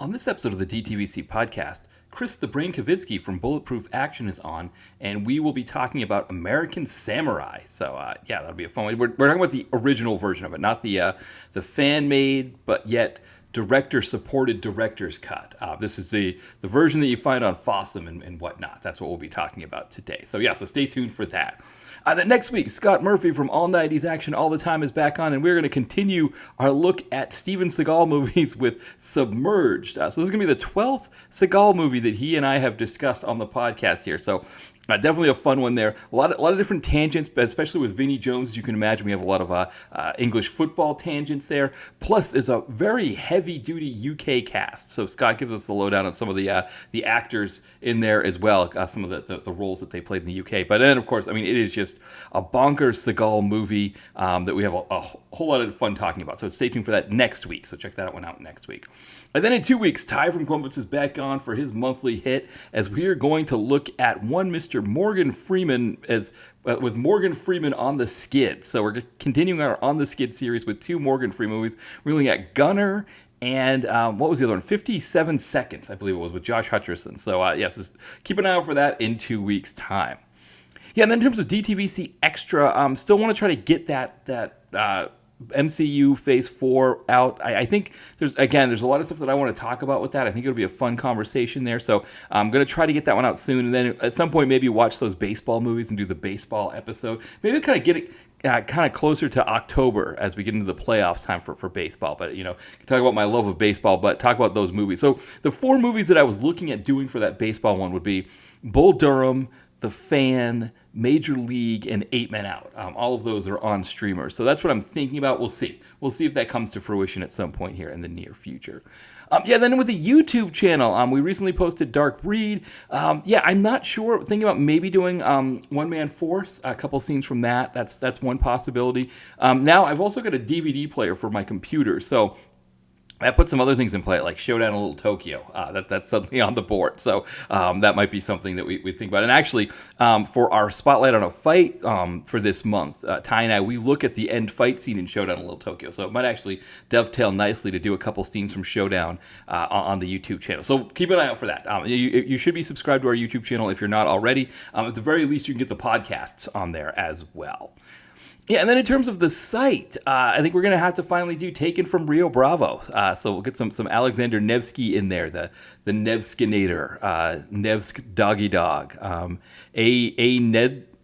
On this episode of the DTVC podcast, Chris the Brain Kacvinsky from Bulletproof Action is on, and we will be talking about American Samurai. So, yeah, that'll be a fun one. We're talking about the original version of it, not the fan-made, but yet director-supported director's cut. This is the version that you find on Fossum and whatnot. That's what we'll be talking about today. So, yeah, so stay tuned for that. Then next week, Scott Murphy from All 90s Action All the Time is back on, and we're going to continue our look at Steven Seagal movies with Submerged. So this is going to be the 12th Seagal movie that he and I have discussed on the podcast here. So definitely a fun one there. A lot of different tangents, but especially with Vinnie Jones, as you can imagine, we have a lot of English football tangents there. Plus, there's a very heavy-duty UK cast. So Scott gives us the lowdown on some of the actors in there as well, some of the roles that they played in the UK. But then, of course, I mean, it is just a bonkers Seagal movie that we have a whole lot of fun talking about. So stay tuned for that next week. So check that one out next week. And then in 2 weeks, Ty from Crumpets is back on for his monthly hit, as we are going to look at one Mr. Morgan Freeman with Morgan Freeman on the Skid. So we're continuing our On the Skid series with two Morgan Freeman movies. We're looking at Gunner and what was the other one? 57 Seconds, I believe it was, with Josh Hutcherson. So yes, just keep an eye out for that in 2 weeks' time. Yeah, and then in terms of DTVC Extra, still want to try to get that MCU Phase 4 out. I think there's a lot of stuff that I want to talk about with that. I think it'll be a fun conversation there. So I'm going to try to get that one out soon. And then at some point, maybe watch those baseball movies and do the baseball episode. Maybe kind of get it kind of closer to October as we get into the playoffs time for baseball. But, talk about my love of baseball, but talk about those movies. So the four movies that I was looking at doing for that baseball one would be Bull Durham, The Fan, Major League, and 8 Men Out. All of those are on streamers. So that's what I'm thinking about. We'll see. We'll see if that comes to fruition at some point here in the near future. Then with the YouTube channel, we recently posted Dark Breed. I'm not sure. Thinking about maybe doing One Man Force, a couple scenes from that. That's one possibility. Now, I've also got a DVD player for my computer. So I put some other things in play, like Showdown in Little Tokyo. That's something on the board. So that might be something that we think about. And actually, for our Spotlight on a Fight for this month, Ty and I, we look at the end fight scene in Showdown in Little Tokyo. So it might actually dovetail nicely to do a couple scenes from Showdown on the YouTube channel. So keep an eye out for that. You should be subscribed to our YouTube channel if you're not already. At the very least, you can get the podcasts on there as well. Yeah, and then in terms of the site, I think we're going to have to finally do Taken from Rio Bravo. So we'll get some Alexander Nevsky in there, the Nevskinator, Nevsk Doggy Dog,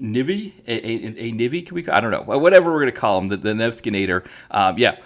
Nivy, can we? I don't know. Whatever we're going to call him, the Nevskinator.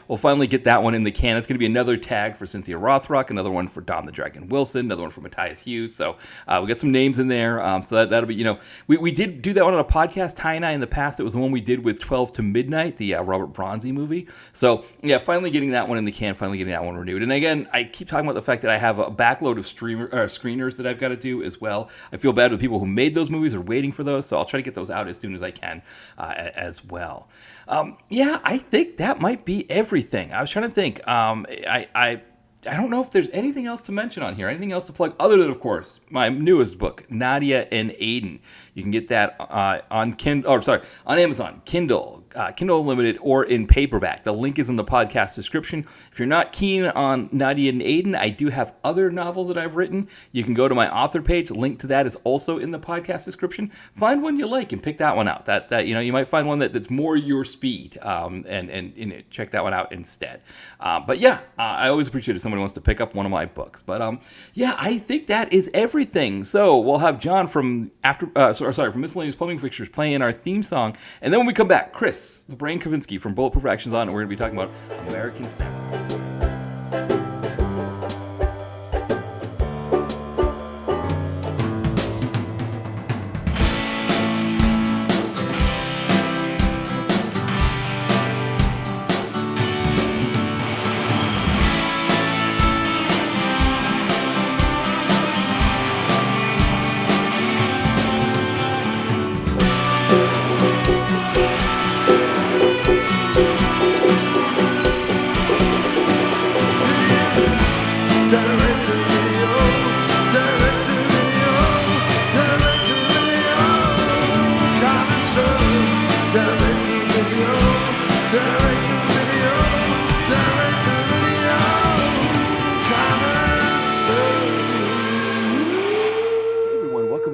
We'll finally get that one in the can. It's going to be another tag for Cynthia Rothrock, another one for Don the Dragon Wilson, another one for Matthias Hughes. So we got some names in there. So that'll be, we did do that one on a podcast, Ty and I, in the past. It was the one we did with 12 to Midnight, the Robert Bronzy movie. So yeah, finally getting that one in the can, finally getting that one renewed. And again, I keep talking about the fact that I have a backload of screeners that I've got to do as well. I feel bad with people who made those movies or waiting for those, so I'll try to get those out as soon as I can as well. I think that might be everything. I was trying to think. I don't know if there's anything else to mention on here, anything else to plug, other than, of course, my newest book, Nadia and Aiden. You can get that on Amazon, Kindle, Kindle Unlimited, or in paperback. The link is in the podcast description. If you're not keen on Nadia and Aiden, I do have other novels that I've written. You can go to my author page. Link to that is also in the podcast description. Find one you like and pick that one out. That you might find one that's more your speed, and check that one out instead. I always appreciate it if somebody wants to pick up one of my books. But I think that is everything. So we'll have John from from Miscellaneous Plumbing Fixtures playing our theme song, and then when we come back, Chris, the Brain Kacvinsky from Bulletproof Action's on, and we're going to be talking about American Samurai.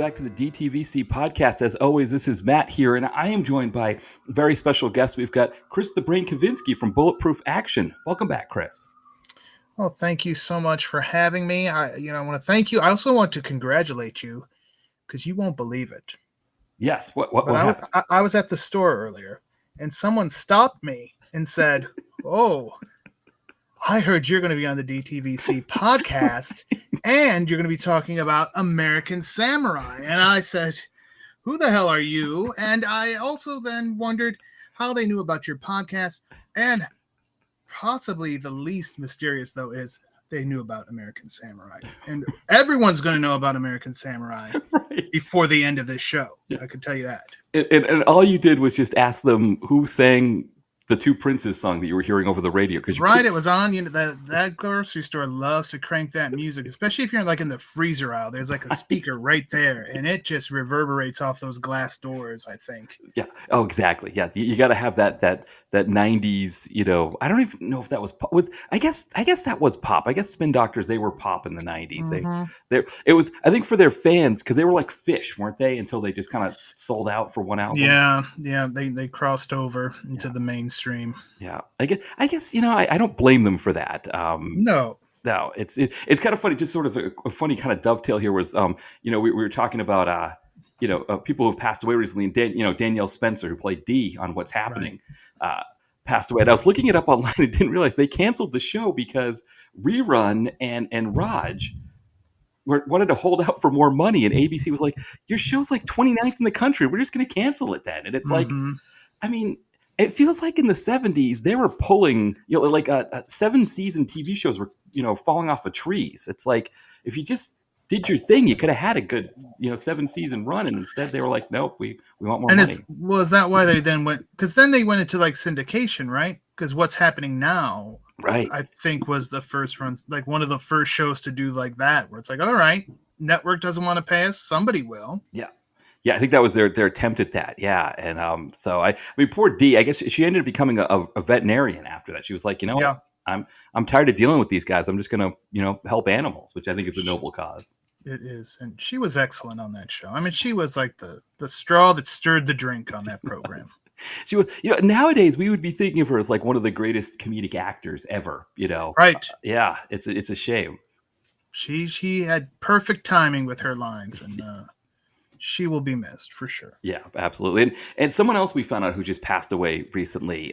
back to the DTVC podcast. As always, this is Matt here, and I am joined by a very special guest. We've got Chris the Brain Kacvinsky from Bulletproof Action. Welcome back, Chris. Well, thank you so much for having me. I want to thank you. I also want to congratulate you because you won't believe it. Yes. What happened? I was at the store earlier, and someone stopped me and said, "Oh, I heard you're going to be on the DTVC podcast, and you're going to be talking about American Samurai." And I said, "Who the hell are you?" And I also then wondered how they knew about your podcast. And possibly the least mysterious, though, is they knew about American Samurai. And everyone's going to know about American Samurai right before the end of this show. Yeah. I can tell you that. And all you did was just ask them who sang the Two Princes song that you were hearing over the radio. Right, it was on. That grocery store loves to crank that music, especially if you're in the freezer aisle. There's like a speaker right there, and it just reverberates off those glass doors, I think. Yeah. Oh, exactly. Yeah, you got to have that 90s. I don't even know if that was pop. I guess that was pop. I guess Spin Doctors, they were pop in the 90s. Mm-hmm. It was, I think, for their fans, because they were like Fish, weren't they? Until they just kind of sold out for one album. Yeah. They crossed over into the mainstream. Yeah, I guess I don't blame them for that. No, it's kind of funny. Just sort of a funny kind of dovetail here was we were talking about people who've passed away recently, and Danielle Spencer, who played Dee on What's Happening, passed away. And I was looking it up online and didn't realize they canceled the show because Rerun and Raj wanted to hold out for more money, and ABC was like, "Your show's like 29th in the country. We're just going to cancel it then." And it's like, I mean, it feels like in the 70s they were pulling, like a 7-season TV shows were, falling off of trees. It's like, if you just did your thing, you could have had a good, 7-season run, and instead they were like, "Nope, we want more money." Was that why they then went? Because then they went into like syndication, right? Because What's Happening Now, right, I think was the first run, like one of the first shows to do like that, where it's like, all right, network doesn't want to pay us, somebody will. Yeah, I think that was their attempt at that. Yeah, and so I mean, poor Dee. I guess she ended up becoming a veterinarian after that. She was like, what? I'm tired of dealing with these guys. I'm just gonna help animals, which I think is a noble cause. It is, and she was excellent on that show. I mean, she was like the straw that stirred the drink on that program. She was, nowadays we would be thinking of her as like one of the greatest comedic actors ever. Right? Yeah, it's a shame. She had perfect timing with her lines, and she will be missed for sure. Yeah, absolutely. And someone else we found out who just passed away recently.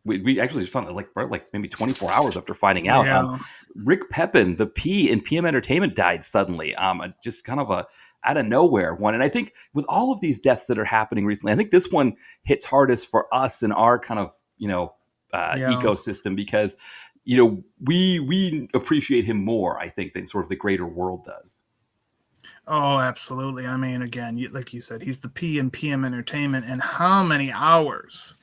We actually just found out like maybe 24 hours after finding out. Yeah. Rick Pepin, the P in PM Entertainment, died suddenly. Just kind of a out of nowhere one. And I think with all of these deaths that are happening recently, I think this one hits hardest for us in our kind of ecosystem, because we appreciate him more, I think, than sort of the greater world does. Oh, absolutely. I mean, again, like you said, he's the P in PM Entertainment, and how many hours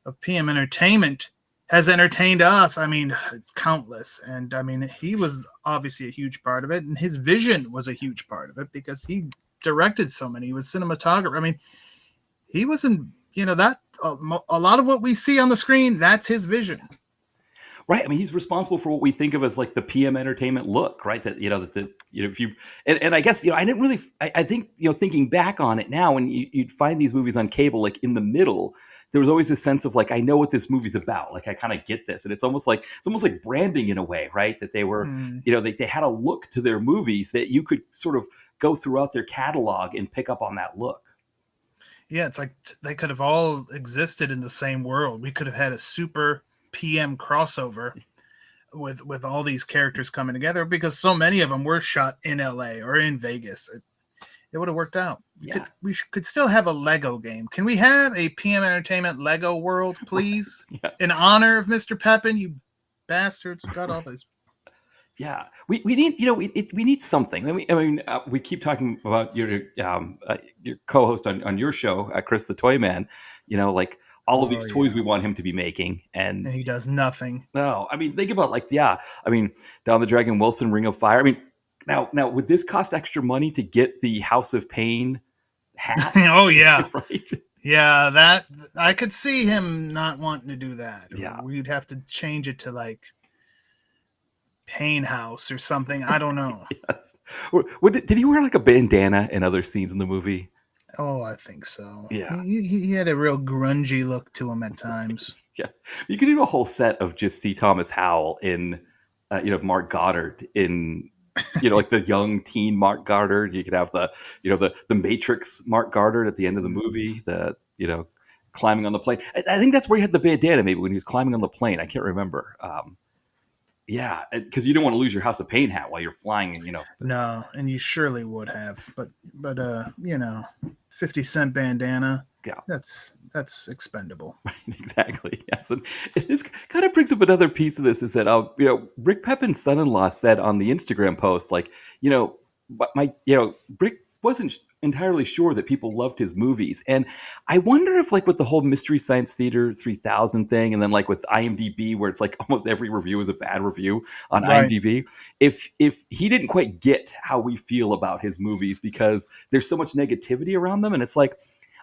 of PM Entertainment has entertained us? I mean, it's countless. And I mean, he was obviously a huge part of it, and his vision was a huge part of it because he directed so many. He was cinematographer. I mean, he was in, that a lot of what we see on the screen, that's his vision. Right. I mean, he's responsible for what we think of as like the PM Entertainment look, right? That, if you, and I guess, I didn't really, I think, thinking back on it now, when you'd find these movies on cable, like in the middle, there was always a sense of like, I know what this movie's about. Like, I kind of get this. And it's almost like branding in a way, right? That they were, they had a look to their movies that you could sort of go throughout their catalog and pick up on that look. Yeah. It's like they could have all existed in the same world. We could have had a super PM crossover with all these characters coming together, because so many of them were shot in LA or in Vegas. It would have worked out. Yeah. We could still have a Lego game. Can we have a PM Entertainment Lego world, please? Yes. In honor of Mr. Pepin, you bastards. Got all this. Yeah, we need we need something. I mean, we keep talking about your co-host on your show, Chris the Toy Man. Like all of these toys we want him to be making, and he does nothing. No, I mean, think about Down the Dragon Wilson, Ring of Fire. I mean, now would this cost extra money to get the House of Pain hat? Oh yeah, right. Yeah, that I could see him not wanting to do that. Yeah, we'd have to change it to like Pain House or something. I don't know. Yes. Did he wear like a bandana in other scenes in the movie? Oh, I think so. Yeah. He had a real grungy look to him at times. Yeah. You could do a whole set of just C. Thomas Howell in, Mark Goddard in, like the young teen Mark Goddard. You could have the Matrix Mark Goddard at the end of the movie, climbing on the plane. I think that's where he had the bandana, maybe when he was climbing on the plane. I can't remember. Yeah, because you don't want to lose your House of Pain hat while you're flying, No, and you surely would have. But 50 cent bandana. Yeah. That's expendable. Exactly. Yes. And this kind of brings up another piece of this is that, Rick Pepin's son-in-law said on the Instagram post, like, Rick wasn't entirely sure that people loved his movies. And I wonder if, like, with the whole Mystery Science Theater 3000 thing, and then like with IMDb, where it's like almost every review is a bad review on Right. IMDb, if he didn't quite get how we feel about his movies because there's so much negativity around them. And it's like,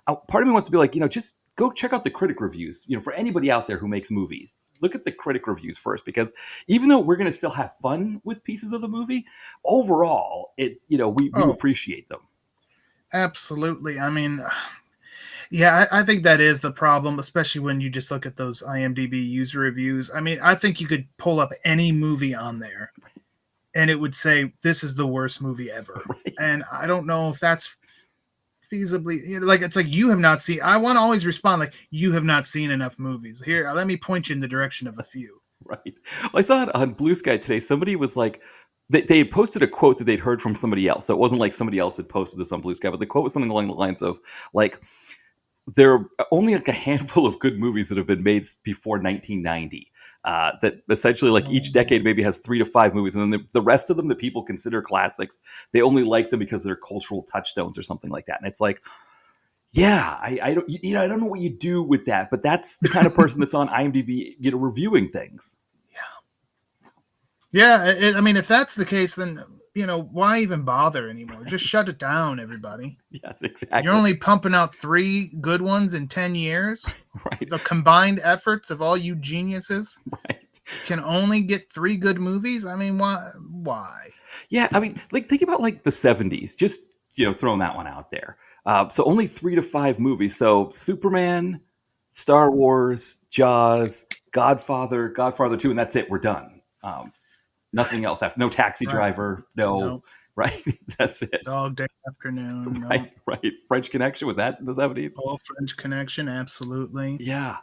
part of me wants to be like, just go check out the critic reviews. For anybody out there who makes movies, look at the critic reviews first, because even though we're going to still have fun with pieces of the movie, overall, we appreciate them. Absolutely. I mean, yeah, I think that is the problem, especially when you just look at those IMDb user reviews. I mean, I think you could pull up any movie on there and it would say, this is the worst movie ever. Right. And I don't know if that's feasibly, it's like, you have not seen, I want to always respond like, you have not seen enough movies. Here, let me point you in the direction of a few. Right. Well, I saw it on Blue Sky today. Somebody was like, they had posted a quote that they'd heard from somebody else. So it wasn't like somebody else had posted this on Blue Sky, but the quote was something along the lines of, like, there are only like a handful of good movies that have been made before 1990. That essentially, like, each decade maybe has 3 to 5 movies, and then the rest of them that people consider classics, they only like them because they're cultural touchstones or something like that. And it's like, yeah, I don't know what you do with that, but that's the kind of person that's on IMDb, reviewing things. Yeah. I mean, if that's the case, then why even bother anymore? Just shut it down, everybody. Yes, exactly. You're only pumping out 3 good ones in 10 years. Right. The combined efforts of all you geniuses, right, can only get 3 good movies. I mean, why? Yeah, I mean, like, think about like the 70s. Just throwing that one out there. So only 3 to 5 movies. So Superman, Star Wars, Jaws, Godfather 2, and that's it. We're done. Nothing else. No Taxi Driver. No. Right. That's it. Dog Day Afternoon. Right. Right. French Connection. Was that in the 70s? Oh, French Connection. Absolutely. Yeah.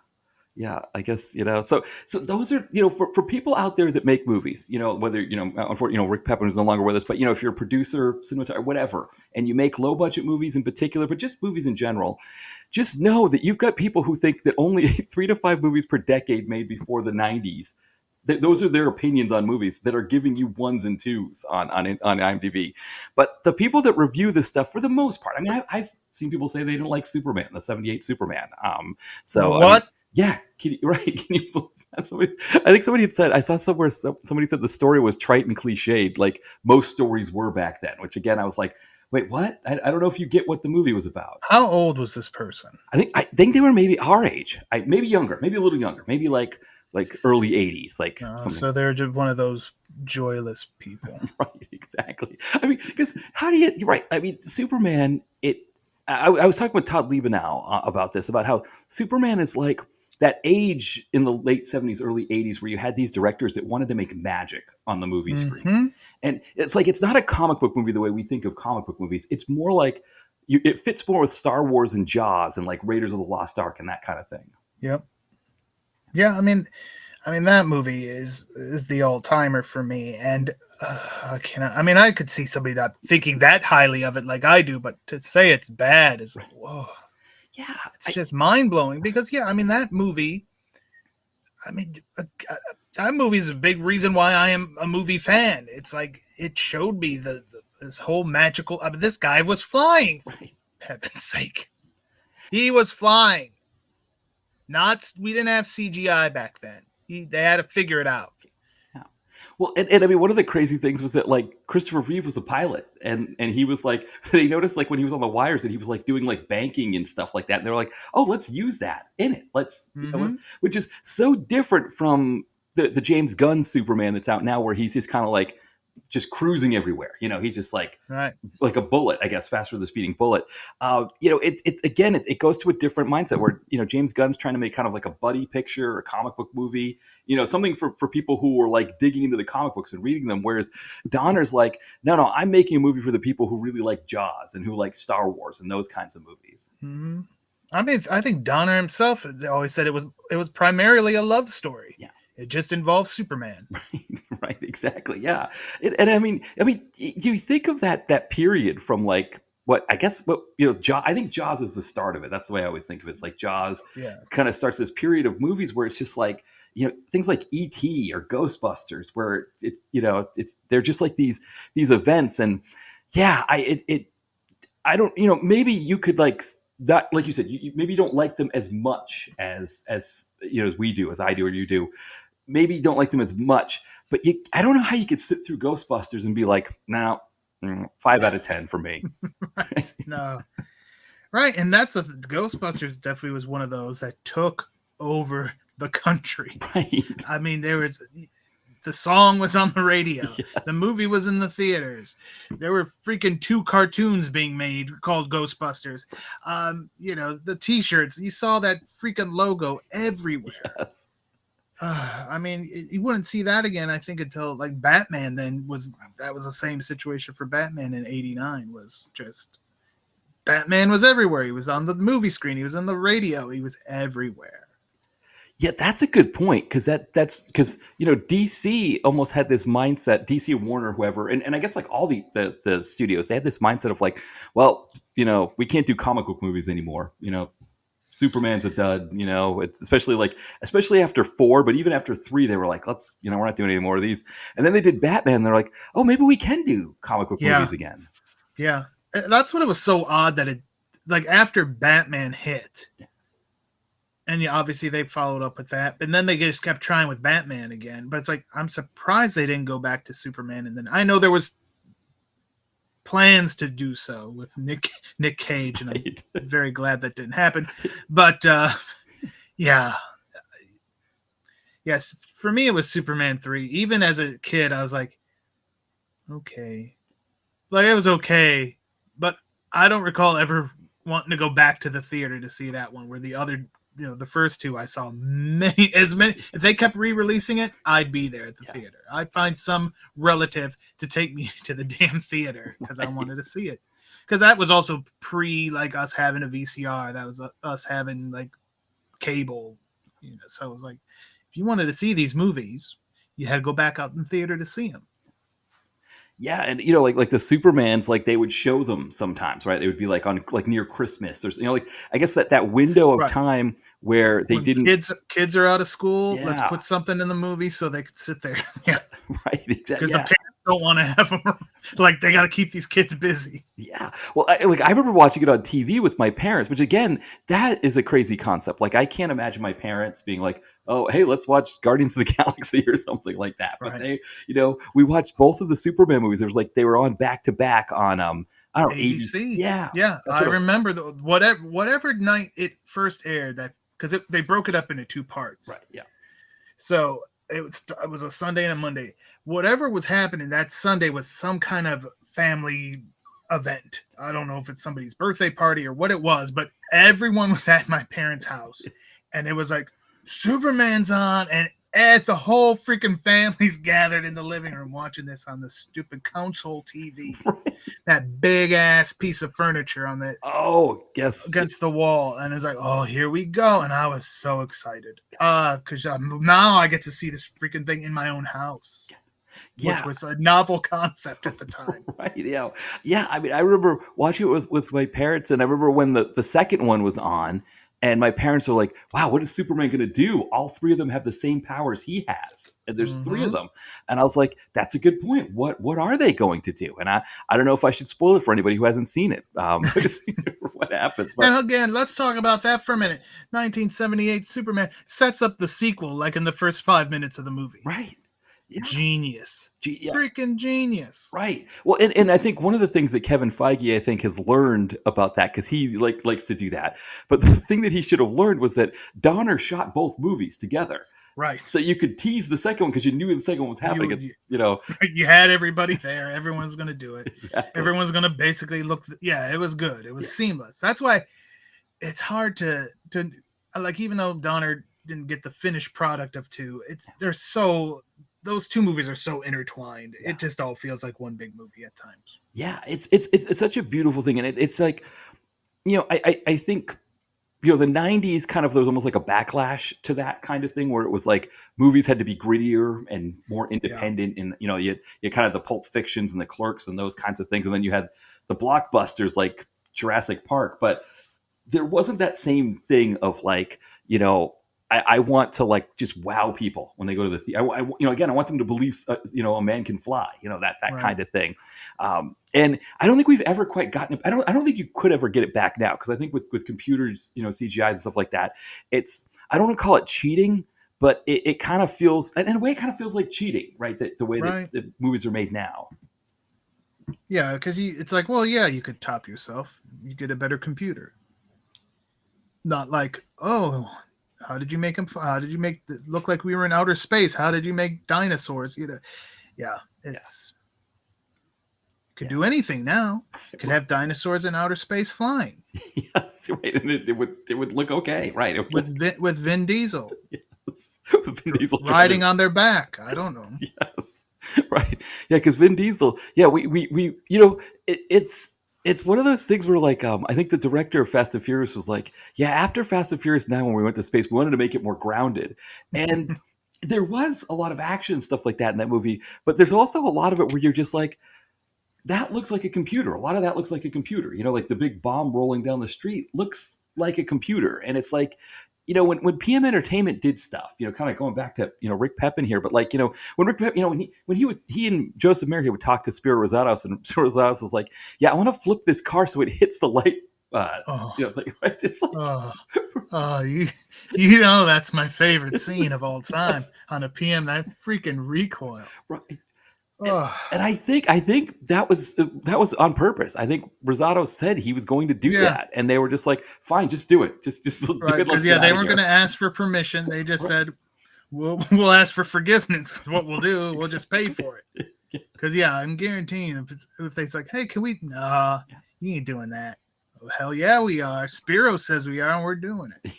Yeah. I guess, so those are, for people out there that make movies, whether, unfortunately, Rick Pepin is no longer with us, but, if you're a producer, cinematographer, whatever, and you make low budget movies in particular, but just movies in general, just know that you've got people who think that only 3 to 5 movies per decade made before the 90s, those are their opinions on movies, that are giving you 1s and 2s on IMDb. But the people that review this stuff, for the most part, I mean, I've seen people say they don't like Superman, the 78 Superman. So what? I mean, yeah, can you believe that? I think somebody had said, I saw somewhere, somebody said the story was trite and cliched, like most stories were back then, which again, I was like, wait, what? I don't know if you get what the movie was about. How old was this person? I think they were maybe our age, maybe younger, maybe a little younger, maybe like early 80s, so they're just one of those joyless people. Right, exactly. I mean, because you're right. I mean, Superman, I was talking with Todd Liebenow about this, about how Superman is like that age in the late 70s, early 80s, where you had these directors that wanted to make magic on the movie screen. And it's like, it's not a comic book movie the way we think of comic book movies. It's more like, it fits more with Star Wars and Jaws and like Raiders of the Lost Ark and that kind of thing. Yep. Yeah, I mean that movie is the all-timer for me, and I could see somebody not thinking that highly of it like I do, but to say it's bad is whoa. Yeah, it's just mind-blowing, because that movie, that movie is a big reason why I am a movie fan. It's like, it showed me this whole magical, this guy was flying, for heaven's sake. He was flying. We didn't have CGI back then. They had to figure it out. Yeah. Well, and I mean, one of the crazy things was that, like, Christopher Reeve was a pilot, and he was like, they noticed, like, when he was on the wires, that he was like doing like banking and stuff like that. And they were like, oh, let's use that in it. Let's, which is so different from the James Gunn Superman that's out now, where he's just kind of like just cruising everywhere. He's just Right. like a bullet, I guess, faster than a speeding bullet. It goes to a different mindset where, James Gunn's trying to make kind of like a buddy picture or a comic book movie, something for people who were like digging into the comic books and reading them. Whereas Donner's like, no, I'm making a movie for the people who really like Jaws and who like Star Wars and those kinds of movies. Mm-hmm. I mean, I think Donner himself always said it was primarily a love story. Yeah. It just involves Superman. Right, exactly. Yeah. I mean, you think of that period from like I think Jaws is the start of it. That's the way I always think of it. It's like Jaws kind of starts this period of movies where it's just like, things like E.T. or Ghostbusters, where they're just like these events. And I don't, maybe you could like that, like you said, you maybe don't like them as much as we do, as I do, or you do. Maybe you don't like them as much, but I don't know how you could sit through Ghostbusters and be like, no, 5 out of 10 for me. Right. No. Right. And Ghostbusters definitely was one of those that took over the country. Right. I mean, the song was on the radio. Yes. The movie was in the theaters. There were freaking 2 cartoons being made called Ghostbusters. The T-shirts, you saw that freaking logo everywhere. Yes. I mean, you wouldn't see that again, I think, until like Batman. That was the same situation for Batman in '89. Was just Batman was everywhere. He was on the movie screen. He was on the radio. He was everywhere. Yeah, that's a good point, because that's because DC almost had this mindset. DC, Warner, whoever, and I guess like all the studios, they had this mindset of like, well, we can't do comic book movies anymore. Superman's a dud, it's especially after 4, but even after 3, they were like, let's, we're not doing any more of these. And then they did Batman. And they're like, oh, maybe we can do comic book movies again. Yeah. That's when it was so odd that after Batman hit, and obviously they followed up with that, and then they just kept trying with Batman again. But it's like, I'm surprised they didn't go back to Superman. And then I know there was plans to do so with Nick Cage, and I'm very glad that didn't happen. But yes, for me it was Superman 3. Even as a kid, I was like, okay, like it was okay, but I don't recall ever wanting to go back to the theater to see that one. Where the other, the first 2 I saw many. If they kept re-releasing it, I'd be there at the theater. I'd find some relative to take me to the damn theater because I wanted to see it. Because that was also pre like us having a VCR. That was us having like cable. So it was like, if you wanted to see these movies, you had to go back out in the theater to see them. Yeah, and like the Supermans, like they would show them sometimes, right? They would be like on like near Christmas, or I guess that window of time where they didn't. Kids are out of school. Yeah. Let's put something in the movie so they could sit there. Yeah, right. Exactly. Because the parents don't want to have them. Like they got to keep these kids busy. Yeah. Well, I remember watching it on TV with my parents, which again, that is a crazy concept. Like I can't imagine my parents being like, oh, hey, let's watch Guardians of the Galaxy or something like that. But they, we watched both of the Superman movies. There was like, they were on back to back on, I don't know, ABC. Yeah. Yeah. I remember whatever night it first aired, that because they broke it up into 2 parts. Right. Yeah. So it was a Sunday and a Monday. Whatever was happening that Sunday was some kind of family event. I don't know if it's somebody's birthday party or what it was, but everyone was at my parents' house, and it was like, Superman's on, and the whole freaking family's gathered in the living room watching this on the stupid console TV. That big ass piece of furniture on the against the wall, and it's like, oh, here we go. And I was so excited because now I get to see this freaking thing in my own house. Which was a novel concept at the time. Right. Yeah. Yeah. I mean, I remember watching it with my parents, and I remember when the second one was on, and my parents are like, wow, what is Superman going to do? All 3 of them have the same powers he has. And there's 3 of them. And I was like, that's a good point. What are they going to do? And I don't know if I should spoil it for anybody who hasn't seen it. What happens. But, and again, let's talk about that for a minute. 1978 Superman sets up the sequel like in the first 5 minutes of the movie. Right. Yeah. Genius. Freaking genius. Right. Well, and I think one of the things that Kevin Feige, I think, has learned about that, because he likes to do that. But the thing that he should have learned was that Donner shot both movies together. Right. So you could tease the second one because you knew the second one was happening. You had everybody there. Everyone's going to do it. Exactly. Everyone's going to basically look. Yeah, it was good. It was seamless. That's why it's hard to like, even though Donner didn't get the finished product of 2, those 2 movies are so intertwined. Yeah. It just all feels like one big movie at times. Yeah, it's such a beautiful thing, and it's like, I think, the 90s kind of, there was almost like a backlash to that kind of thing, where it was like movies had to be grittier and more independent. Yeah. And, you had kind of the Pulp Fictions and the Clerks and those kinds of things. And then you had the blockbusters like Jurassic Park. But there wasn't that same thing of like, I want to like just wow people when they go to the theater. Again, I want them to believe, a man can fly, that right. kind of thing. And I don't think we've ever quite gotten it. I don't think you could ever get it back now. Cause I think with computers, CGIs and stuff like that, I don't want to call it cheating, but it kind of feels, in a way, it kind of feels like cheating, right? The way right. that movies are made now. Yeah. Cause it's like, well, yeah, you could top yourself. You get a better computer. Not like, oh, how did you make them? How did you make it look like we were in outer space? How did you make dinosaurs? Yeah, it's could do anything now. It could have dinosaurs in outer space flying. Yes, right, and it would look okay, right? With Vin Diesel. Yes, with Vin Diesel riding on their back. I don't know. Yes, right. Yeah, because Vin Diesel. Yeah, we It's one of those things where, like, I think the director of Fast and Furious was like, yeah, after Fast and Furious 9, when we went to space, we wanted to make it more grounded. And there was a lot of action and stuff like that in that movie. But there's also a lot of it where you're just like, that looks like a computer. A lot of that looks like a computer. Like the big bomb rolling down the street looks like a computer. And it's like, when PM Entertainment did stuff, kind of going back to, Rick Pepin here, but like, when Rick Pepin, when he and Joseph Merrick would talk to Spiro Rosados, and Spiro Rosados was like, yeah, I want to flip this car so it hits the light. It's like, that's my favorite scene of all time on a PM, that freaking recoil. Right. And I think that was on purpose. I think Rosado said he was going to do that, and they were just like, "Fine, just do it. Just right, do it." Because they weren't going to ask for permission. They just said, "We'll ask for forgiveness. What we'll do, we'll just pay for it." Because I'm guaranteeing if they say, like, "Hey, can we?" Nah, you ain't doing that. Oh, hell yeah, we are. Spiro says we are, and we're doing it.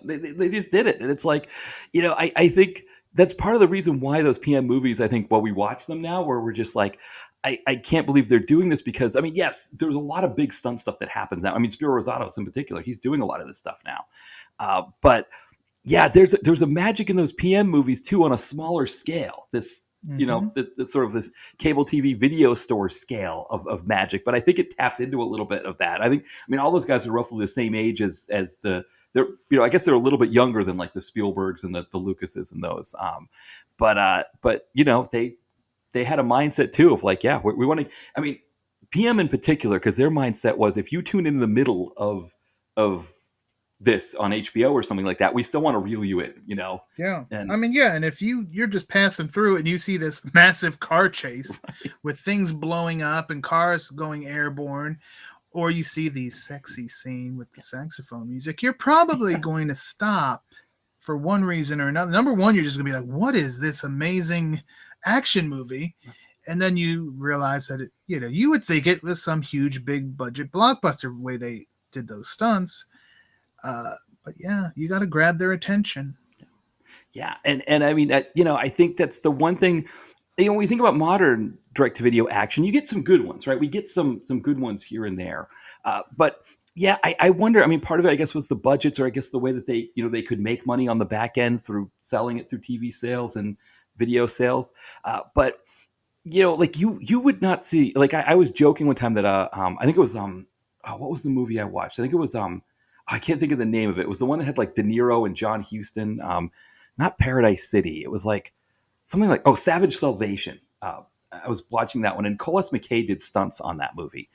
They just did it, and it's like, I think. That's part of the reason why those PM movies, I think, we watch them now, where we're just like, I can't believe they're doing this, because, yes, there's a lot of big stunt stuff that happens now. Spiro Rosados in particular, he's doing a lot of this stuff now. But yeah, there's a magic in those PM movies too, on a smaller scale. This, the sort of this cable TV video store scale of magic. But I think it taps into a little bit of that. I think, all those guys are roughly the same age as they're, I guess they're a little bit younger than like the Spielbergs and the Lucases and those. But they had a mindset too of like, yeah, we want to, PM in particular, because their mindset was, if you tune in the middle of this on HBO or something like that, we still want to reel you in, Yeah. And if you're just passing through and you see this massive car chase with things blowing up and cars going airborne, or you see the sexy scene with the saxophone music, you're probably going to stop for one reason or another. Number one, you're just going to be like, what is this amazing action movie? And then you realize that, you would think it was some huge, big budget blockbuster way they did those stunts. But yeah, you got to grab their attention. Yeah. And I think that's the one thing, when we think about modern direct-to-video action, you get some good ones, right? We get some good ones here and there. But yeah, I wonder, part of it, I guess, was the budgets, or I guess the way that they, they could make money on the back end through selling it through TV sales and video sales. But, like you would not see, like I was joking one time that, I think it was, what was the movie I watched? I think it was, I can't think of the name of it. It was the one that had like De Niro and John Huston, not Paradise City. It was like something like, Savage Salvation. I was watching that one, and Cole S. McKay did stunts on that movie.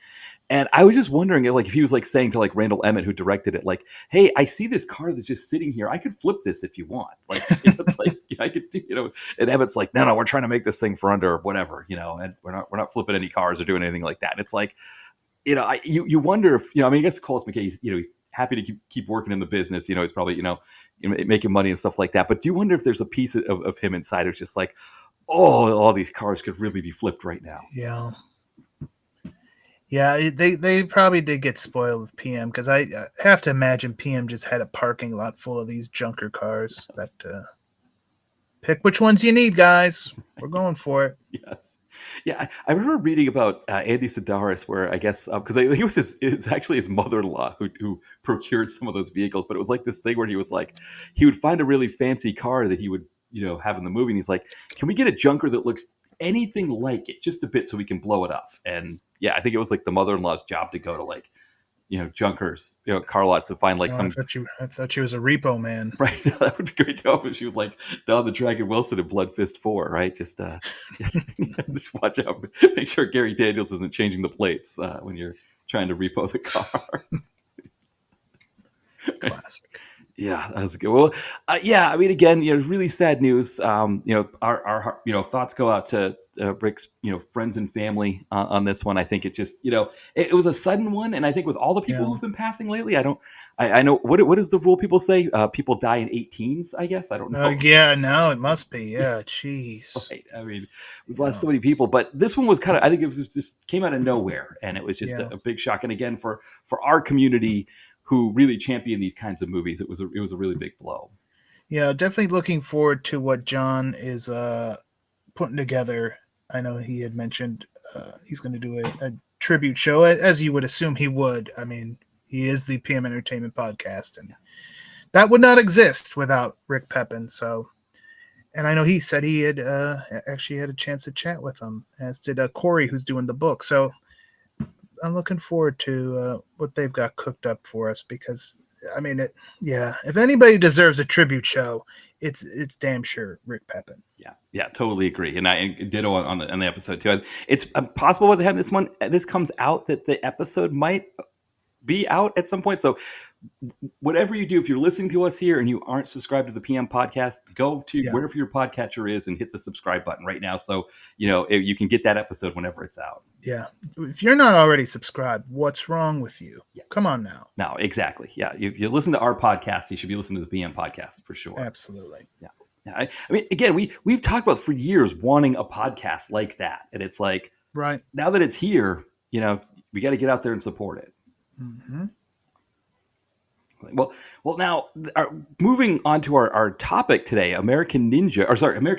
And I was just wondering if he was like saying to like Randall Emmett, who directed it, like, hey, I see this car that's just sitting here. I could flip this if you want. Like, it's like, I could do, and Emmett's like, no, we're trying to make this thing for under whatever, and we're not flipping any cars or doing anything like that. And it's like, you wonder if, I guess Cole S. McKay, he's happy to keep working in the business. He's probably making money and stuff like that. But do you wonder if there's a piece of him inside who's just like, oh, all these cars could really be flipped right now. Yeah. Yeah, they probably did get spoiled with PM, because I have to imagine PM just had a parking lot full of these junker cars that pick which ones you need, guys. We're going for it. Yes. Yeah, I remember reading about Andy Sedaris, where I guess, because I think it's actually his mother-in-law who procured some of those vehicles, but it was like this thing where he was like, he would find a really fancy car that he would, have in the movie, and he's like, can we get a junker that looks anything like it, just a bit, so we can blow it up? And yeah, I think it was like the mother-in-law's job to go to like, junkers, car lots to find like some. I thought she was a repo man. Right, that would be great to know if she was like Don the Dragon Wilson in Blood Fist 4, right? Just just watch out, make sure Gary Daniels isn't changing the plates when you're trying to repo the car. Classic. Yeah, that was good. Well, yeah, I mean, again, really sad news. Our thoughts go out to Rick's, friends and family on this one. I think it just, it was a sudden one, and I think with all the people who've been passing lately, I know what is the rule people say? People die in 18s, I guess. I don't know. Yeah, no, it must be. Yeah, jeez. Right. I mean, we've lost so many people, but this one was kind of, I think it was just came out of nowhere, and it was just a big shock. And again, for our community who really champion these kinds of movies, it was a really big blow. Yeah, definitely looking forward to what John is putting together. I know he had mentioned he's going to do a tribute show, as you would assume he would. I mean, he is the PM Entertainment Podcast, and that would not exist without Rick Pepin. So, and I know he said he had actually had a chance to chat with him, as did Corey, who's doing the book. So I'm looking forward to what they've got cooked up for us, because I mean, if anybody deserves a tribute show, it's damn sure Rick Pepin. Yeah, totally agree. And I ditto on the episode too. It's possible with this one, this comes out that the episode might be out at some point. So whatever you do, if you're listening to us here and you aren't subscribed to the PM podcast, go to wherever your podcatcher is and hit the subscribe button right now. So, you can get that episode whenever it's out. Yeah. If you're not already subscribed, what's wrong with you? Yeah. Come on now. No, exactly. Yeah. You listen to our podcast, you should be listening to the PM podcast for sure. Absolutely. Yeah. I mean, again, we've talked about for years wanting a podcast like that. And it's like, right now that it's here, we got to get out there and support it. Mm-hmm. Well, now moving on to our topic today, American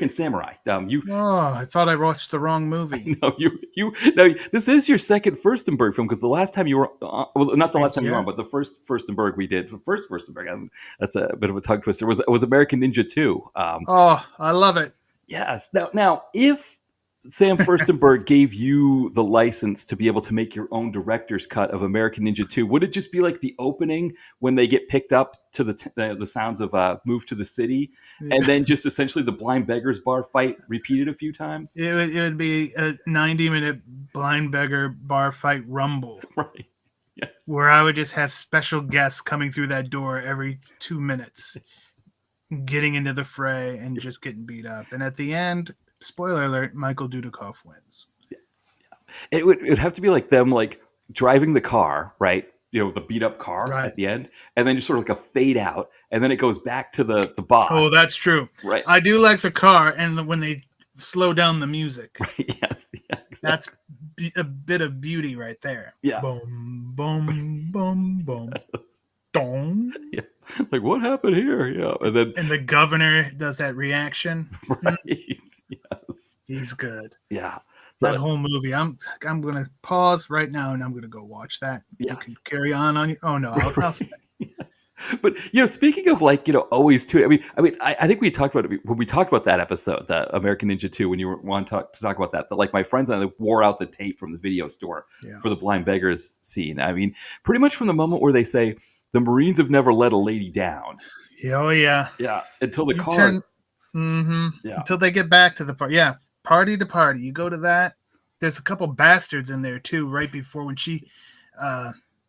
Samurai. I thought I watched the wrong movie. No, this is your second Firstenberg film, because the last time you were not the last time you were on, but the first Firstenberg we did, that's a bit of a tongue twister. Was American Ninja 2. I love it. Yes. Now, if Sam Firstenberg gave you the license to be able to make your own director's cut of American Ninja 2, would it just be like the opening when they get picked up to the sounds of Move to the City, and then just essentially the Blind Beggars bar fight repeated a few times? It would be a 90-minute Blind Beggar bar fight rumble. Right. Yes. Where I would just have special guests coming through that door every 2 minutes, getting into the fray and just getting beat up. And at the end, spoiler alert, Michael Dudikoff wins. Yeah. It would have to be like them like driving the car, right? The beat up car at the end, and then just sort of like a fade out, and then it goes back to the boss. Oh, that's true. Right. I do like the car, and when they slow down the music. Right. Yes. Yeah, exactly. That's a bit of beauty right there. Yeah. Boom, boom, boom, boom. Dong. Yeah. Like, what happened here? Yeah. And the governor does that reaction. Right. Yes. He's good. Yeah. So, that whole movie. I'm gonna pause right now, and I'm gonna go watch that. Yes. You can carry on. Oh no, I'll stay. Yes. But speaking of always too. I think we talked about it when we talked about that episode, the American Ninja 2, when you wanted to talk about that. That like my friends and I wore out the tape from the video store for the Blind Beggars scene. I mean, pretty much from the moment where they say the Marines have never let a lady down. Oh yeah. Yeah. Until the car. Yeah. Until they get back to the party. Yeah. Party to party. You go to that. There's a couple bastards in there too, right before when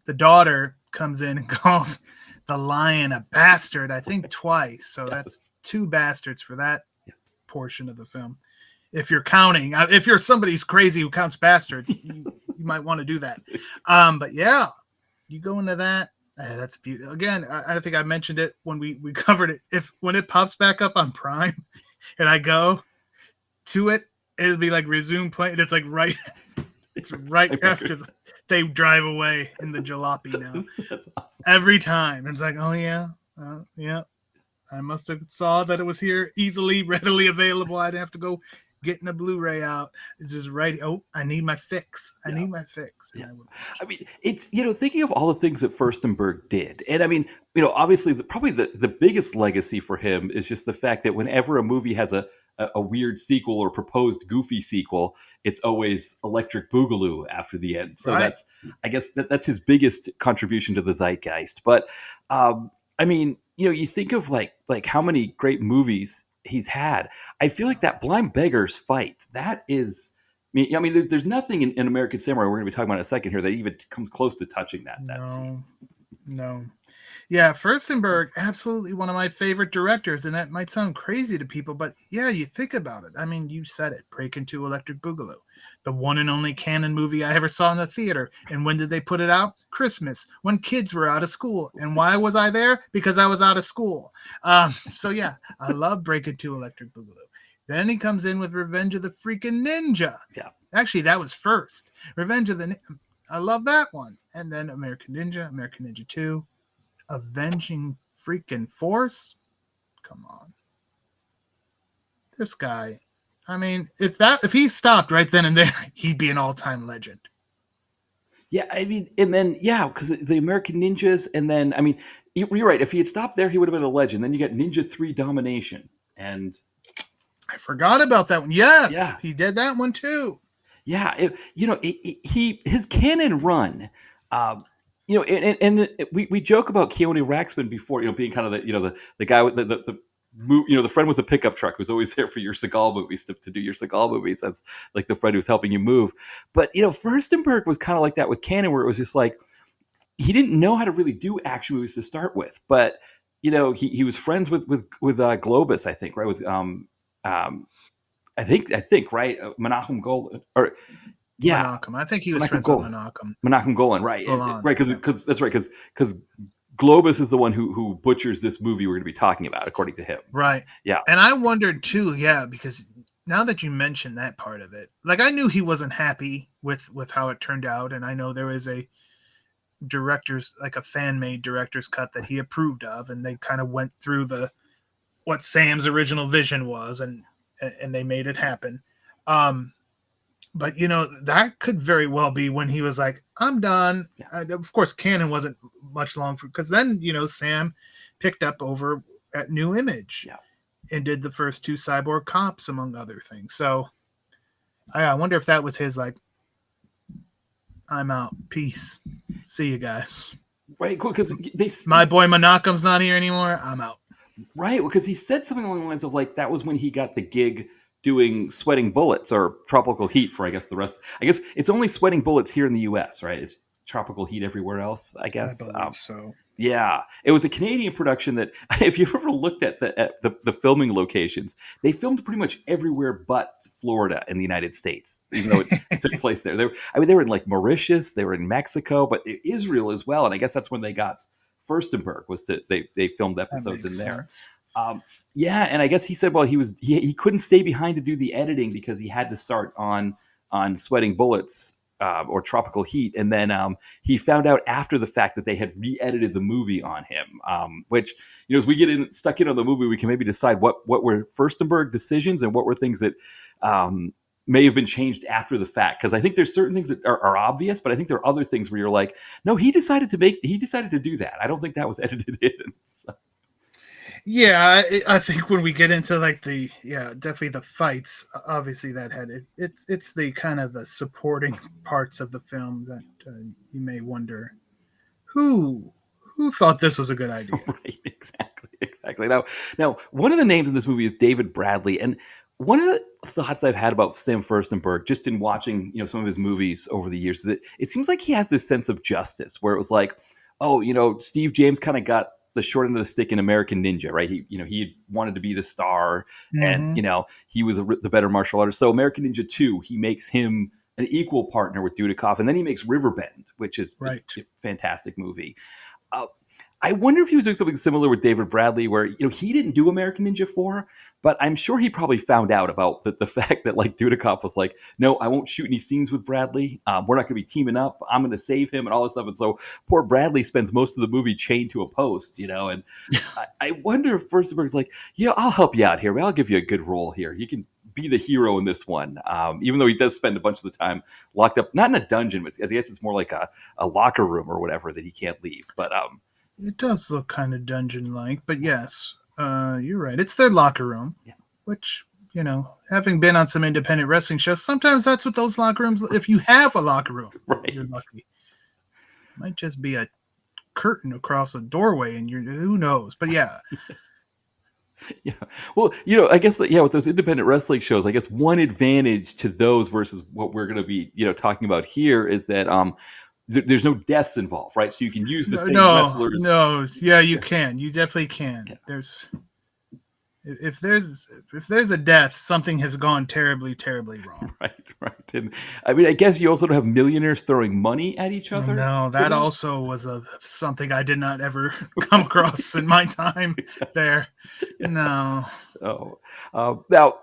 the daughter comes in and calls the lion a bastard, I think twice. So that's 2 bastards for that portion of the film. If you're counting, if you're somebody who's crazy who counts bastards, you might want to do that. But yeah, you go into that. That's beautiful. Again, I think I mentioned it when we covered it. When it pops back up on Prime and I go to it, it'll be like resume playing. It's like right, it's right after they drive away in the jalopy now. That's awesome. Every time. It's like, oh yeah, yeah. I must have saw that it was here easily, readily available. I didn't have to go getting a Blu-ray out. It's just right. Oh, I need my fix. I need my fix. Yeah. I mean, it's, thinking of all the things that Firstenberg did. And I mean, obviously probably the biggest legacy for him is just the fact that whenever a movie has a weird sequel or proposed goofy sequel, it's always Electric Boogaloo after the end. So that's, I guess that's his biggest contribution to the zeitgeist. But I mean, you think of like how many great movies he's had. I feel like that Blind Beggar's fight, that is, I mean, there's nothing in American Samurai we're going to be talking about in a second here that even comes close to touching that scene. No. Yeah, Firstenberg, absolutely one of my favorite directors, and that might sound crazy to people, but yeah, you think about it. I mean, you said it, Break Into Electric Boogaloo, the one and only canon movie I ever saw in the theater. And when did they put it out? Christmas, when kids were out of school. And why was I there? Because I was out of school. So yeah, I love Break Into Electric Boogaloo. Then he comes in with Revenge of the freaking Ninja. Yeah. Actually, that was first. Revenge of the Ninja. I love that one. And then American Ninja 2. Avenging freaking Force. Come on. This guy. I mean, if he stopped right then and there, he'd be an all-time legend. Yeah, I mean, and then, because the American Ninjas, and then, I mean, you're right. If he had stopped there, he would have been a legend. Then you got Ninja 3 Domination. And I forgot about that one. Yes, he did that one too. Yeah, his canon run, we joke about Keanu Raxman before, being kind of the guy with the friend with the pickup truck who's always there for your Seagal movies to do your Seagal movies. That's like the friend who's helping you move. But Firstenberg was kind of like that with canon, where it was just like he didn't know how to really do action movies to start with, but he was friends with Globus, I think, right? With I think right, Menachem Golan, or Menachem. I think he was friends with Menachem. Menachem Golan, right? Right, because that's right, because Globus is the one who butchers this movie we're going to be talking about, according to him. Right. Yeah. And I wondered too, because now that you mentioned that part of it, like I knew he wasn't happy with how it turned out, and I know there is a fan-made director's cut that he approved of, and they kind of went through what Sam's original vision was, and they made it happen. But that could very well be when he was like, I'm done. Yeah. Of course, canon wasn't much long because then, Sam picked up over at New Image and did the first 2 Cyborg Cops, among other things. So I wonder if that was his, like, I'm out. Peace. See you guys. Right. Cool. Because my boy Menachem's not here anymore. I'm out. Right. Because he said something along the lines of like, that was when he got the gig doing Sweating Bullets or Tropical Heat for, I guess, the rest. I guess it's only Sweating Bullets here in the U.S., right? It's Tropical Heat everywhere else, I guess. I believe so. Yeah. It was a Canadian production that, if you ever looked at the filming locations, they filmed pretty much everywhere but Florida in the United States, even though it took place there. They were in like Mauritius, they were in Mexico, but Israel as well. And I guess that's when they got Firstenberg, they filmed episodes in there. And I guess he said, well, he couldn't stay behind to do the editing because he had to start on Sweating Bullets or Tropical Heat, and then he found out after the fact that they had re-edited the movie on him. Which, as we get stuck in on the movie, we can maybe decide what were Firstenberg decisions and what were things that may have been changed after the fact. Because I think there's certain things that are obvious, but I think there are other things where you're like, no, he decided to do that. I don't think that was edited in. So. Yeah, I think when we get into like definitely the fights, obviously that had it. It's the kind of the supporting parts of the film that you may wonder who thought this was a good idea. Right, exactly. Now, one of the names in this movie is David Bradley, and one of the thoughts I've had about Sam Firstenberg, just in watching some of his movies over the years, is that it seems like he has this sense of justice, where it was like, Steve James kind of got the short end of the stick in American Ninja, right? He wanted to be the star, and he was the better martial artist. So American Ninja 2, he makes him an equal partner with Dudikoff, and then he makes Riverbend, which is a fantastic movie. Uh, I wonder if he was doing something similar with David Bradley, where he didn't do American Ninja 4, but I'm sure he probably found out about the fact that like Dudikoff was like, no, I won't shoot any scenes with Bradley. We're not going to be teaming up. I'm going to save him and all this stuff. And so poor Bradley spends most of the movie chained to a post, And I wonder if Firstenberg's like, I'll help you out here. I'll give you a good role here. You can be the hero in this one, even though he does spend a bunch of the time locked up, not in a dungeon, but I guess it's more like a locker room or whatever that he can't leave. But it does look kind of dungeon-like, but yes, you're right. It's their locker room, which, having been on some independent wrestling shows, sometimes that's what those locker rooms, if you have a locker room, right. You're lucky. It might just be a curtain across a doorway, and who knows? But yeah. Yeah. Well, I guess, with those independent wrestling shows, I guess one advantage to those versus what we're going to be, talking about here is that there's no deaths involved, right? So you can use the same wrestlers. No, yeah, you can. You definitely can. Yeah. If there's a death, something has gone terribly, terribly wrong. Right. And I mean, I guess you also don't have millionaires throwing money at each other. No, that also was something I did not ever come across in my time there. No. Oh, now,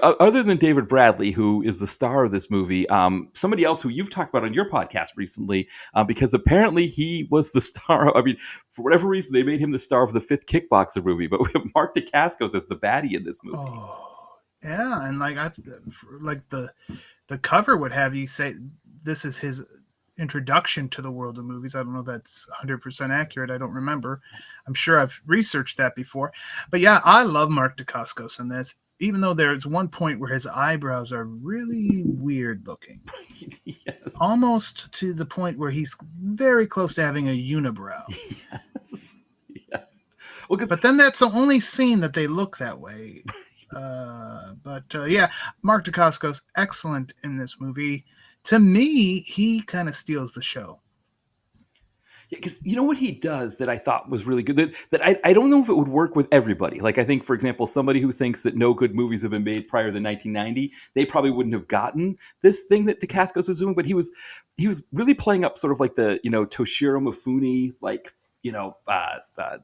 other than David Bradley, who is the star of this movie, somebody else who you've talked about on your podcast recently, because apparently he was the star. I mean, for whatever reason, they made him the star of the 5th Kickboxer movie, but we have Mark Dacascos as the baddie in this movie. Oh, yeah, and the cover would have you say this is his introduction to the world of movies. I don't know if that's 100% accurate. I don't remember. I'm sure I've researched that before. But yeah, I love Mark Dacascos in this, even though there's one point where his eyebrows are really weird looking. Yes. Almost to the point where he's very close to having a unibrow. Yes. Well, but then that's the only scene that they look that way. Yeah, Mark Dacascos, excellent in this movie. To me, he kind of steals the show. Yeah, because what he does that I thought was really good, that I don't know if it would work with everybody. Like, I think, for example, somebody who thinks that no good movies have been made prior to 1990, they probably wouldn't have gotten this thing that Dacascos was doing. But he was really playing up sort of like the, Toshiro Mifune, like,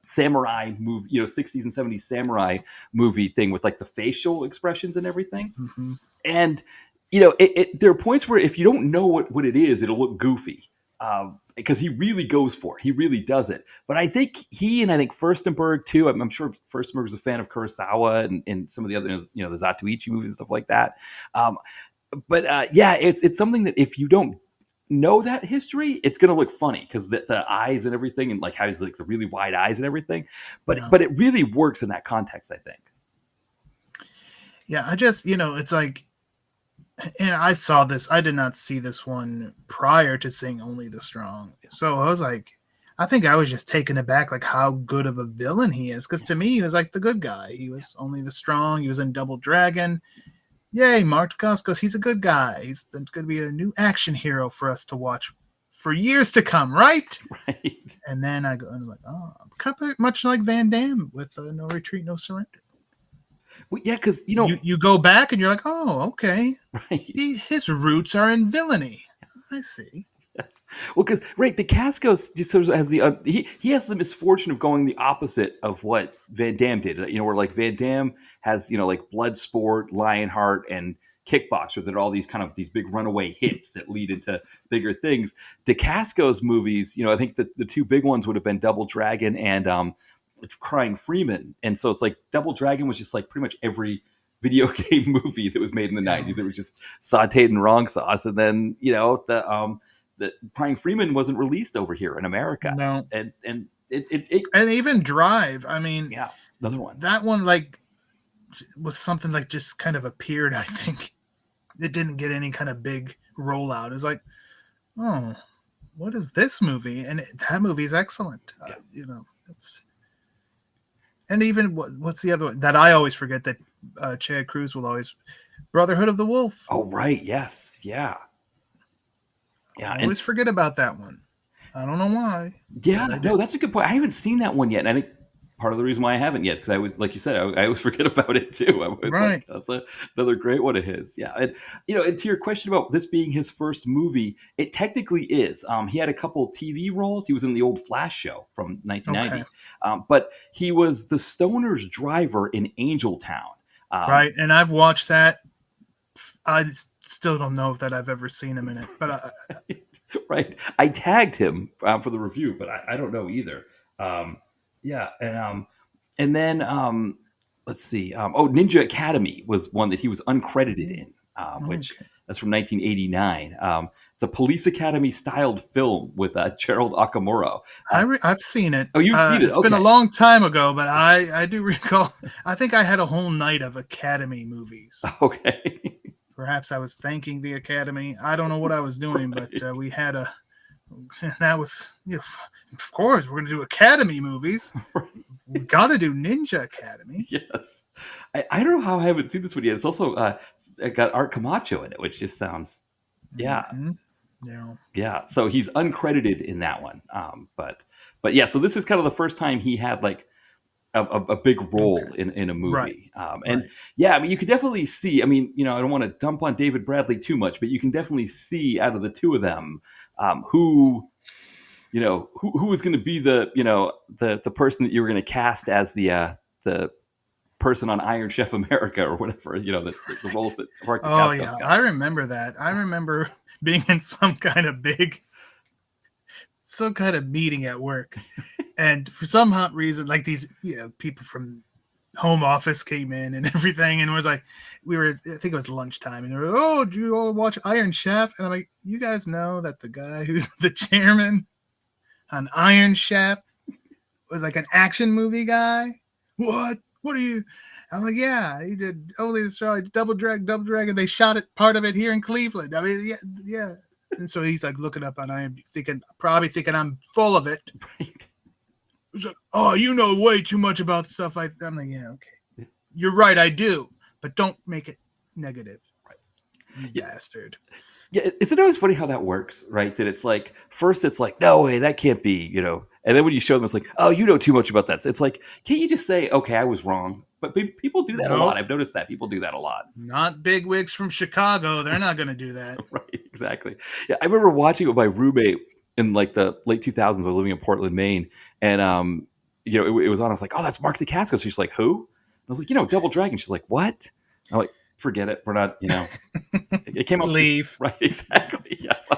samurai movie, 60s and 70s samurai movie thing with like the facial expressions and everything. Mm-hmm. And, there are points where if you don't know what it is, it'll look goofy. Because he really goes for it. He really does it. But I think I think Firstenberg too, I'm sure Firstenberg is a fan of Kurosawa and some of the other, the Zatoichi movies and stuff like that. It's something that if you don't know that history, it's going to look funny because the eyes and everything, and like how he's like the really wide eyes and everything. But it really works in that context, I think. Yeah, I just, it's like, and I saw this. I did not see this one prior to seeing Only the Strong. So I was like, I think I was just taken aback, like how good of a villain he is. Because to me, he was like the good guy. He was Only the Strong. He was in Double Dragon. Yay, Mark Dacascos. He's a good guy. He's going to be a new action hero for us to watch for years to come, right? Right. And then I go, and I'm like, oh, much like Van Damme with No Retreat, No Surrender. Well, yeah, because you go back and you're like, oh, okay, right. His roots are in villainy. I see. Yes. Well, because Dacascos just sort of has he has the misfortune of going the opposite of what Van Damme did. Where like Van Damme has like Bloodsport, Lionheart, and Kickboxer that are all these kind of these big runaway hits that lead into bigger things. Dacascos movies, I think that the two big ones would have been Double Dragon and Crying Freeman. And so it's like Double Dragon was just like pretty much every video game movie that was made in the 90s. It was just sauteed in wrong sauce. And then, the Crying Freeman wasn't released over here in America. No. And and even Drive, I mean, yeah, another one. That one like was something like just kind of appeared, I think. It didn't get any kind of big rollout. It was like, oh, what is this movie? And that movie is excellent. Yeah. It's. And even what's the other one that I always forget that Chad Cruz will always Brotherhood of the Wolf. Oh, right. Yes. Yeah. Yeah. I always forget about that one. I don't know why. Yeah. No, that's a good point. I haven't seen that one yet. And I think part of the reason why I haven't yet, because I was, like you said, I always forget about it too. I was Right. like, that's another great one of his. Yeah, and and to your question about this being his first movie, it technically is. He had a couple TV roles. He was in the old Flash show from Okay. 1990, but he was the Stoner's driver in Angel Town. Right. And I've watched that. I still don't know that I've ever seen him in it, but right. I tagged him for the review, but I don't know either. Yeah, and then let's see. Ninja Academy was one that he was uncredited in, which okay. that's from 1989. It's a police academy styled film with Gerald Okamura. I've seen it. Oh, you've seen it? It's been a Okay. long time ago, but I do recall. I think I had a whole night of Academy movies. Okay. Perhaps I was thanking the Academy. I don't know what I was doing, but we had a. That was, of course, we're going to do Academy movies. Right. We got to do Ninja Academy. Yes. I don't know how I haven't seen this one yet. It's also got Art Camacho in it, which just sounds, yeah. Mm-hmm. Yeah. Yeah. So he's uncredited in that one. But yeah, so this is kind of the first time he had like a big role in a movie. Right. And yeah, I mean, you could definitely see, I mean, I don't want to dump on David Bradley too much, but you can definitely see out of the two of them who was going to be the person that you were going to cast as the person on Iron Chef America or whatever, the roles that Mark Oh, Dacascos yeah. got. I remember that. I remember being in some kind of meeting at work. And for some hot reason, like these people from home office came in and everything, and was like, I think it was lunchtime, and they were, oh, do you all watch Iron Chef? And I'm like, you guys know that the guy who's the chairman on Iron Chef was like an action movie guy? What are you? I'm like, yeah, he did Only the Straw, Double Dragon. They shot it, part of it here in Cleveland. I mean, yeah. And so he's like looking up on IMDb, probably thinking I'm full of it. Right. He's like, oh, you know way too much about stuff. I'm like, yeah, okay. You're right, I do. But don't make it negative. Right. You bastard. Yeah, isn't it always funny how that works, right? That it's like, first it's like, no way, that can't be, and then when you show them, it's like, oh, you know too much about that. So it's like, can't you just say, okay, I was wrong? But people do that a lot. I've noticed that. People do that a lot. Not big wigs from Chicago. They're not going to do that. Right, exactly. Yeah, I remember watching it with my roommate in like the late 2000s. We were living in Portland, Maine. And, it was on. I was like, oh, that's Mark Dacascos. She's like, who? I was like, Double Dragon. She's like, what? I'm like, forget it. We're not, it came up. Leave. Right, exactly. Yes.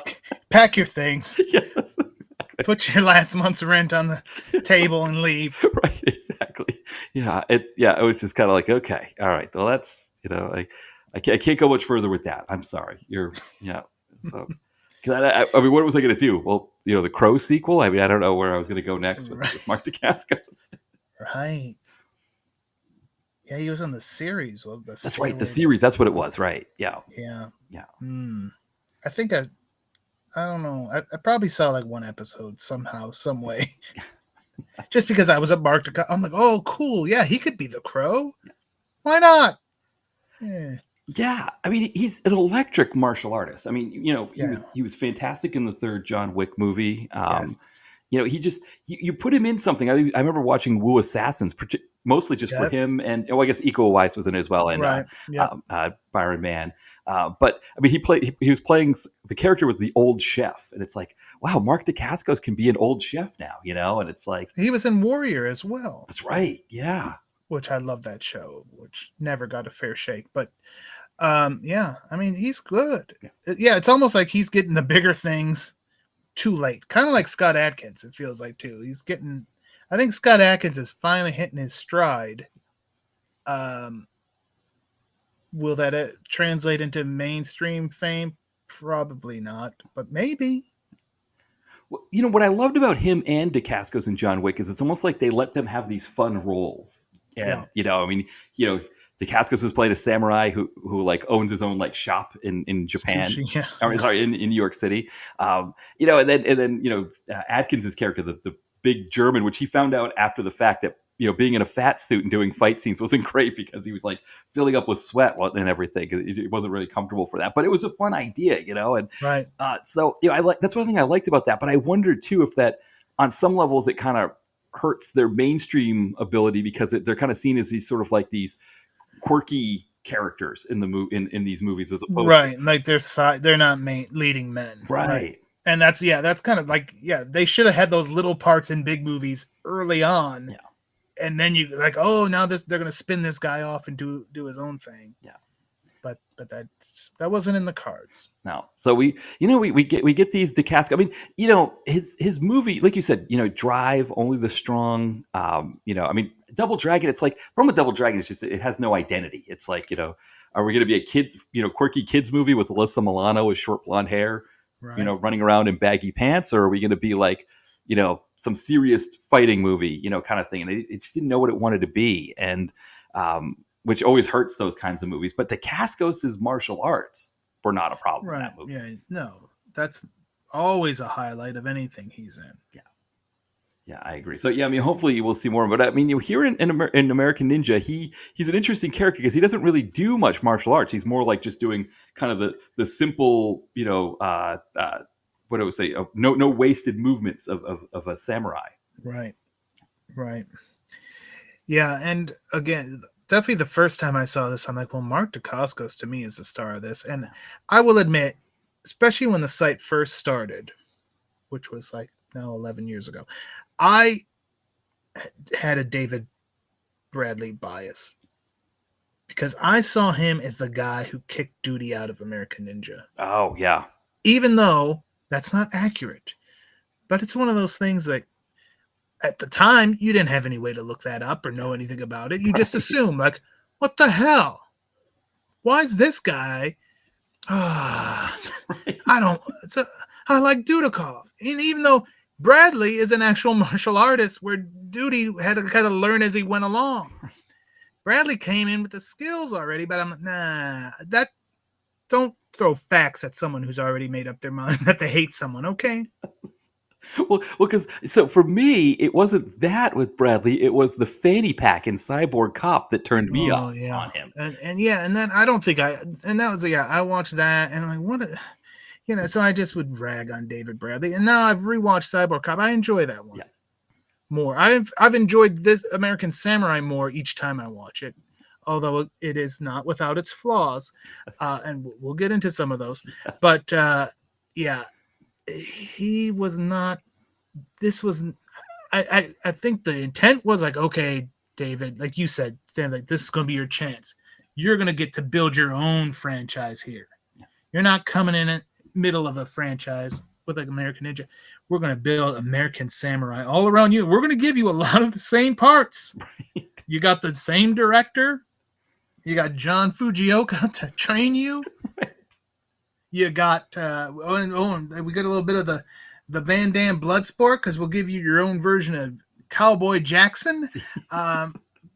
Pack your things. Yes, exactly. Put your last month's rent on the table and leave. Right, exactly. Yeah, it was just kind of like, okay, all right. Well, that's, I can't go much further with that. I'm sorry. So, I mean, what was I going to do? Well, the Crow sequel. I mean, I don't know where I was going to go next with Mark Dacascos. Right. Yeah, he was in the series. That's right. The series. That's what it was. Right. Yeah. Yeah. Yeah. I think I don't know. I probably saw like one episode somehow, some way. Just because I was at Mark Dacascos. I'm like, oh, cool. Yeah, he could be the Crow. Yeah. Why not? Yeah. Yeah, I mean, he's an electric martial artist. I mean, he was fantastic in the third John Wick movie. Yes. He just you put him in something. I remember watching Wu Assassins, mostly just for him, and I guess Iko Uwais was in it as well, and right. Byron Mann. But I mean, he was playing, the character was the old chef, and it's like, wow, Mark Dacascos can be an old chef now, and it's like he was in Warrior as well. That's right, yeah. Which I love that show, which never got a fair shake, but. Yeah, I mean, he's good. Yeah, it's almost like he's getting the bigger things too late. Kind of like Scott Adkins, it feels like, too. I think Scott Adkins is finally hitting his stride. Will that translate into mainstream fame? Probably not, but maybe. Well, what I loved about him and Dacascos and John Wick is it's almost like they let them have these fun roles. And, I mean, Dacascos was playing a samurai who like owns his own like shop in Japan, or sorry, in New York City. And then Atkins' character, the big German, which he found out after the fact that being in a fat suit and doing fight scenes wasn't great because he was like filling up with sweat and everything. It wasn't really comfortable for that, but it was a fun idea, and right. So that's one thing I liked about that. But I wondered too if that on some levels it kind of hurts their mainstream ability because they're kind of seen as these sort of like these quirky characters in the in these movies as opposed right, like they're not leading men, to right. And that's kind of like they should have had those little parts in big movies early on. Yeah. And then you like, oh, now they're gonna spin this guy off and do his own thing. Yeah. But that wasn't in the cards. No. So we get these Dacascos. I mean, his movie, like you said, Drive, Only the Strong. I mean, Double Dragon. It's like, problem with Double Dragon is just it has no identity. It's like, are we going to be a kids, quirky kids movie with Alyssa Milano with short blonde hair, right. Running around in baggy pants, or are we going to be like, some serious fighting movie, kind of thing? And it just didn't know what it wanted to be, and which always hurts those kinds of movies. But Dacascos' martial arts were not a problem in that movie. Yeah, no, that's always a highlight of anything he's in. Yeah, I agree. So yeah, I mean, hopefully we'll see more. But I mean, here in American Ninja, he's an interesting character because he doesn't really do much martial arts. He's more like just doing kind of the simple, what I would say, no wasted movements of a samurai. Right. Yeah, and again, definitely the first time I saw this, I'm like, well, Mark Dacascos to me is the star of this. And I will admit, especially when the site first started, which was like now 11 years ago, I had a David Bradley bias because I saw him as the guy who kicked Duty out of American Ninja. Oh, yeah. Even though that's not accurate. But it's one of those things that at the time, you didn't have any way to look that up or know anything about it. You just assume, like, what the hell? Why is this guy? I like Dudikov. And even though Bradley is an actual martial artist where Duty had to kind of learn as he went along. Bradley came in with the skills already, but I'm like, nah, don't throw facts at someone who's already made up their mind that they hate someone, okay? Well, because so for me, it wasn't that with Bradley. It was the fanny pack in Cyborg Cop that turned me off on him. And then I don't think I watched that and I'm like, what, so I just would rag on David Bradley. And now I've rewatched Cyborg Cop. I enjoy that one more. I've enjoyed this American Samurai more each time I watch it, although it is not without its flaws, and we'll get into some of those. But he was not. This was. I think the intent was like, okay, David, like you said, Sam, like this is going to be your chance. You're going to get to build your own franchise here. You're not coming in the middle of a franchise with like American Ninja. We're going to build American Samurai all around you. We're going to give you a lot of the same parts. Right. You got the same director. You got John Fujioka to train you. Right. You got we got a little bit of the Van Damme Bloodsport because we'll give you your own version of Cowboy Jackson.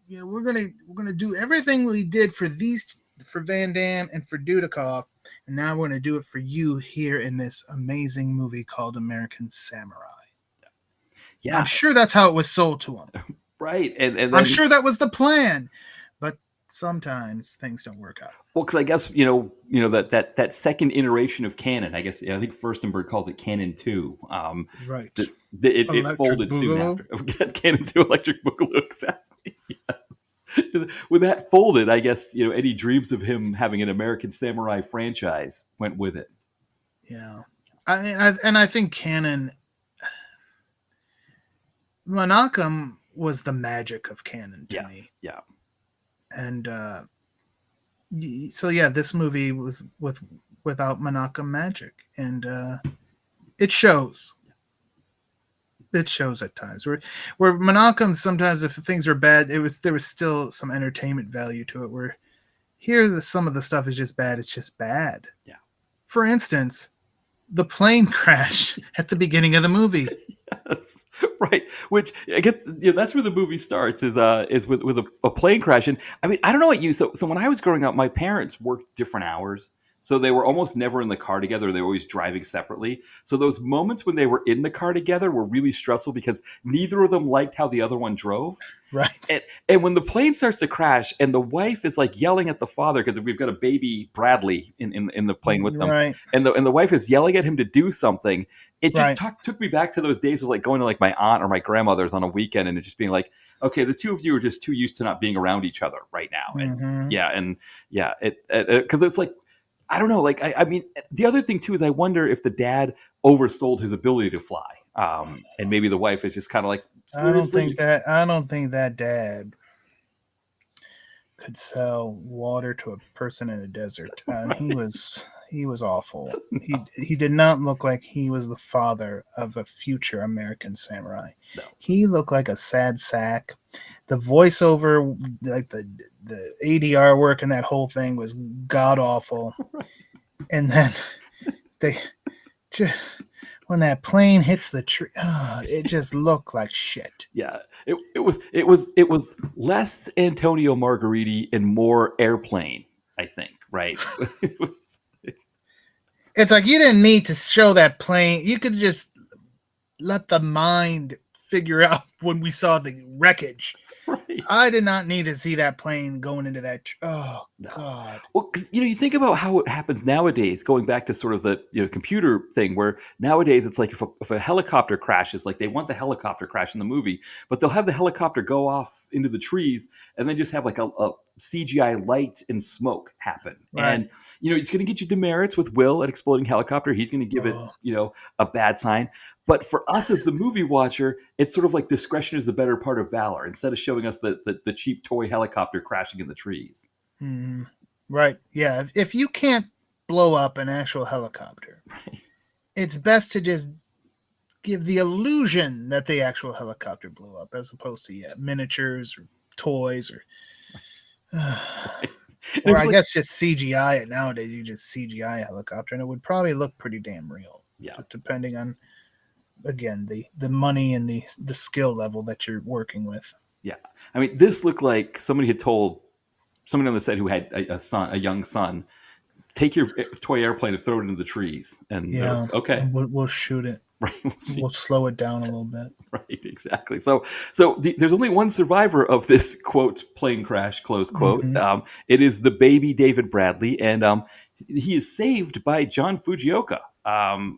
We're gonna do everything we did for Van Damme and for Dudikov, and now we're gonna do it for you here in this amazing movie called American Samurai. Yeah, I'm sure that's how it was sold to him. Right, and then, I'm sure that was the plan. Sometimes things don't work out. Well, because I guess that second iteration of Canon, I think Firstenberg calls it Canon 2. Right. It folded Boogaloo. soon after. Canon 2 Electric Boogaloo, exactly. Yeah. When that folded, I guess any dreams of him having an American Samurai franchise went with it. Yeah, I think Canon Menachem was the magic of Canon to me. Yeah. And so this movie was without Menachem magic, and it shows. It shows at times where Menachem sometimes, if things were bad, there was still some entertainment value to it. Where here some of the stuff is just bad. It's just bad. Yeah. For instance, the plane crash at the beginning of the movie. Yes, right. Which I guess that's where the movie starts is with a plane crash. And I mean, I don't know what you. So when I was growing up, my parents worked different hours. So they were almost never in the car together. They were always driving separately. So those moments when they were in the car together were really stressful because neither of them liked how the other one drove. Right. And when the plane starts to crash and the wife is like yelling at the father because we've got a baby Bradley in the plane with them, Right. and the wife is yelling at him to do something, it just Right. took me back to those days of like going to like my aunt or my grandmother's on a weekend and it just being like, okay, the two of you are just too used to not being around each other right now. And because it's like, I don't know, like I mean, the other thing too is I wonder if the dad oversold his ability to fly, and maybe the wife is just kind of like, seriously? I don't think that dad could sell water to a person in a desert. He was awful. He did not look like he was the father of a future American samurai. No. He looked like a sad sack. The voiceover, like the ADR work and that whole thing was god awful. Right. And then when that plane hits the tree, it just looked like shit. Yeah, it was less Antonio Margheriti and more Airplane, I think. Right? It's like you didn't need to show that plane. You could just let the mind figure out when we saw the wreckage. Right. I did not need to see that plane going into that. No. God. Well, because you think about how it happens nowadays, going back to sort of the computer thing, where nowadays it's like if a helicopter crashes, like they want the helicopter crash in the movie, but they'll have the helicopter go off into the trees and then just have like a CGI light and smoke happen. Right. And it's going to get you demerits with Will at Exploding Helicopter. He's going to give it a bad sign. But for us as the movie watcher, it's sort of like discretion is the better part of valor. Instead of showing us the cheap toy helicopter crashing in the trees. Mm-hmm. Right. Yeah. If you can't blow up an actual helicopter, right, it's best to just give the illusion that the actual helicopter blew up, as opposed to miniatures or toys or. right. Or I guess just CGI it nowadays. You just CGI a helicopter, and it would probably look pretty damn real. Yeah. Depending on, again, the money and the skill level that you're working with. Yeah. I mean, this looked like somebody had told somebody on the set who had a young son, take your toy airplane and throw it into the trees. And okay, we'll shoot it. Right. We'll slow it down a little bit. Right. Exactly. So there's only one survivor of this quote plane crash, close quote. Mm-hmm. It is the baby David Bradley, and he is saved by John Fujioka,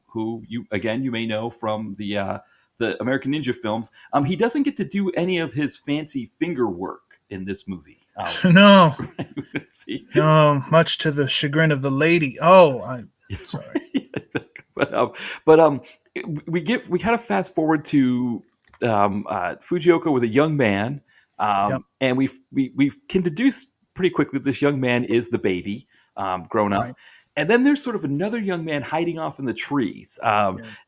who you may know from the American Ninja films. He doesn't get to do any of his fancy finger work in this movie. No. See. No, much to the chagrin of the lady. Oh, I'm sorry. But we kind of fast forward to Fujioka with a young man, and we can deduce pretty quickly that this young man is the baby grown up. Right. And then there's sort of another young man hiding off in the trees.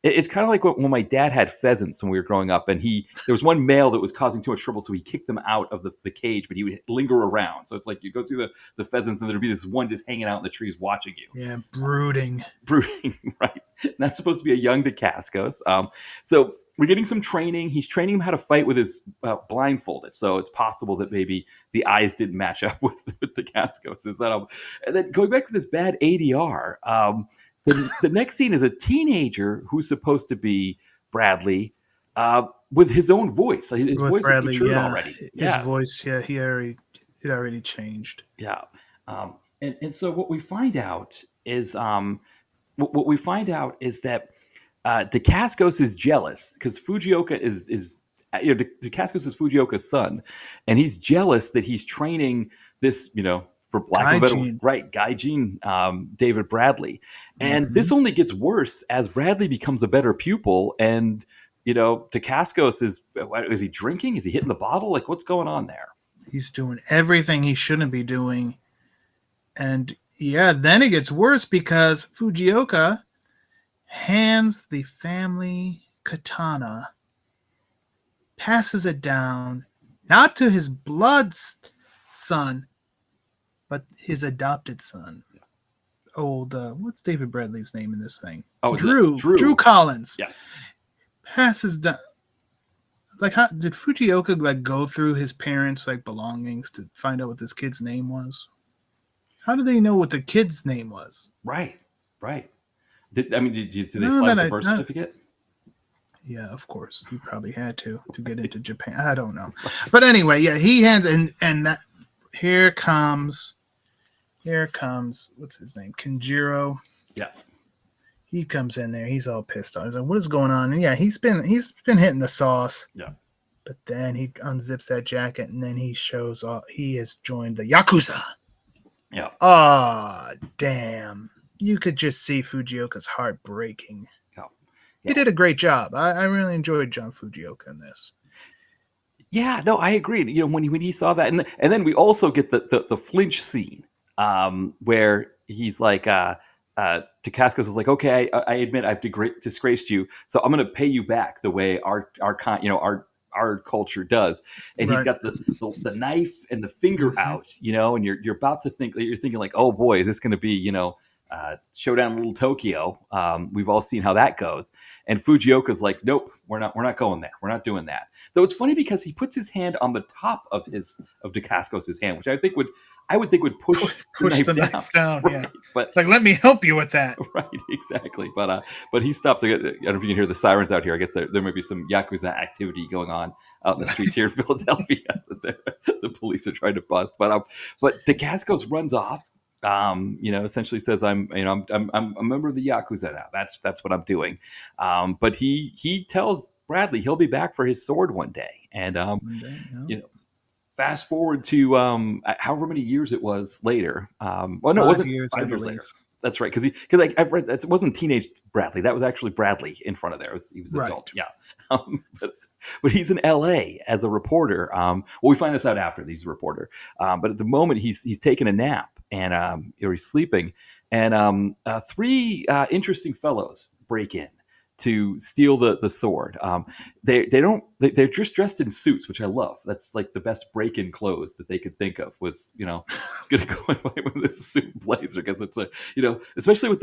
It's kind of like when my dad had pheasants when we were growing up, and there was one male that was causing too much trouble, so he kicked them out of the cage, but he would linger around. So it's like you go through the pheasants, and there'd be this one just hanging out in the trees watching you. Yeah, brooding, right? And that's supposed to be a young Dacascos. So we're getting some training. He's training him how to fight with his blindfolded. So it's possible that maybe the eyes didn't match up with Dacascos. And then going back to this bad ADR, the next scene is a teenager who's supposed to be Bradley with his own voice. His voice is matured already. His voice, it already changed. Yeah. And so what we find out is that Dacascos is jealous because Fujioka is Dacascos is Fujioka's son, and he's jealous that he's training this, for lack of a better word, right, Gaijin, David Bradley. And this only gets worse as Bradley becomes a better pupil, and Dacascos is he drinking? Is he hitting the bottle? Like, what's going on there? He's doing everything he shouldn't be doing. And then it gets worse because Fujioka hands the family katana, passes it down, not to his blood son, but his adopted son. What's David Bradley's name in this thing? Oh, Drew Collins. Yeah. Passes down. Like, how did Fujioka go through his parents' belongings to find out what this kid's name was? How do they know what the kid's name was? Right. Did they No, fly that with the birth certificate? Yeah, of course. He probably had to get into Japan. I don't know. But anyway, yeah, he hands and that here comes what's his name? Kenjiro. Yeah. He comes in there, he's all pissed off. He's like, what is going on? And yeah, he's been hitting the sauce. Yeah. But then he unzips that jacket and then he shows off he has joined the Yakuza. Yeah. Ah, damn. You could just see Fujioka's heart breaking. Yeah. He did a great job. I really enjoyed John Fujioka in this. Yeah, no, I agree. You know, when he saw that, and then we also get the flinch scene where he's like, Dacascos is like, okay, I admit I've disgraced you, so I'm going to pay you back the way our culture does. And he's got the knife and the finger out, you know, and you're about to think, you're thinking like, oh boy, is this going to be, you know, Showdown in Little Tokyo. We've all seen how that goes. And Fujioka's like, nope, we're not going there. We're not doing that. Though it's funny because he puts his hand on the top of Dacascos' hand, which I would think would push the knife down. Right. Yeah. But like, let me help you with that. Right, exactly. But he stops. I don't know if you can hear the sirens out here. I guess there may be some Yakuza activity going on out in the streets here in Philadelphia that the police are trying to bust. But Dacascos runs off. You know, essentially says, I'm a member of the Yakuza now. That's what I'm doing. But he tells Bradley he'll be back for his sword one day. And you know, fast forward to however many years it was later. Well, no, it wasn't 5 years later. That's right, because I've read that it wasn't teenage Bradley. That was actually Bradley in front of there. He was adult. Yeah. But he's in L.A. as a reporter. Well, we find this out after he's a reporter. But at the moment, he's taking a nap and he's sleeping. And 3 interesting fellows break in to steal the sword. They're just dressed in suits, which I love. That's like the best break-in clothes that they could think of was, you know, gonna go in with this suit and blazer because it's a, you know, especially with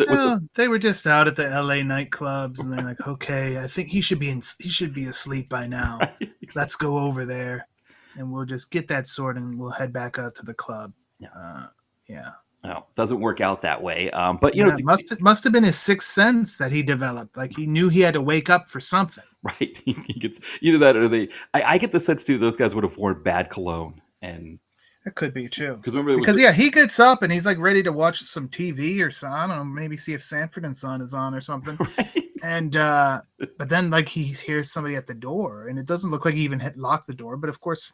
they were just out at the LA nightclubs and they're like, okay, I think he should be asleep by now. Right, exactly. Let's go over there and we'll just get that sword and we'll head back out to the club. Yeah. No, doesn't work out that way. But you know, must have been his sixth sense that he developed. Like he knew he had to wake up for something. Right. He gets either that or I get the sense too those guys would have worn bad cologne, and it could be too. Because he gets up and he's like ready to watch some TV or something. I don't know, maybe see if Sanford and Son is on or something. Right. And but then like he hears somebody at the door, and it doesn't look like he even locked the door. But of course,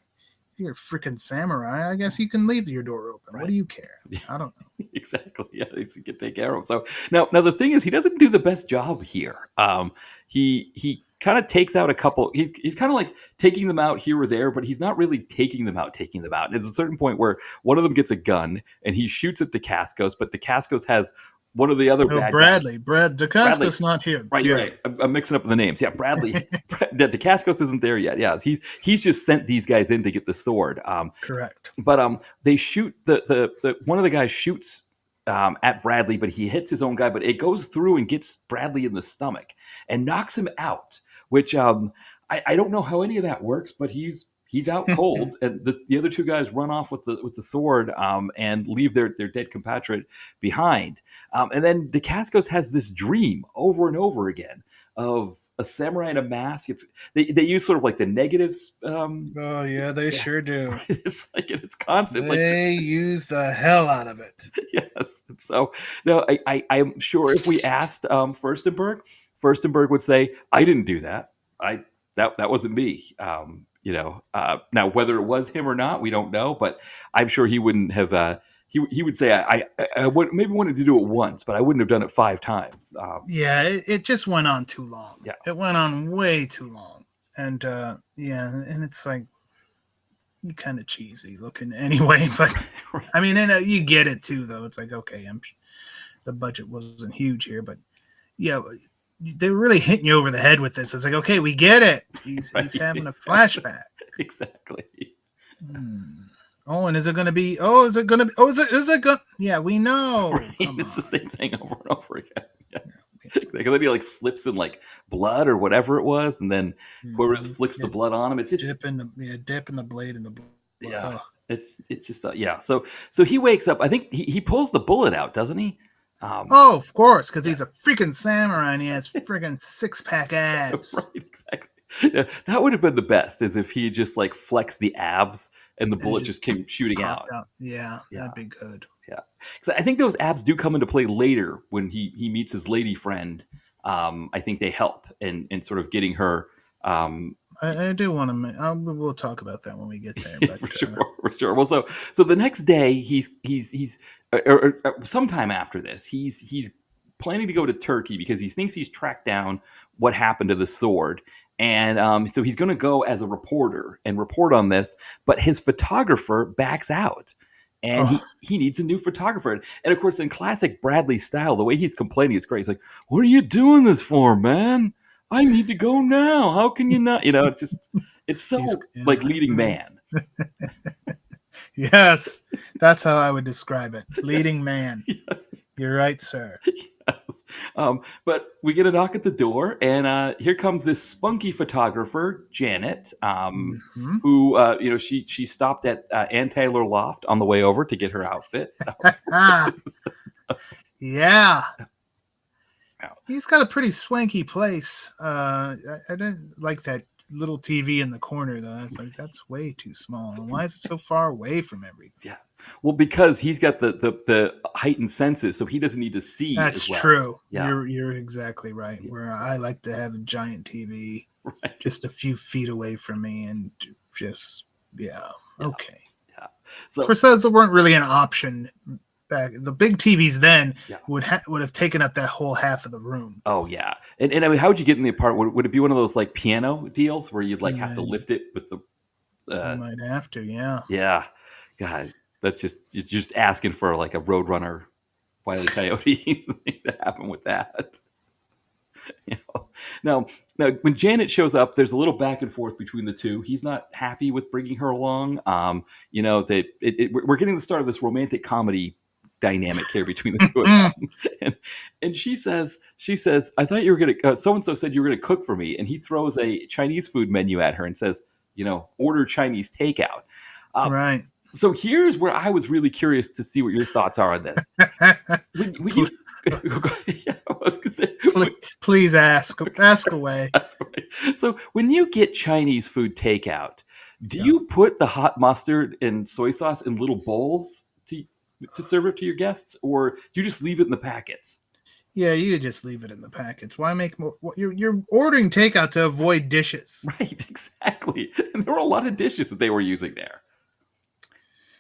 you're a freaking samurai. I guess you can leave your door open. Right. What do you care? I don't know. Exactly. Yeah, he can take care of him. So now the thing is, he doesn't do the best job here. He kind of takes out a couple. He's kind of like taking them out here or there, but he's not really taking them out. And there's a certain point where one of them gets a gun and he shoots at Dacascos, but Dacascos has one of the other bad guys. Dacascos not here. Right, you're right. I'm mixing up the names. Yeah, Bradley. Dacascos isn't there yet. Yeah, he's just sent these guys in to get the sword. Correct. But they shoot the one of the guys shoots at Bradley, but he hits his own guy. But it goes through and gets Bradley in the stomach and knocks him out. Which I don't know how any of that works, but he's out cold, and the other 2 guys run off with the sword and leave their dead compatriot behind. And then Dacascos has this dream over and over again of a samurai in a mask. They use sort of like the negatives. Oh yeah, they sure do. It's like it's constant. They use the hell out of it. Yes. So no, I'm sure if we asked Firstenberg would say, I didn't do that. That wasn't me. Now whether it was him or not, we don't know, but I'm sure he wouldn't have, he would say, I would maybe wanted to do it once, but I wouldn't have done it 5 times. It just went on too long. Yeah. It went on way too long. And and it's like, you kind of cheesy looking anyway, but right. I mean, and you get it too, though. It's like, okay, the budget wasn't huge here, but yeah, they were really hitting you over the head with this. It's like, okay, we get it. He's having a flashback. Exactly. Oh, and is it going to be? Oh, is it going to be? Oh, is it going? Yeah, we know. Right. It's the same thing over and over again. Yes. Like then he like slips in like blood or whatever it was, and then whoever flicks the blood on him. It's just dipping the blade in the blood. Yeah. It's just yeah. So he wakes up. I think he pulls the bullet out, doesn't he? Oh, of course, because he's a freaking samurai and he has freaking 6-pack abs. Right, exactly. Yeah, that would have been the best, is if he just like flexed the abs and the bullet just came shooting out. Yeah, that'd be good. Yeah, because I think those abs do come into play later when he meets his lady friend. I think they help in sort of getting her. I do want to. We'll talk about that when we get there. But, for sure. Well, so the next day he's or sometime after this he's planning to go to Turkey because he thinks he's tracked down what happened to the sword. And so he's going to go as a reporter and report on this, but his photographer backs out. And he needs a new photographer. And of course, in classic Bradley style, the way he's complaining is great. He's like, "What are you doing this for, man? I need to go now. How can you not?" It's just, it's so like leading man. Yes, that's how I would describe it. Leading man. Yes. You're right, sir. Yes. But we get a knock at the door, and here comes this spunky photographer, Janet, who she stopped at Ann Taylor Loft on the way over to get her outfit. Yeah. He's got a pretty swanky place. I didn't like that little TV in the corner, though. I was like, that's way too small. And why is it so far away from everything? Yeah. Well, because he's got the heightened senses, so he doesn't need to see. That's as well. true. Yeah. You're exactly right. Yeah. Where I like to have a giant TV just a few feet away from me, and just okay. Yeah. So, of course, those weren't really an option back. The big TVs then would have taken up that whole half of the room. Oh yeah, and I mean, how would you get in the apartment? Would it be one of those like piano deals where you'd like have to lift it with the? You might have to, yeah. Yeah, God, that's just you're just asking for like a Roadrunner, Wile E. Coyote thing to happen with that. Now, when Janet shows up, there's a little back and forth between the two. He's not happy with bringing her along. We're getting the start of this romantic comedy dynamic here between the two of them. And she says, "I thought you were going to, so-and-so said you were going to cook for me." And he throws a Chinese food menu at her and says, order Chinese takeout. Right. So here's where I was really curious to see what your thoughts are on this. Please ask away. So when you get Chinese food takeout, do you put the hot mustard and soy sauce in little bowls to serve it to your guests, or do you just leave it in the packets? Yeah, you just leave it in the packets. Why make more? You're ordering takeout to avoid dishes. Right, exactly. And there were a lot of dishes that they were using there.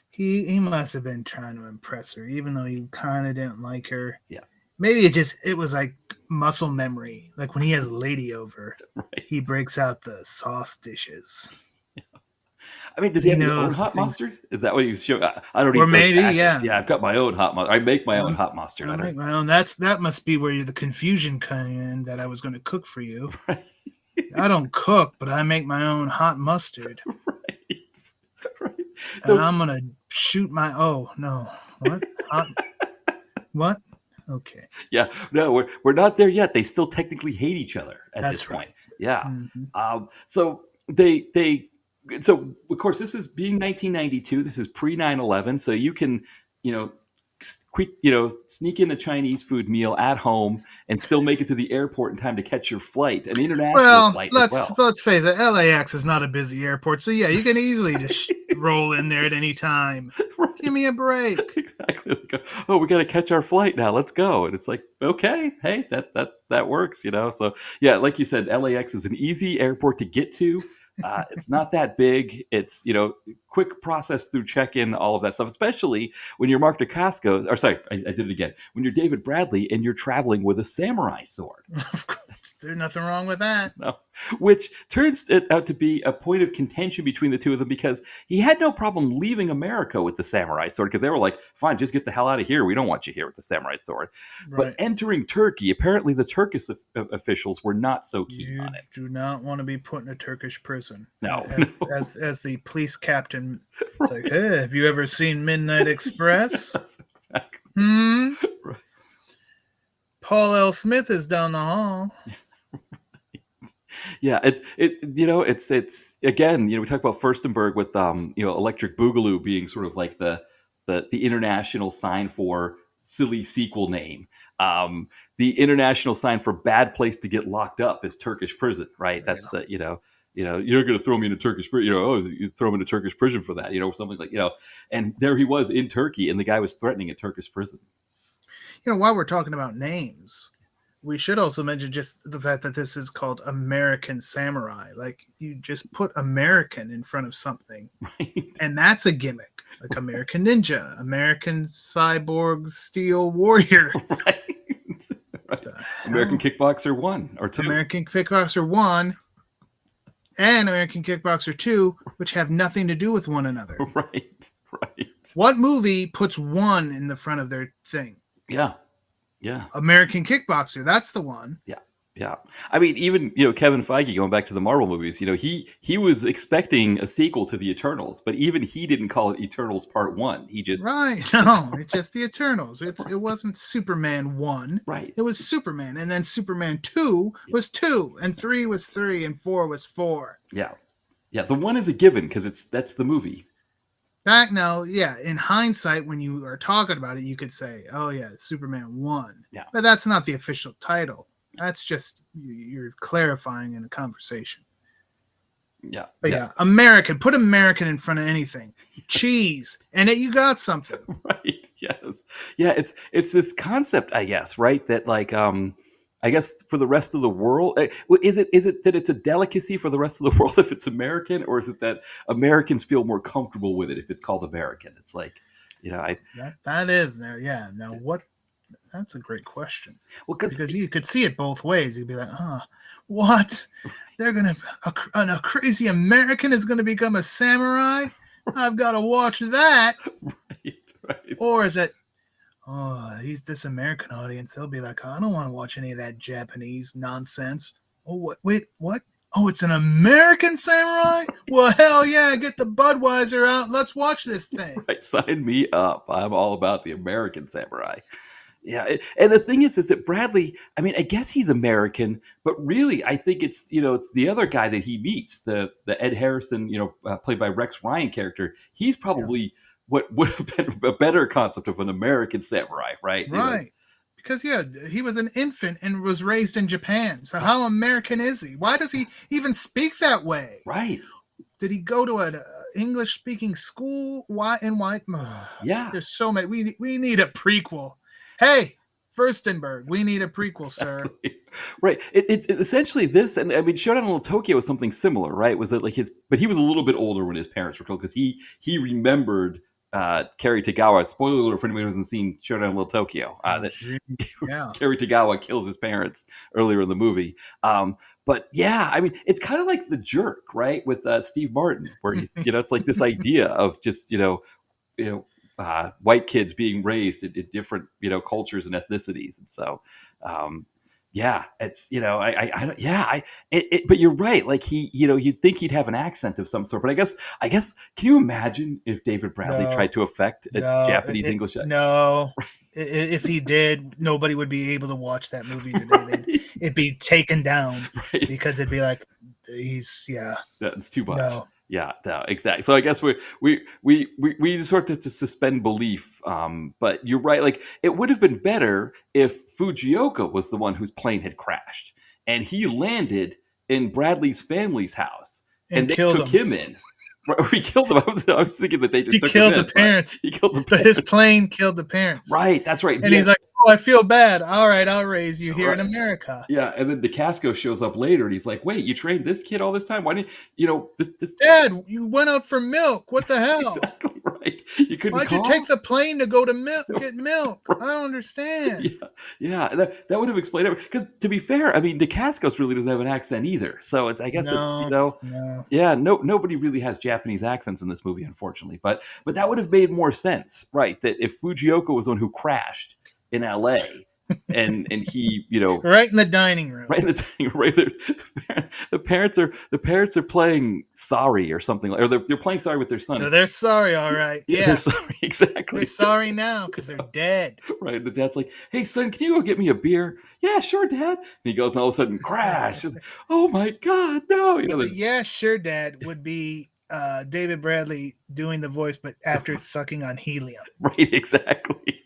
He must have been trying to impress her, even though he kind of didn't like her. Yeah. Maybe it was like muscle memory. Like when he has a lady over, he breaks out the sauce dishes. I mean, does he have his own hot mustard? Is that what you show? I don't eat those packets. Yeah, I've got my own hot mustard. I make my own hot mustard. I make my own. That must be where the confusion came in, that I was going to cook for you. Right. I don't cook, but I make my own hot mustard. Right. And I'm going to shoot my... Oh, no. What? What? Okay. Yeah. No, we're not there yet. They still technically hate each other at this point. Yeah. Mm-hmm. So of course, this is being 1992. This is pre 9/11. So you can, sneak in a Chinese food meal at home and still make it to the airport in time to catch your flight, an international flight. Let's face it, LAX is not a busy airport. So yeah, you can easily just roll in there at any time. Right. Give me a break. Exactly. Oh, we got to catch our flight now. Let's go. And it's like, okay, hey, that works, So yeah, like you said, LAX is an easy airport to get to. It's not that big. It's, quick process through check-in, all of that stuff, especially when you're Mark Dacascos, or sorry, I did it again. When you're David Bradley and you're traveling with a samurai sword. Of course, there's nothing wrong with that. No. Which turns it out to be a point of contention between the two of them, because he had no problem leaving America with the samurai sword, because they were like, fine, just get the hell out of here. We don't want you here with the samurai sword. Right. But entering Turkey, apparently the Turkish officials were not so keen on it. You do not want to be put in a Turkish prison. No. As the police captain, it's like, hey, have you ever seen Midnight Express? Yes, exactly. Right. Paul L. Smith is down the hall. Yeah, it's again, we talk about Firstenberg with Electric Boogaloo being sort of like the international sign for silly sequel name. The international sign for bad place to get locked up is Turkish prison, right? Yeah. That's you're going to throw me in a Turkish prison, you throw me in a Turkish prison for that, something like, and there he was in Turkey and the guy was threatening a Turkish prison. While we're talking about names, we should also mention just the fact that this is called American Samurai. Like, you just put American in front of something, right? And that's a gimmick. Like American Ninja, American Cyborg Steel Warrior. Right. Right. American Kickboxer 1 or 2. American Kickboxer 1 and American Kickboxer 2, which have nothing to do with one another. Right. What movie puts 1 in the front of their thing? Yeah. American Kickboxer, that's the one. Yeah. I mean, even, Kevin Feige, going back to the Marvel movies, he was expecting a sequel to the Eternals, but even he didn't call it Eternals Part 1. He just... Right. No, it's just the Eternals. It wasn't Superman 1. Right. It was Superman. And then Superman 2 was 2. And 3 was 3. And 4 was 4. Yeah. Yeah. The 1 is a given because that's the movie. Back now, yeah, in hindsight, when you are talking about it, you could say, oh, yeah, Superman 1. Yeah. But that's not the official title. That's just you're clarifying in a conversation. Yeah. But yeah, American. Put American in front of anything. Cheese. And you got something. Right. Yes. Yeah, it's this concept, I guess, right? That like I guess for the rest of the world, is it that it's a delicacy for the rest of the world if it's American, or is it that Americans feel more comfortable with it if it's called American? It's like, that is there. Yeah. Now what? That's a great question. Well, because you could see it both ways. You'd be like, what? They're gonna a crazy American is gonna become a samurai? I've got to watch that. Right. Or is it? He's this American audience. They'll be like, I don't want to watch any of that Japanese nonsense. Oh, what? Wait, what? Oh, it's an American samurai? Well, hell yeah, get the Budweiser out. Let's watch this thing. Right, sign me up. I'm all about the American samurai. Yeah, and the thing is that Bradley, I mean, I guess he's American, but really, I think it's the other guy that he meets, the Ed Harrison, played by Rex Ryan character. He's probably what would have been a better concept of an American samurai, right? Right. Because, he was an infant and was raised in Japan. So how American is he? Why does he even speak that way? Right. Did he go to an English-speaking school? Why? Yeah. There's so many. We need a prequel. Hey, Firstenberg, we need a prequel, sir. Right. It's essentially this, and I mean, Showdown in Little Tokyo was something similar, right? Was it like but he was a little bit older when his parents were killed because he remembered Cary Tagawa. Spoiler alert for anybody who hasn't seen Showdown in Little Tokyo. Cary Tagawa kills his parents earlier in the movie. But yeah, I mean, it's kind of like The Jerk, right? With Steve Martin, where he's, it's like this idea of just, white kids being raised in different, cultures and ethnicities. And so, it's, but you're right. Like you'd think he'd have an accent of some sort, but I guess, can you imagine if David Bradley tried to affect a Japanese English? No, if he did, nobody would be able to watch that movie today. It'd be taken down because it'd be like, it's too much. No. Yeah, no, exactly. So I guess we sort of to suspend belief. But you're right. Like it would have been better if Fujioka was the one whose plane had crashed and he landed in Bradley's family's house and they took him in. He killed them. I was thinking that they just took him in. He killed the parents. But his plane killed the parents. Right, that's right. And he's like, I feel bad. All right, I'll raise you here in America. Yeah, and then Dacascos shows up later, and he's like, "Wait, you trained this kid all this time? Why didn't this?" Dad, you went out for milk. What the hell? Exactly right. You couldn't. Why'd you take the plane to go to get milk? I don't understand. Yeah. That would have explained it. Because to be fair, I mean, Dacascos really doesn't have an accent either. So it's nobody really has Japanese accents in this movie, unfortunately. But that would have made more sense, right? That if Fujioka was the one who crashed in LA and he, you know, Right in the dining room. right in the thing, right there. The parents are playing sorry or something, or they're playing sorry with their son. No, they're sorry, all right. Yeah, Yeah, they're sorry, exactly. they're sorry now because they're dead. Right. The dad's like, "Hey, son, can you go get me a beer?" "Yeah, sure, Dad." And he goes, and all of a sudden, crash. It's like, oh my God, no! You know, Yeah, sure, Dad would be David Bradley doing the voice, but after sucking on helium. right? Exactly.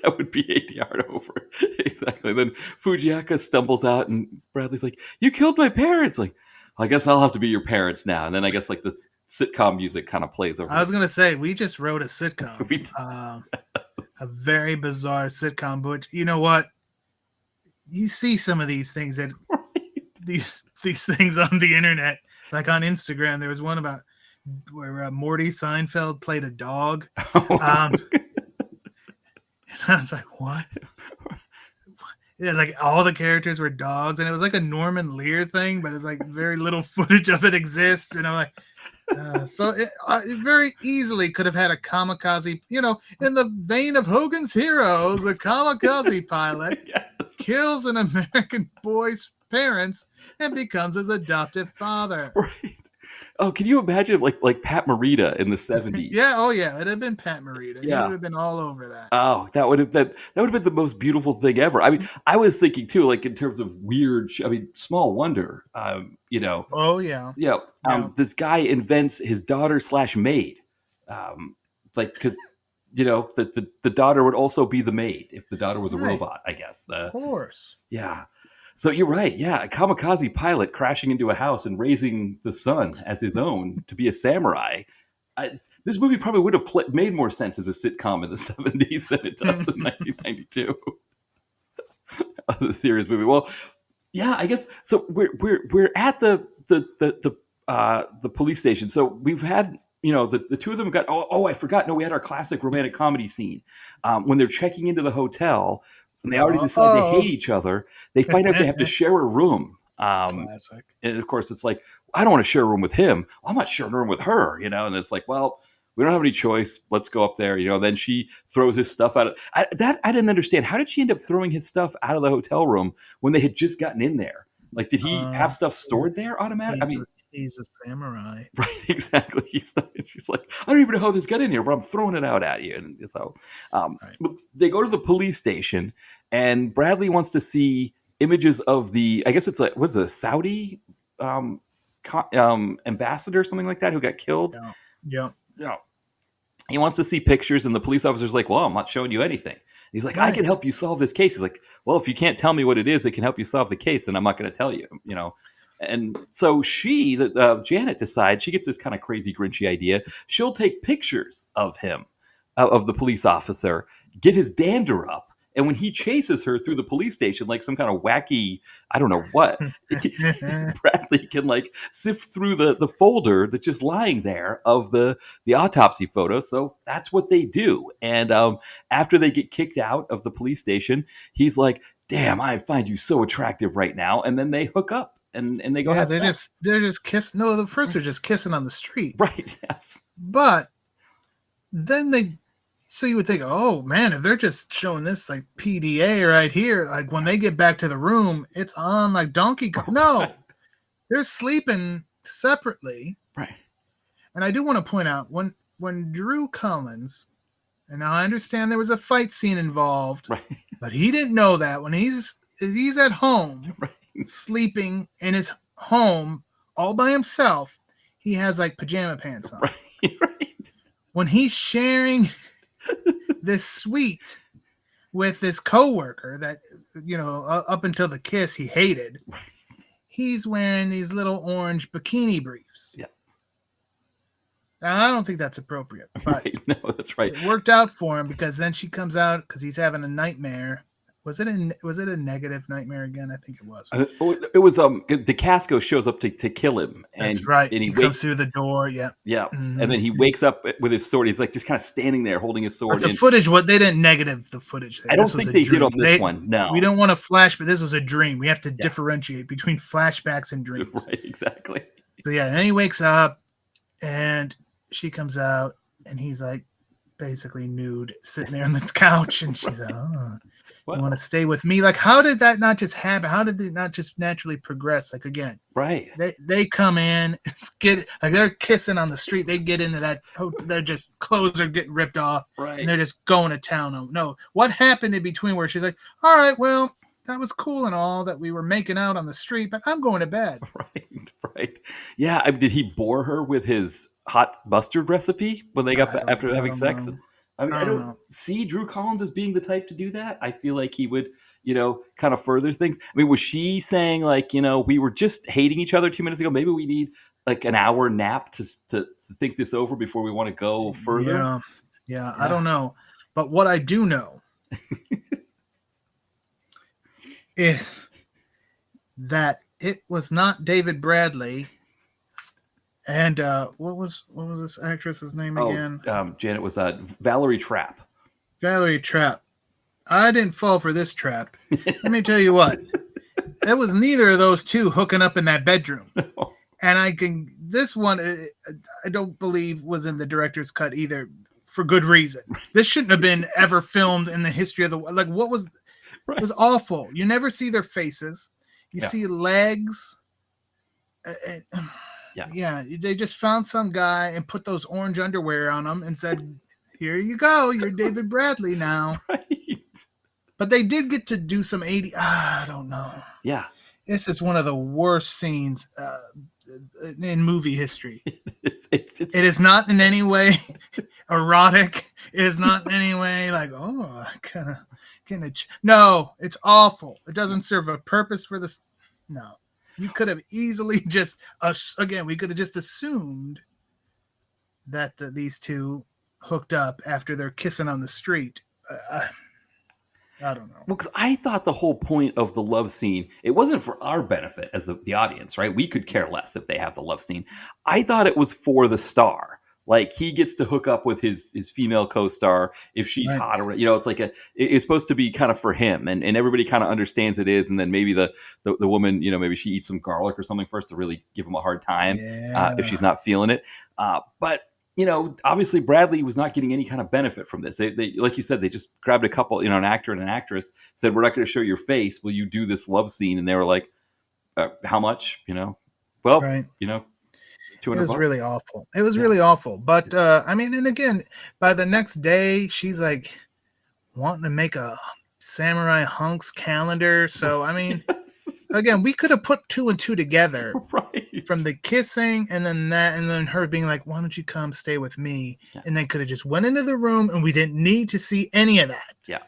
That would be ADR over. Exactly. Then Fujiaka stumbles out, and Bradley's like, "You killed my parents." Like, I guess I'll have to be your parents now. And then I guess like the sitcom music kind of plays over. I was gonna say we just wrote a sitcom, We did. a very bizarre sitcom. But you know what? You see some of these things that these things on the internet, like on Instagram. There was one about where Morty Seinfeld played a dog. And I was like, what? Yeah, like all the characters were dogs, and it was like a Norman Lear thing, but it's like very little footage of it exists. And I'm like, so it very easily could have had a kamikaze, you know, in the vein of Hogan's Heroes, a kamikaze pilot Yes. kills an American boy's parents and becomes his adoptive father. Right. Oh, can you imagine like Pat Morita in the 70s? Yeah, oh yeah, it'd have been Pat Morita. Yeah. He would have been all over that. Oh, that would have been the most beautiful thing ever. I mean, I was thinking too, like in terms of weird. I mean, Small Wonder. You know. Oh yeah. Yeah. Yeah. This guy invents his daughter / maid. Like because you know the daughter would also be the maid if the daughter was a Right. robot. I guess. Of course. Yeah. So you're right. Yeah, a kamikaze pilot crashing into a house and raising the son as his own to be a samurai. This movie probably would have made more sense as a sitcom in the 70s than it does in 1992. As a serious movie. Well, yeah, I guess so. We're at the police station. So we've had, you know, the two of them got. Oh, I forgot. No, we had our classic romantic comedy scene when they're checking into the hotel. And they already decide they hate each other. They find out they have to share a room. Classic. And of course, it's like, I don't want to share a room with him. I'm not sharing a room with her, you know. And it's like, well, we don't have any choice. Let's go up there, you know. Then she throws his stuff out. I didn't understand. How did she end up throwing his stuff out of the hotel room when they had just gotten in there? Like, did he have stuff stored there automatically? I mean, he's a samurai, right? Exactly. She's like, I don't even know how this got in here, but I'm throwing it out at you. And so, Right. but they go to the police station, and Bradley wants to see images of the. I guess it's like what's a Saudi ambassador, something like that, who got killed. Yeah. Yeah. He wants to see pictures, and the police officer's like, "Well, I'm not showing you anything." He's like, "I can help you solve this case." He's like, "Well, if you can't tell me what it is that can help you solve the case, then I'm not going to tell you." You know. And so Janet decides, she gets this kind of crazy, grinchy idea. She'll take pictures of him, of the police officer, get his dander up. And when he chases her through the police station, like some kind of wacky, I don't know what, Bradley can like sift through the folder that's just lying there of the autopsy photo. So that's what they do. And after they get kicked out of the police station, he's like, "Damn, I find you so attractive right now." And then they hook up. And they go have sex. They're just kissing. No, the first they're just kissing on the street. Right, yes. But then so you would think, oh man, if they're just showing this like PDA right here, like when they get back to the room, it's on like Donkey Kong. No, they're sleeping separately. Right. And I do want to point out when Drew Collins, and now I understand there was a fight scene involved, right, but he didn't know that when he's at home. Right. Sleeping in his home all by himself, he has like pajama pants on. Right. When he's sharing this suite with this coworker that, you know, up until the kiss he hated, right, he's wearing these little orange bikini briefs. Yeah. Now, I don't think that's appropriate, but right. No, that's right. It worked out for him because then she comes out because he's having a nightmare. Was it a negative nightmare again? I think it was. It was Dacascos shows up to kill him. And, that's right. And he comes through the door. Yeah. Yeah. Mm-hmm. And then he wakes up with his sword. He's like just kind of standing there holding his sword. But the footage, they didn't negative the footage. I don't think they did on this one. No. We don't want to flash, but this was a dream. We have to differentiate between flashbacks and dreams. Right. Exactly. So yeah, and then he wakes up and she comes out and he's like, basically nude, sitting there on the couch, and she's like, "Oh, Well, you want to stay with me?" Like, how did that not just happen? How did it not just naturally progress? Like, again, right. they come in, get like they're kissing on the street. They get into that. They're just clothes are getting ripped off, Right. and they're just going to town. No, what happened in between where she's like, "All right, well, that was cool and all that we were making out on the street, but I'm going to bed." Right. Yeah. Did he bore her with his hot mustard recipe when they got after having sex? Know. I mean, I don't see Drew Collins as being the type to do that. I feel like he would, kind of further things. I mean, was she saying like, we were just hating each other 2 minutes ago. Maybe we need like an hour nap to think this over before we want to go further. Yeah. I don't know. But what I do know is that it was not David Bradley. And what was this actress's name again? Janet was Valerie Trapp. Valerie Trapp. I didn't fall for this trap. Let me tell you what. It was neither of those two hooking up in that bedroom. No. And this one, I don't believe was in the director's cut either, for good reason. This shouldn't have been ever filmed in the history of the, like, what was, Right. It was awful. You never see their faces. You see legs. Yeah, they just found some guy and put those orange underwear on him and said, "Here you go, you're David Bradley now." Right. But they did get to do some 80. I don't know. Yeah. This is one of the worst scenes in movie history. It is not in any way erotic. It is not in any way like, oh, kind of. No, it's awful. It doesn't serve a purpose for this. No. You could have easily just, we could have just assumed that these two hooked up after they're kissing on the street. I don't know. Well, because I thought the whole point of the love scene, it wasn't for our benefit as the audience, right? We could care less if they have the love scene. I thought it was for the star. Like, he gets to hook up with his female co-star if she's hot, or it's like it's supposed to be kind of for him, and everybody kind of understands it is, and then maybe the woman, maybe she eats some garlic or something first to really give him a hard time if she's not feeling it. But obviously Bradley was not getting any kind of benefit from this. They like you said, they just grabbed a couple, an actor and an actress, said, "We're not going to show your face. Will you do this love scene?" And they were like, "How much?" Well, it was really awful. It was really awful. But I mean, and again, by the next day, she's like wanting to make a Samurai Hunks calendar. So I mean, again, we could have put 2 and 2 together, right? From the kissing and then that, and then her being like, "Why don't you come stay with me?" And they could have just went into the room, and we didn't need to see any of that. Yeah.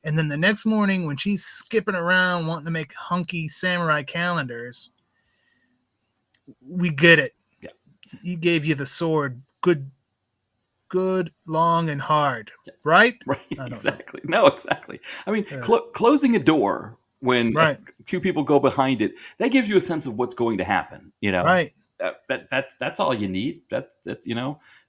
And then the next morning, when she's skipping around wanting to make hunky samurai calendars, we get it. He gave you the sword, good, long and hard, right? Right, exactly. No, exactly. I mean, closing a door when two people go behind it, that gives you a sense of what's going to happen. Right. That's all you need. That's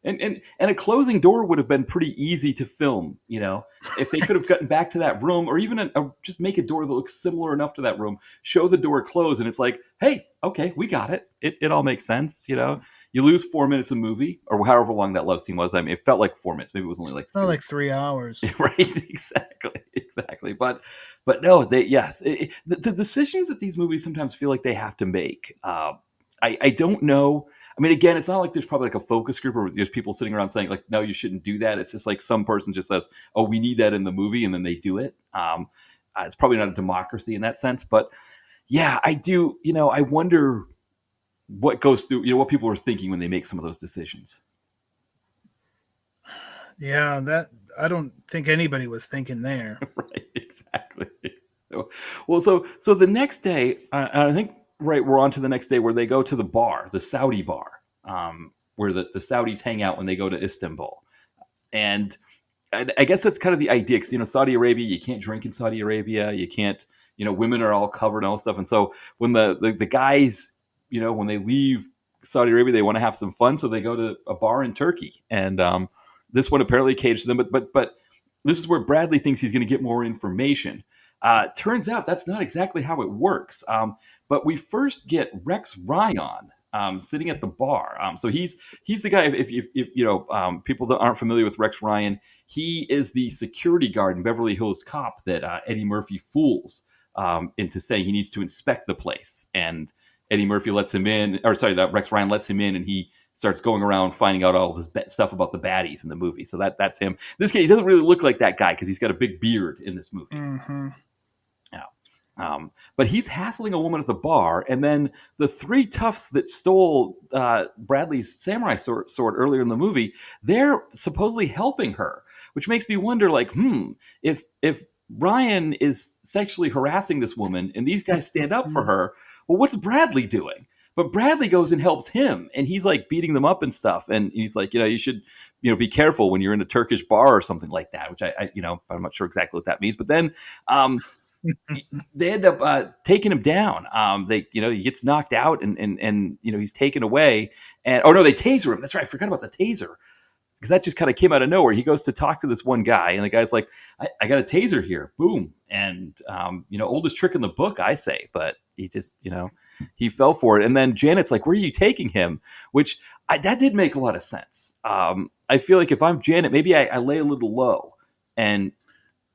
and a closing door would have been pretty easy to film. If they could have gotten back to that room, or even just make a door that looks similar enough to that room, show the door closed, and it's like, hey, okay, we got it. It all makes sense. You lose 4 minutes of movie, or however long that love scene was. I mean, it felt like 4 minutes. Maybe it was only like 2. Like 3 hours. Right. Exactly. But no, the decisions that these movies sometimes feel like they have to make. I don't know. I mean, again, it's not like there's probably like a focus group or there's people sitting around saying like, no, you shouldn't do that. It's just like some person just says, oh, we need that in the movie, and then they do it. It's probably not a democracy in that sense, but yeah, I do. I wonder what goes through, what people are thinking when they make some of those decisions. Yeah, that I don't think anybody was thinking there. Right, exactly. Well, so the next day, I think, we're on to the next day where they go to the bar, the Saudi bar, where the Saudis hang out when they go to Istanbul. And I guess that's kind of the idea, because, Saudi Arabia, you can't drink in Saudi Arabia. You can't, women are all covered and all that stuff. And so when the guys, when they leave Saudi Arabia, they want to have some fun. So they go to a bar in Turkey. And this one apparently caters to them. But this is where Bradley thinks he's going to get more information. Turns out that's not exactly how it works. But we first get Rex Ryan sitting at the bar. So he's the guy. If you know people that aren't familiar with Rex Ryan, he is the security guard in Beverly Hills Cop that Eddie Murphy fools into saying he needs to inspect the place, and Eddie Murphy lets him in, or sorry, that Rex Ryan lets him in, and he starts going around finding out all this stuff about the baddies in the movie. So that's him. This guy, he doesn't really look like that guy because he's got a big beard in this movie. Mm-hmm. But he's hassling a woman at the bar, and then the three toughs that stole Bradley's samurai sword earlier in the movie, they're supposedly helping her, which makes me wonder, like, if Ryan is sexually harassing this woman and these guys stand up for her, well, what's Bradley doing? But Bradley goes and helps him, and he's like beating them up and stuff. And he's like, you should, be careful when you're in a Turkish bar or something like that, which I I'm not sure exactly what that means. But then they end up taking him down. He gets knocked out and he's taken away. And they taser him. That's right. I forgot about the taser, because that just kind of came out of nowhere. He goes to talk to this one guy, and the guy's like, I got a taser here. Boom. And, oldest trick in the book, I say, but he just, he fell for it. And then Janet's like, where are you taking him? Which that did make a lot of sense. I feel like if I'm Janet, maybe I lay a little low, and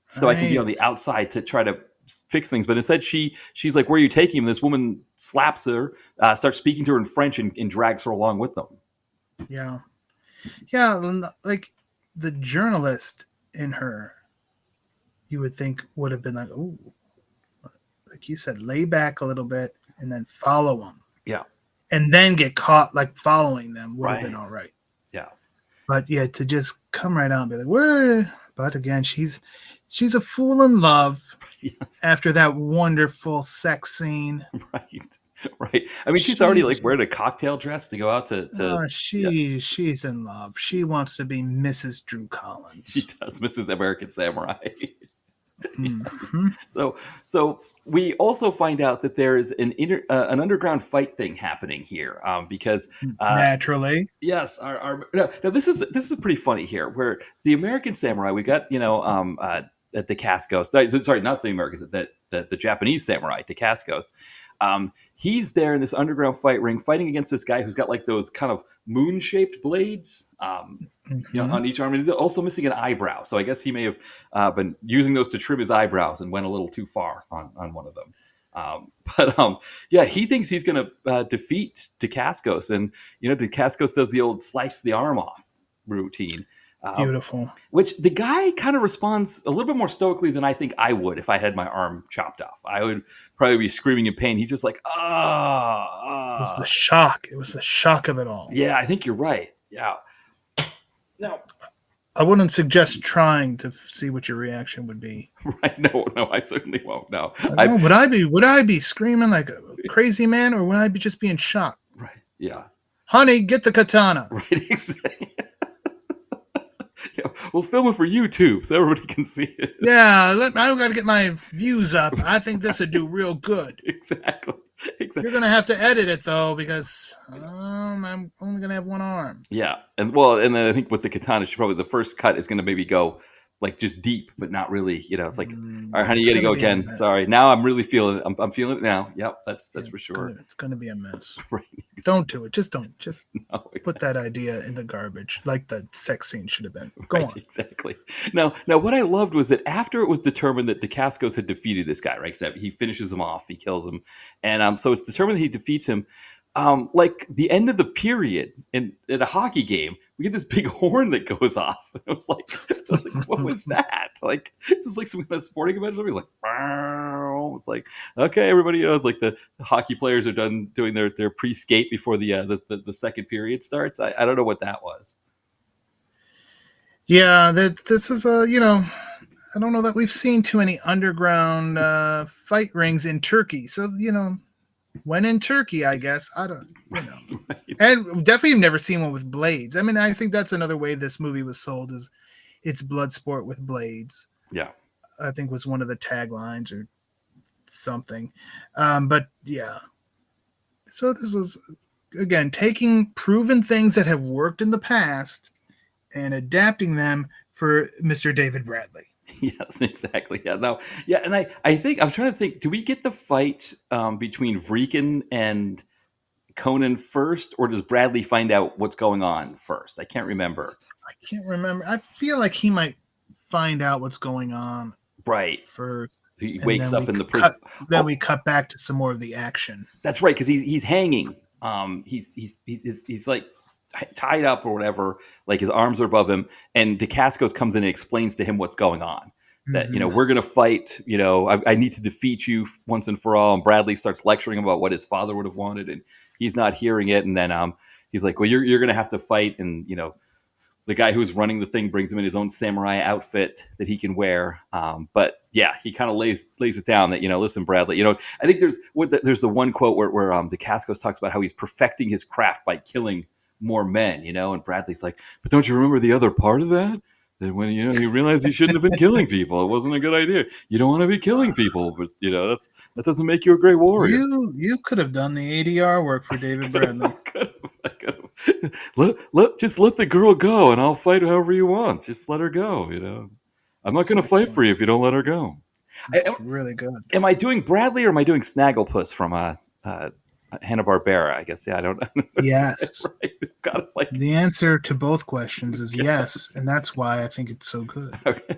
so I can be on the outside to try to fix things. But instead she's like, where are you taking him? This woman slaps her, starts speaking to her in French, and drags her along with them. Yeah, like the journalist in her, you would think would have been like, oh, like you said, lay back a little bit and then follow them. Yeah. And then get caught like following them would have been all right. Yeah. But yeah, to just come right out and be like, where? But again, she's a fool in love. Yes. After that wonderful sex scene. Right. I mean, she's already like wearing a cocktail dress to go out to she's in love. She wants to be Mrs. Drew Collins. She does, Mrs. American Samurai. Mm-hmm. So we also find out that there is an underground fight thing happening here, because naturally, yes. Now this is pretty funny here, where the American Samurai, we got at Dacascos. Sorry, not the Americans. The Japanese samurai, Dacascos. He's there in this underground fight ring, fighting against this guy who's got like those kind of moon-shaped blades, on each arm. And he's also missing an eyebrow, so I guess he may have been using those to trim his eyebrows and went a little too far on one of them. He thinks he's going to defeat Dacascos, and Dacascos does the old slice the arm off routine. Beautiful. Which the guy kind of responds a little bit more stoically than I think I would if I had my arm chopped off. I would probably be screaming in pain. He's just like, It was the shock. It was the shock of it all. Yeah, I think you're right. Yeah. Now, I wouldn't suggest trying to see what your reaction would be. Right? No, I certainly won't. No. Would I be screaming like a crazy man, or would I be just being shocked? Right. Yeah. Honey, get the katana. Right. Exactly. We'll film it for YouTube so everybody can see it. Yeah, I've got to get my views up. I think this would do real good. Exactly. You're going to have to edit it, though, because I'm only going to have one arm. Yeah. And then I think with the katana, probably the first cut is going to maybe go like just deep, but not really, it's like, all right, honey, you got to go again. Sorry. Now I'm really feeling it. I'm feeling it now. Yep. That's for sure. It's going to be a mess. Right. Don't do it. Just don't. Just put that idea in the garbage, like the sex scene should have been. Go on. Exactly. Now, what I loved was that after it was determined that Dacascos had defeated this guy, right? Because he finishes him off, he kills him, and so it's determined that he defeats him. Like the end of the period at a hockey game, we get this big horn that goes off. I was like, what was that? Like, this is like some kind of sporting event or something. Like, it's like, okay, everybody, it's like the hockey players are done doing their pre-skate before the second period starts. I don't know what that was. Yeah, this is I don't know that we've seen too many underground fight rings in Turkey. So, when in Turkey, I guess, I don't, Right. And definitely never seen one with blades. I mean, I think that's another way this movie was sold, is it's blood sport with blades. Yeah. I think was one of the taglines or something. But yeah. So this is, again, taking proven things that have worked in the past and adapting them for Mr. David Bradley. Yes, exactly. Yeah, no, yeah, and I think I'm trying to think. Do we get the fight between Vreeken and Conan first, or does Bradley find out what's going on first? I can't remember. I can't remember. I feel like he might find out what's going on Right. first. He wakes up in the prison. Then we cut back to some more of the action. That's right, because he's hanging. He's like tied up or whatever. Like his arms are above him, and Dacascos comes in and explains to him what's going on. That we're gonna fight. I need to defeat you once and for all. And Bradley starts lecturing about what his father would have wanted, and he's not hearing it. And then he's like, "Well, you're gonna have to fight." And the guy who's running the thing brings him in his own samurai outfit that he can wear. But yeah, he kind of lays it down that, listen, Bradley, I think there's the one quote where Dacascos talks about how he's perfecting his craft by killing more men, and Bradley's like, but don't you remember the other part of that? That when, you realize you shouldn't have been killing people. It wasn't a good idea. You don't want to be killing people, but that doesn't make you a great warrior. You could have done the ADR work for David Bradley. I could have. Just let the girl go, and I'll fight however you want. Just let her go. I'm not going to fight for you if you don't let her go. That's really good. Am I doing Bradley or am I doing Snagglepuss from Hanna-Barbera? I guess. Yeah, I don't know. Yes. Right. The answer to both questions is yes, and that's why I think it's so good. Okay.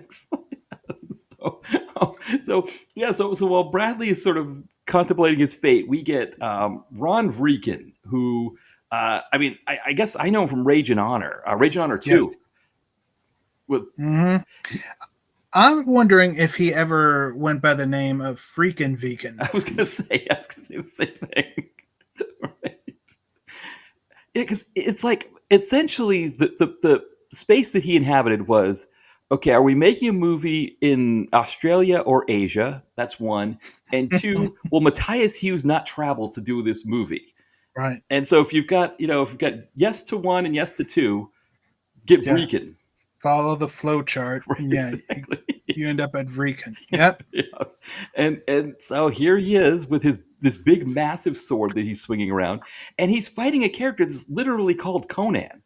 So while Bradley is sort of contemplating his fate, we get Ron Vreeken, who, I guess I know him from Rage and Honor. Rage and Honor 2. Yes. I'm wondering if he ever went by the name of Freakin' Vegan. I was going to say the same thing. Right. Yeah, because it's like essentially the space that he inhabited was, okay, are we making a movie in Australia or Asia? That's one. And two, will Matthias Hughes not travel to do this movie? Right. And so if you've got yes to one and yes to two, get Vreeken. Follow the flow chart. Right, and exactly. You end up at Vreeken. Yep. Yes. And so here he is with this big, massive sword that he's swinging around, and he's fighting a character that's literally called Conan.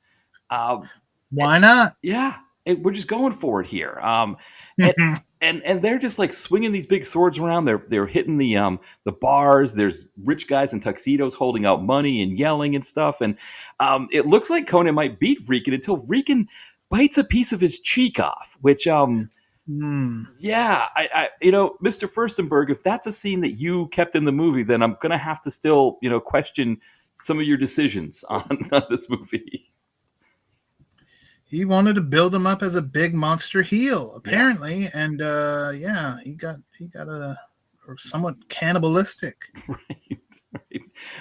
Why not? Yeah, we're just going for it here. And they're just like swinging these big swords around. They're hitting the bars. There's rich guys in tuxedos holding out money and yelling and stuff. And it looks like Conan might beat Vreeken until Vreeken bites a piece of his cheek off, which yeah, I Mr. Firstenberg, if that's a scene that you kept in the movie, then I'm gonna have to still question some of your decisions on this movie. He wanted to build him up as a big monster heel, apparently, and he got a somewhat cannibalistic. Right.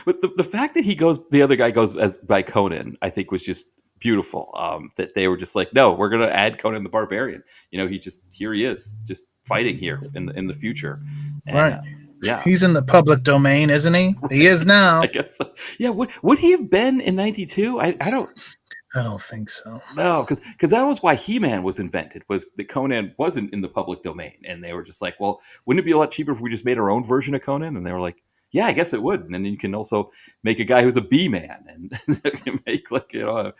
But the fact that the other guy goes by Conan, I think was just beautiful. That they were just like, no, we're gonna add Conan the Barbarian. Here he is, just fighting here in the future. And, right. Yeah. He's in the public domain, isn't he? Right. He is now. I guess so. Yeah. Would he have been in '92? I don't think so. No, because that was why He-Man was invented, was that Conan wasn't in the public domain. And they were just like, well, wouldn't it be a lot cheaper if we just made our own version of Conan? And they were like, yeah, I guess it would. And then you can also make a guy who's a bee-man and make like, a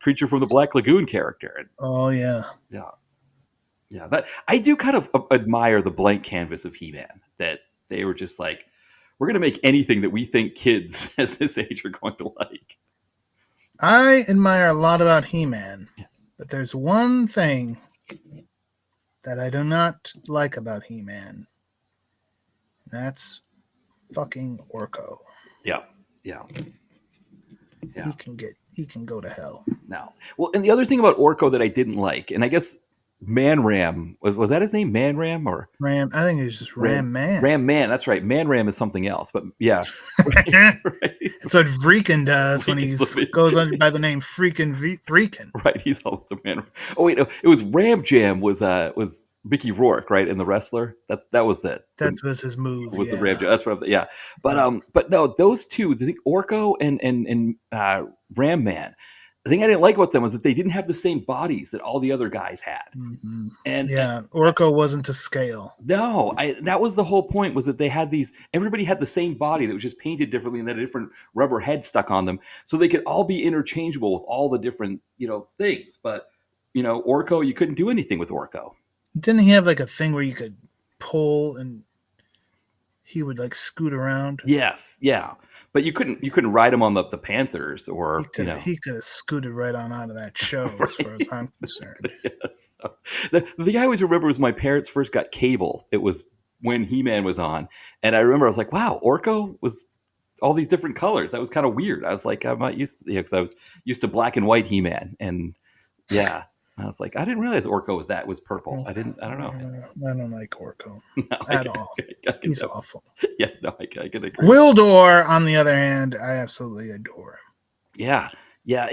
creature from the Black Lagoon character. Oh, yeah. Yeah. Yeah. That I do kind of admire the blank canvas of He-Man, that they were just like, we're going to make anything that we think kids at this age are going to like. I admire a lot about He-Man, but there's one thing that I do not like about He-Man. That's fucking Orko. Yeah. He can go to hell. No. Well, and the other thing about Orko that I didn't like, and I guess Man Ram, was that his name? Man Ram or Ram? I think it was just Ram Man. Ram Man, that's right. Man Ram is something else, but yeah. Right. That's what Vreeken does when he goes under by the name Vreeken. Right, he's all with the Man. Oh wait, no, it was Ram Jam was Mickey Rourke, right? In The Wrestler. That was it. That was his move. Was the Ram Jam? That's what. Yeah, but no, those two, the Orko and Ram Man. The thing I didn't like about them was that they didn't have the same bodies that all the other guys had. Mm-hmm. And Orko wasn't to scale. No, that was the whole point, was that they had everybody had the same body that was just painted differently and had a different rubber head stuck on them. So they could all be interchangeable with all the different, things. But, Orko, you couldn't do anything with Orko. Didn't he have like a thing where you could pull and he would like scoot around? Yes. Yeah. But you couldn't ride him on the Panthers or He could have scooted right on out of that show, right. as far as I'm concerned. Yes. So, the thing I always remember was my parents first got cable. It was when He-Man was on, and I remember I was like, "Wow, Orko was all these different colors." That was kind of weird. I was like, I'm not used to, because I was used to black and white He-Man, and yeah, I was like, I didn't realize Orko was purple. I don't know. I don't like Orko No, at all. He's awful. Yeah, no, I can agree. Wildor, on the other hand, I absolutely adore him. Yeah. Yeah.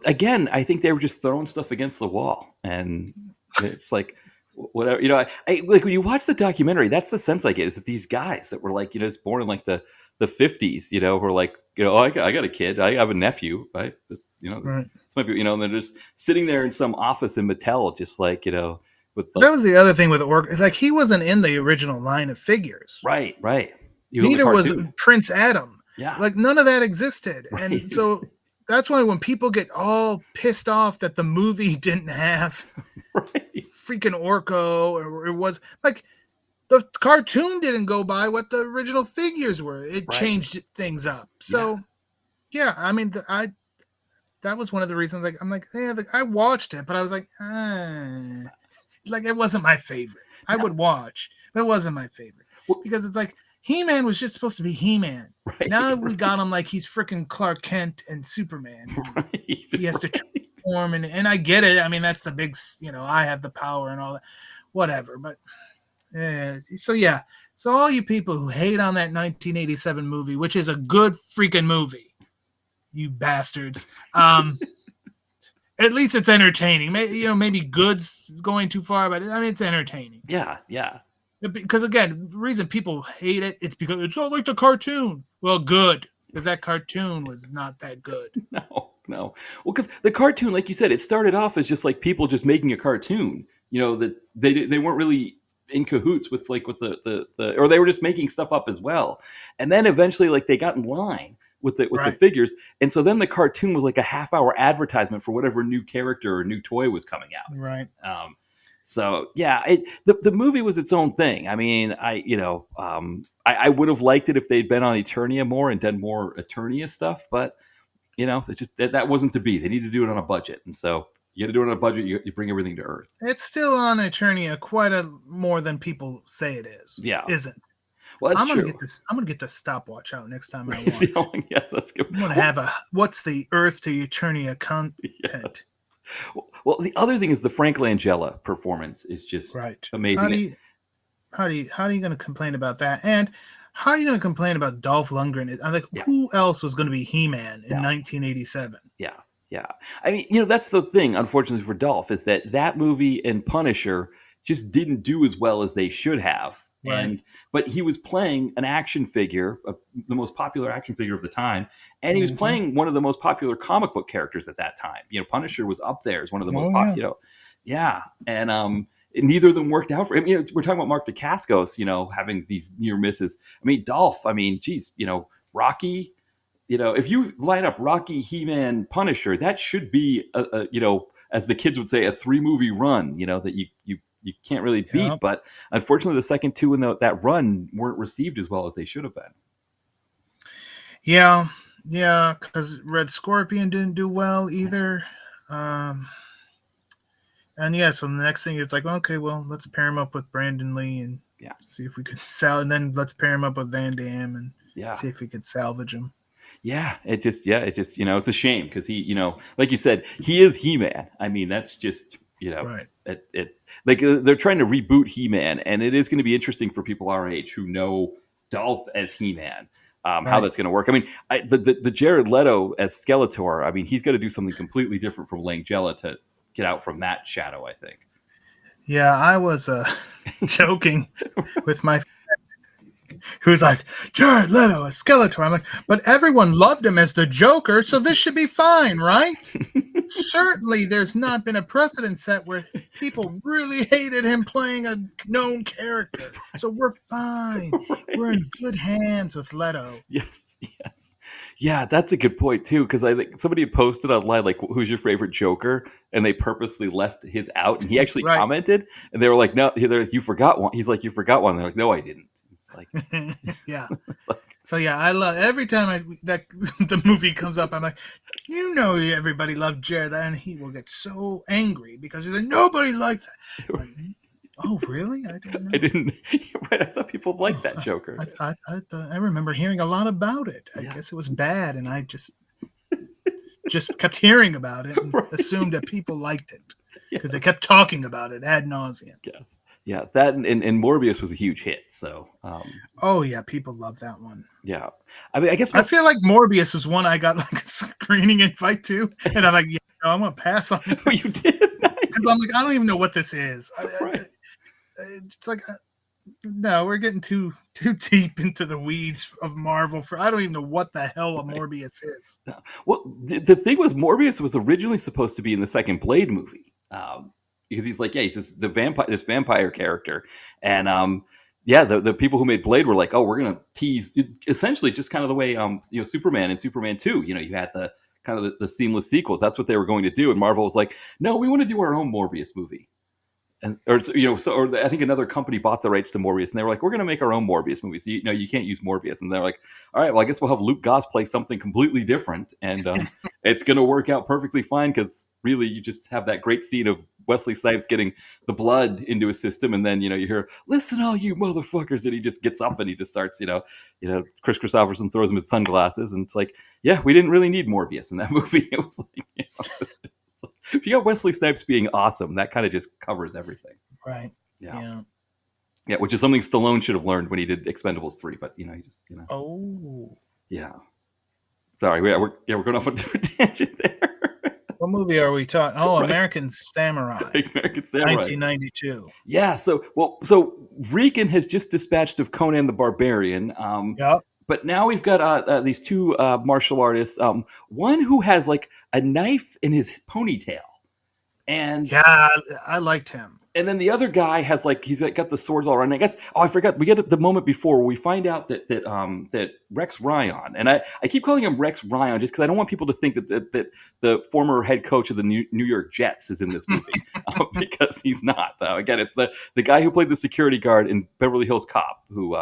Again, I think they were just throwing stuff against the wall, and it's like, whatever, I like when you watch the documentary, that's the sense I get, is that these guys that were like, just born in like the 50s, who are like, oh, I got a kid, I have a nephew, right? This, Right. this might be, and they're just sitting there in some office in Mattel, just like, with that was the other thing with Orko. It's like he wasn't in the original line of figures. Right. Neither was Prince Adam. Yeah. Like none of that existed. Right. And so that's why when people get all pissed off that the movie didn't have freaking Orko, or it was like the cartoon didn't go by what the original figures were. It changed things up. So yeah, I mean, that was one of the reasons. Like I'm like, yeah, I watched it, but I was like, like it wasn't my favorite. I would watch, but it wasn't my favorite because it's like He-Man was just supposed to be He-Man. Right, now we got him like he's freaking Clark Kent and Superman. He has to transform, and I get it. I mean, that's the big, I have the power and all that, whatever. But so all you people who hate on that 1987 movie, which is a good freaking movie, you bastards. At least it's entertaining. Maybe good's going too far, but I mean, it's entertaining. Yeah. Because again, the reason people hate it, it's because it's not like the cartoon. Well, good, because that cartoon was not that good. No. Well, because the cartoon, like you said, it started off as just like people just making a cartoon. That they weren't really in cahoots with the or they were just making stuff up as well. And then eventually, like they got in line with the figures, and so then the cartoon was like a half-hour advertisement for whatever new character or new toy was coming out. Right. So yeah, the movie was its own thing. I mean, I would have liked it if they'd been on Eternia more and done more Eternia stuff, but it just that wasn't to be. They need to do it on a budget, and so you got to do it on a budget. You bring everything to Earth. It's still on Eternia quite more than people say it is. Yeah, isn't. Well, that's true. I'm gonna get the stopwatch out next time I watch. Yes, that's good. I'm gonna have what's the Earth to Eternia content. Yes. Well, the other thing is the Frank Langella performance is just amazing. How are you going to complain about that? And how are you going to complain about Dolph Lundgren? I'm like, who else was going to be He-Man in 1987? Yeah. I mean, that's the thing, unfortunately for Dolph, is that movie and Punisher just didn't do as well as they should have. Right. But he was playing an action figure, the most popular action figure of the time, and he was playing one of the most popular comic book characters at that time. Punisher was up there as one of the most popular. Yeah, and neither of them worked out for him. We're talking about Mark Dacascos, having these near misses. I mean, Dolph. I mean, geez, Rocky. If you line up Rocky, He-Man, Punisher, that should be a as the kids would say, a 3-movie run. That you can't really beat, but unfortunately the second two in that run weren't received as well as they should have been. Yeah, because Red Scorpion didn't do well either. And so the next thing it's like, okay, well, let's pair him up with Brandon Lee and see if we could and then let's pair him up with Van Damme and see if we could salvage him. Yeah, it's just it's a shame because he, like you said, he is He-Man. I mean, that's just right. Like they're trying to reboot He-Man, and it is going to be interesting for people our age who know Dolph as He-Man, how that's going to work. I mean, the Jared Leto as Skeletor. I mean, he's got to do something completely different from Langella to get out from that shadow, I think. Yeah, I was joking with my friend who's like, Jared Leto, a Skeletor. I'm like, but everyone loved him as the Joker, so this should be fine, right? Certainly there's not been a precedent set where people really hated him playing a known character. So we're fine. We're in good hands with Leto. Yes. Yeah, that's a good point, too, because I think somebody posted online, like, who's your favorite Joker? And they purposely left his out, and he actually commented, and they were like, no, you forgot one. He's like, you forgot one. And they're like, no, I didn't. It's like, yeah. So yeah, I love every time that the movie comes up. I'm like, everybody loved Jared, and he will get so angry because he's like, nobody liked that. I'm like, oh really? I didn't know. I didn't. Right, I thought people liked that Joker. I remember hearing a lot about it. I guess it was bad, and I just kept hearing about it and assumed that people liked it because they kept talking about it ad nauseum. Yes. Yeah, that and Morbius was a huge hit. So, oh yeah, people love that one. Yeah, I mean, I guess I feel like Morbius was one I got like a screening invite to, and I'm like, yeah, no, I'm gonna pass on this. Oh, you did? Because I'm like, I don't even know what this is. It's like, no, we're getting too deep into the weeds of Marvel. I don't even know what the hell a Morbius is. No. Well, the thing was, Morbius was originally supposed to be in the second Blade movie. Because he's like, he's this vampire character, and the people who made Blade were like, oh, we're gonna tease essentially just kind of the way Superman and Superman 2, you had the kind of the seamless sequels. That's what they were going to do, and Marvel was like, no, we want to do our own Morbius movie. And or I think another company bought the rights to Morbius, and they were like, we're going to make our own Morbius movie. So you can't use Morbius. And they're like, all right, well, I guess we'll have Luke Goss play something completely different, and it's going to work out perfectly fine because really you just have that great scene of Wesley Snipes getting the blood into his system, and then you hear, listen, all you motherfuckers, and he just gets up and he just starts, Chris Christopherson throws him his sunglasses, and it's like, yeah, we didn't really need Morbius in that movie. It was like, if you got Wesley Snipes being awesome, that kind of just covers everything. Right. Yeah. Yeah, which is something Stallone should have learned when he did Expendables 3, but he just. Oh. Yeah. Sorry, we're going off on a different tangent there. What movie are we talking? Oh, right. American Samurai. American Samurai. 1992. Yeah, so Regan has just dispatched of Conan the Barbarian. Yep. But now we've got these two martial artists. One who has like a knife in his ponytail, and yeah, I liked him. And then the other guy has he's got the swords all around. I guess I forgot. We get the moment before where we find out that Rex Ryan, and I keep calling him Rex Ryan just because I don't want people to think that the former head coach of the New York Jets is in this movie because he's not. Again, it's the guy who played the security guard in Beverly Hills Cop who.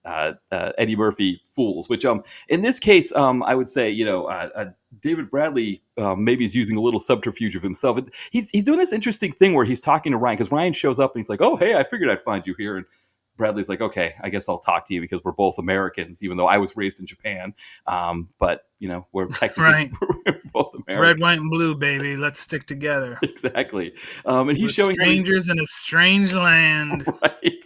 Eddie Murphy fools, which in this case I would say David Bradley maybe is using a little subterfuge of himself. He's doing this interesting thing where he's talking to Ryan because Ryan shows up and he's like, oh hey, I figured I'd find you here, and Bradley's like, okay, I guess I'll talk to you because we're both Americans, even though I was raised in Japan, but we're technically right. we're both Americans. Red, white, and blue, baby. Let's stick together. Exactly. And he's showing strangers in a strange land. Right.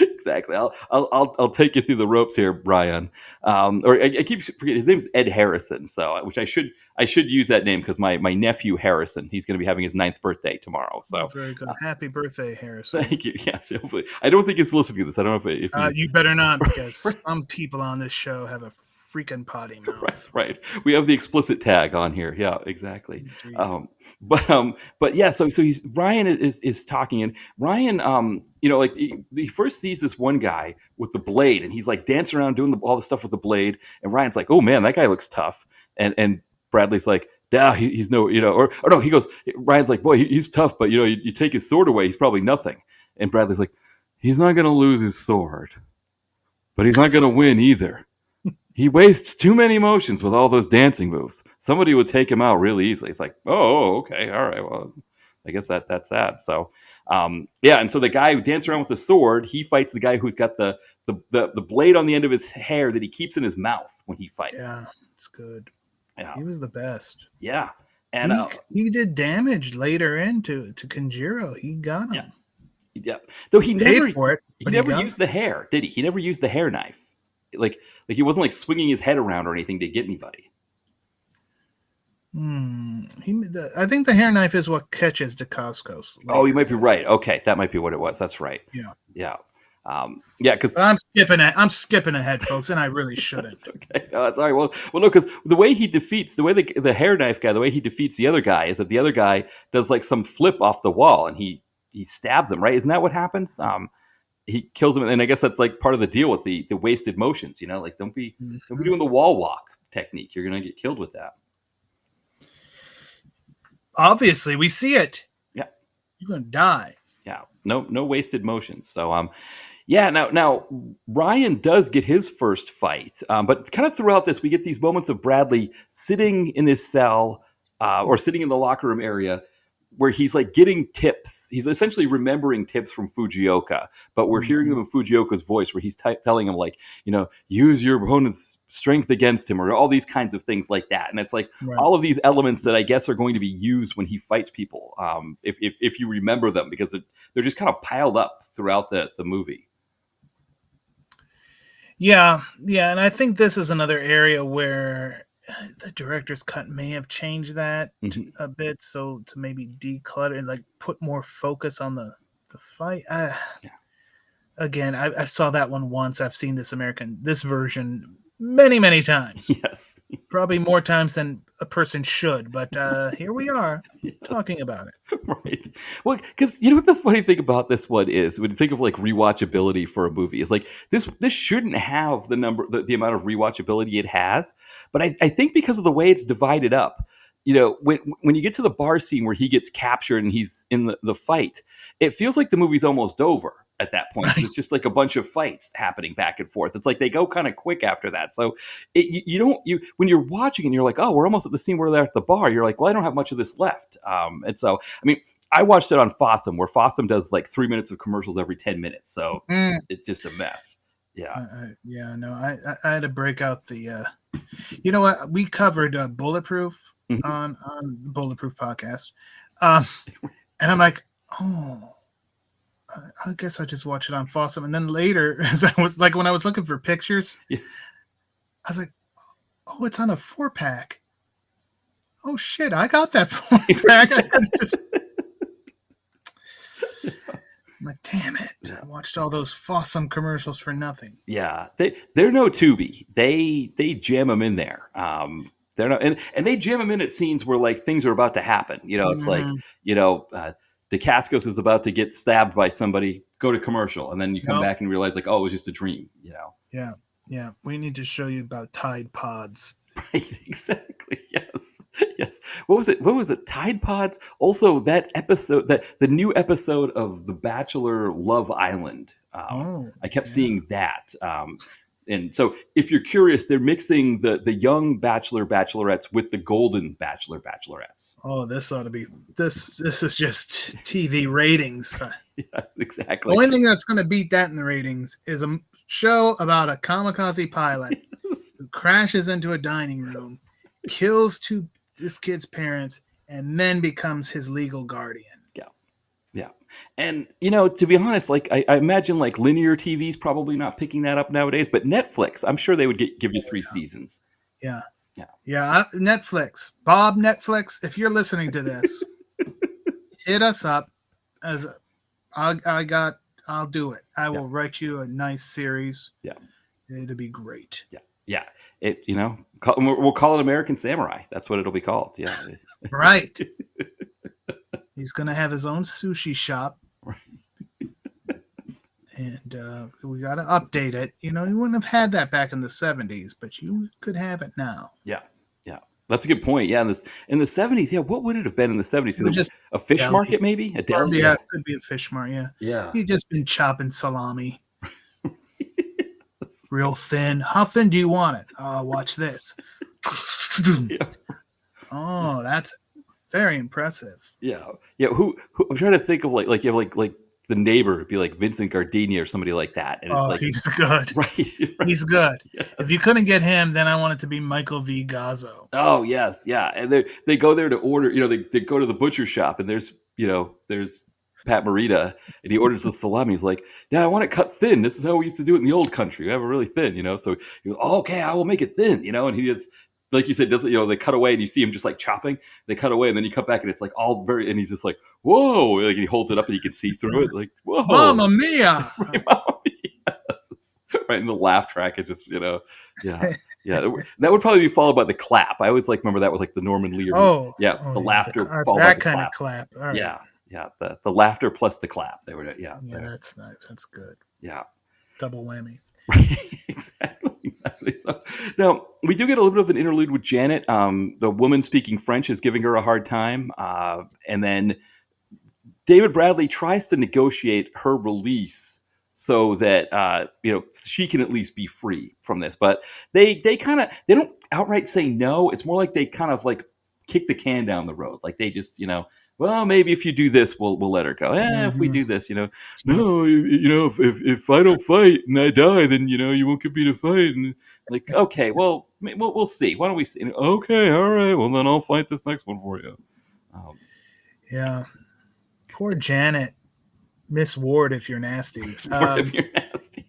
Exactly. I'll take you through the ropes here, Brian. Or I keep forgetting his name is Ed Harrison. So, which I should use that name because my nephew Harrison, he's going to be having his 9th birthday tomorrow. So very good. Happy birthday, Harrison. Thank you. Yes, hopefully. I don't think he's listening to this. I don't know if you better not because some people on this show have a freaking potty mouth. Right. We have the explicit tag on here. Yeah, exactly. But yeah. So Ryan is talking, and Ryan, he first sees this one guy with the blade, and he's like dancing around doing all the stuff with the blade, and Ryan's like, oh man, that guy looks tough, and Bradley's like, yeah, he's no, or no, he goes, Ryan's like, boy, he's tough, but you take his sword away, he's probably nothing, and Bradley's like, he's not gonna lose his sword, but he's not gonna win either. He wastes too many emotions with all those dancing moves. Somebody would take him out really easily. It's like, oh, okay, all right, well, I guess that's that. So, and so the guy who dances around with the sword, he fights the guy who's got the blade on the end of his hair that he keeps in his mouth when he fights. Yeah, it's good. Yeah. He was the best. Yeah, and he did damage later into Kanjiro. He got him. Yeah, though he never used the hair, did he? He never used the hair knife. Like he wasn't swinging his head around or anything to get anybody. I think the hair knife is what catches Dacascos. Oh, you might be right. Okay, that might be what it was. That's right. Yeah. Because I'm skipping ahead, folks, and I really shouldn't. It's okay. No, that's all right. Well, no, because the way the hair knife guy, the way he defeats the other guy is that the other guy does some flip off the wall and he stabs him. Right? Isn't that what happens? He kills him, and I guess that's part of the deal with the wasted motions. Don't be doing the wall walk technique. You're gonna get killed with that. Obviously, we see it. Yeah, you're gonna die. Yeah, no wasted motions. So Yeah, now Ryan does get his first fight, but kind of throughout this, we get these moments of Bradley sitting in his cell or sitting in the locker room area where he's like getting tips. He's essentially remembering tips from Fujioka, but we're hearing them in Fujioka's voice where he's telling him like, use your opponent's strength against him or all these kinds of things like that. And it's like all of these elements that I guess are going to be used when he fights people, if you remember them, because they're just kind of piled up throughout the movie. Yeah, and I think this is another area where the director's cut may have changed that a bit, so to maybe declutter and like put more focus on the fight. Again, I saw that one once. I've seen this version many times. Yes, probably more times than a person should. But here we are talking about it. Right. Well, because you know what the funny thing about this one is, when you think of like rewatchability for a movie, is like this shouldn't have the amount of rewatchability it has. But I think because of the way it's divided up, when you get to the bar scene where he gets captured and he's in the fight, it feels like the movie's almost over at that point. Right. It's just like a bunch of fights happening back and forth. It's like they go kind of quick after that. So when you're watching and you're like, oh, we're almost at the scene where they're at the bar, you're like, well, I don't have much of this left. And so, I mean, I watched it on Fossum, where Fossum does like 3 minutes of commercials every 10 minutes. So it's just a mess. Yeah. I had to break out the, you know what? We covered Bulletproof on the Bulletproof podcast. And I'm like, oh, I guess I just watch it on Fossum. And then later, as I was like, when I was looking for pictures, I was like, oh, it's on a 4-pack. Oh shit, I got that 4-pack. I'm like, damn it. I watched all those Fossum commercials for nothing. Yeah. They're no Tubi. They jam them in there. They're not, and they jam them in at scenes where like things are about to happen. It's like, Dacascos is about to get stabbed by somebody, go to commercial, and then you come back and realize like, oh, it was just a dream, Yeah. We need to show you about Tide Pods. Right, exactly. Yes. What was it? Tide Pods. Also, that episode, the new episode of The Bachelor Love Island. I kept seeing that. And so if you're curious, they're mixing the young bachelorettes with the golden bachelorettes. Oh, this ought to be this is just TV ratings. Yeah, exactly. The only thing that's going to beat that in the ratings is a show about a kamikaze pilot who crashes into a dining room, kills this kid's parents, and then becomes his legal guardian. Yeah. And, to be honest, like I imagine like linear TV is probably not picking that up nowadays, but Netflix, I'm sure they would give you 3 seasons. Yeah. Netflix, Bob Netflix, if you're listening to this, hit us up. I'll do it. I will write you a nice series. Yeah. It'll be great. Yeah. We'll call it American Samurai. That's what it'll be called. Yeah. Right. He's going to have his own sushi shop. And we got to update it. You wouldn't have had that back in the 70s, but you could have it now. Yeah. That's a good point. Yeah, in the 70s, what would it have been in the 70s? Just a fish market, maybe? A deli? Yeah, it could be a fish market, Yeah. You've just been chopping salami. Real thin. How thin do you want it? Watch this. Oh, that's very impressive. Yeah. Who I'm trying to think of like you have like the neighbor would be like Vincent Gardenia or somebody like that. And it's like, he's good. Right. He's good. Yeah. If you couldn't get him, then I want it to be Michael V. Gazzo. Oh, yes. Yeah. And they go there to order, they go to the butcher shop and there's Pat Morita and he orders the salami. He's like, yeah, I want it cut thin. This is how we used to do it in the old country. We have it really thin, So he goes, oh, okay, I will make it thin, and he just, like you said, doesn't, they cut away and you see him just like chopping. They cut away and then you cut back and it's like all very, and he's just like, whoa, like he holds it up and you can see through it. Like, whoa. Mamma mia. Right, Mamma Mia. Right. And the laugh track is just, yeah. That would probably be followed by the clap. I always remember that with like the Norman Lear. The laughter. That kind of clap. All right. Yeah. The laughter plus the clap. They were, that's nice. That's good. Yeah. Double whammy. Right. Exactly. So, now, we do get a little bit of an interlude with Janet. The woman speaking French is giving her a hard time. And then David Bradley tries to negotiate her release so that she can at least be free from this. But they don't outright say no. It's more like they kind of like kick the can down the road. Like they just well, maybe if you do this, we'll let her go. If we do this, no, if I don't fight and I die, then you won't get me to fight. And like, okay, well, we'll see. Why don't we see? Okay, all right. Well, then I'll fight this next one for you. Yeah, poor Janet, Miss Ward, if you're nasty. If you're nasty.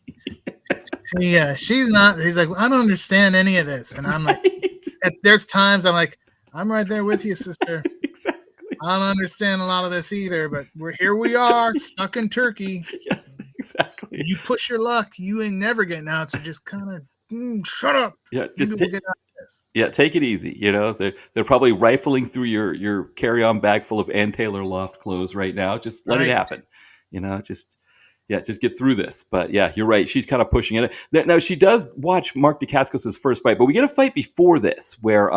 Yeah, she's not. He's like, I don't understand any of this, and I'm like, there's times I'm like, I'm right there with you, sister. Exactly. I don't understand a lot of this either, but we are stuck in Turkey. Yes, exactly. You push your luck, you ain't never getting out. So just kind of shut up. Yeah, just get out of this. Yeah, take it easy. They're probably rifling through your carry-on bag full of Ann Taylor Loft clothes right now. Just let it happen. Just get through this. But yeah, you're right. She's kind of pushing it. Now she does watch Mark Dacascos' first fight, but we get a fight before this where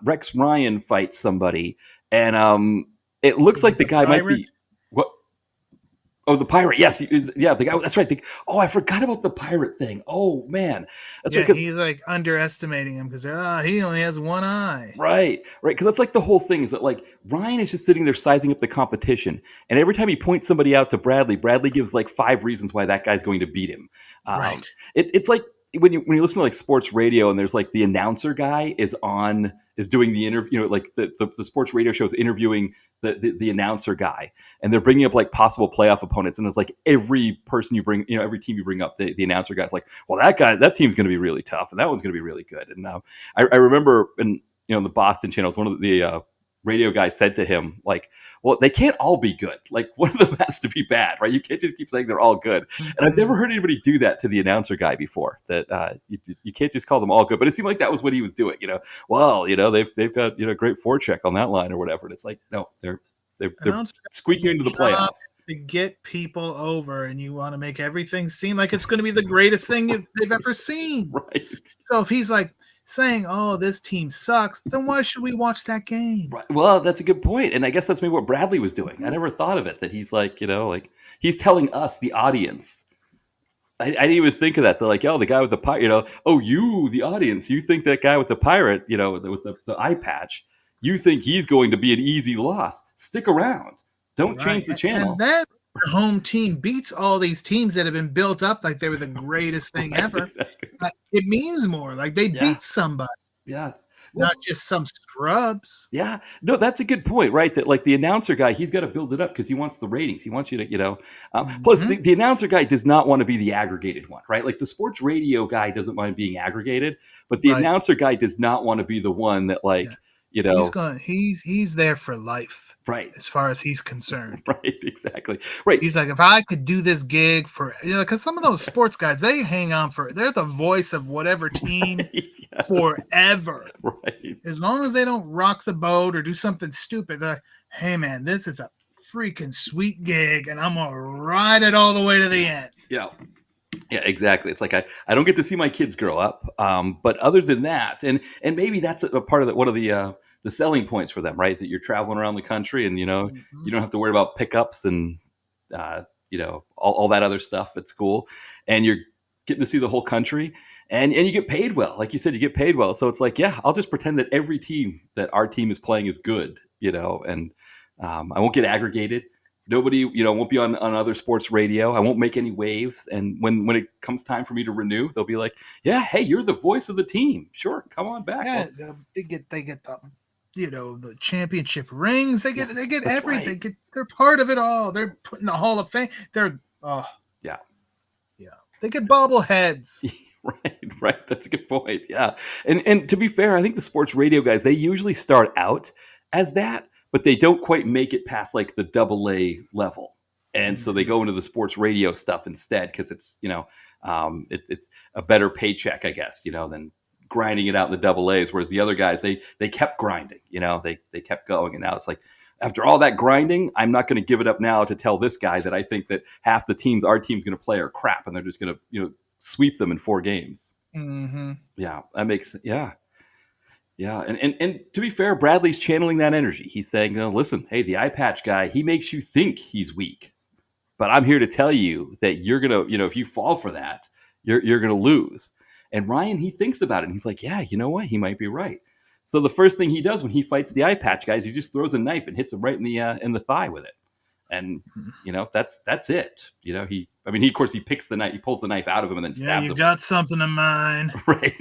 Rex Ryan fights somebody. And it looks like the guy might be what? Oh, the pirate. Yes, the guy. That's right. I forgot about the pirate thing. Oh man, that's right. He's like underestimating him because he only has one eye. Right. Because that's like the whole thing is that like Ryan is just sitting there sizing up the competition, and every time he points somebody out to Bradley gives like 5 reasons why that guy's going to beat him. Right. It's like when you listen to like sports radio and there's like the announcer guy is doing the interview, like the sports radio show is interviewing the announcer guy, and they're bringing up like possible playoff opponents, and it's like every person you bring, every team you bring up, the announcer guy's like, well, that team's going to be really tough, and that one's going to be really good. And I remember in the Boston channels, one of the radio guys said to him like, well, they can't all be good. Like one of them has to be bad, right? You can't just keep saying they're all good. And I've never heard anybody do that to the announcer guy before. That you can't just call them all good. But it seemed like that was what he was doing. Well, they've got great forecheck on that line or whatever. And it's like no, they're squeaking into the playoffs to get people over, and you want to make everything seem like it's going to be the greatest thing they've ever seen. Right. So if he's like saying, "Oh, this team sucks," then why should we watch that game? Right. Well, that's a good point, and I guess that's maybe what Bradley was doing. I never thought of it that he's like, like he's telling us, the audience. I didn't even think of that. They're like, oh, the guy with the pirate, oh, you, the audience, you think that guy with the pirate, with the eye patch, you think he's going to be an easy loss. Stick around. Don't change the channel. And then the home team beats all these teams that have been built up like they were the greatest thing ever. Exactly. It means more. Like they beat somebody. Yeah. Not just some scrubs. Yeah. No, that's a good point, right? That like the announcer guy, he's got to build it up because he wants the ratings. He wants you to, plus the announcer guy does not want to be the aggregated one, right? Like the sports radio guy doesn't mind being aggregated, but the announcer guy does not want to be the one that like, he's there for life. Right. As far as he's concerned. Right. Exactly. Right. He's like, if I could do this gig for, because some of those sports guys, they hang on they're the voice of whatever team forever. Right. As long as they don't rock the boat or do something stupid, they're like, hey man, this is a freaking sweet gig and I'm going to ride it all the way to the end. Yeah. Yeah, exactly. It's like I don't get to see my kids grow up. But other than that, and maybe that's a part of one of the selling points for them, right? Is that you're traveling around the country and, you don't have to worry about pickups and, all that other stuff at school. And you're getting to see the whole country and you get paid well. Like you said, you get paid well. So it's like, yeah, I'll just pretend that every team that our team is playing is good, and I won't get aggregated. Nobody, won't be on other sports radio. I won't make any waves. And when it comes time for me to renew, they'll be like, yeah, hey, you're the voice of the team. Sure. Come on back. Yeah, they get the, the championship rings. They get everything. Right. They're part of it all. They're put in the Hall of Fame. They're, yeah. They get bobbleheads. Right. That's a good point. Yeah. And to be fair, I think the sports radio guys, they usually start out as that, but they don't quite make it past like the AA level. And so they go into the sports radio stuff instead because it's, it's a better paycheck, I guess, than grinding it out in the AA's. Whereas the other guys, they kept grinding, they kept going. And now it's like, after all that grinding, I'm not going to give it up now to tell this guy that I think that half the teams our team's going to play are crap and they're just going to, sweep them in 4 games. Mm-hmm. Yeah, that makes, yeah. Yeah, and to be fair, Bradley's channeling that energy. He's saying, listen, hey, the eye patch guy, he makes you think he's weak. but I'm here to tell you that you're gonna, if you fall for that, you're gonna lose. And Ryan, he thinks about it, and he's like, yeah, you know what? He might be right. So the first thing he does when he fights the eye patch guys, he just throws a knife and hits him right in the thigh with it. And that's it. He of course he picks the knife, he pulls the knife out of him and then stabs him. You got something of mine, right?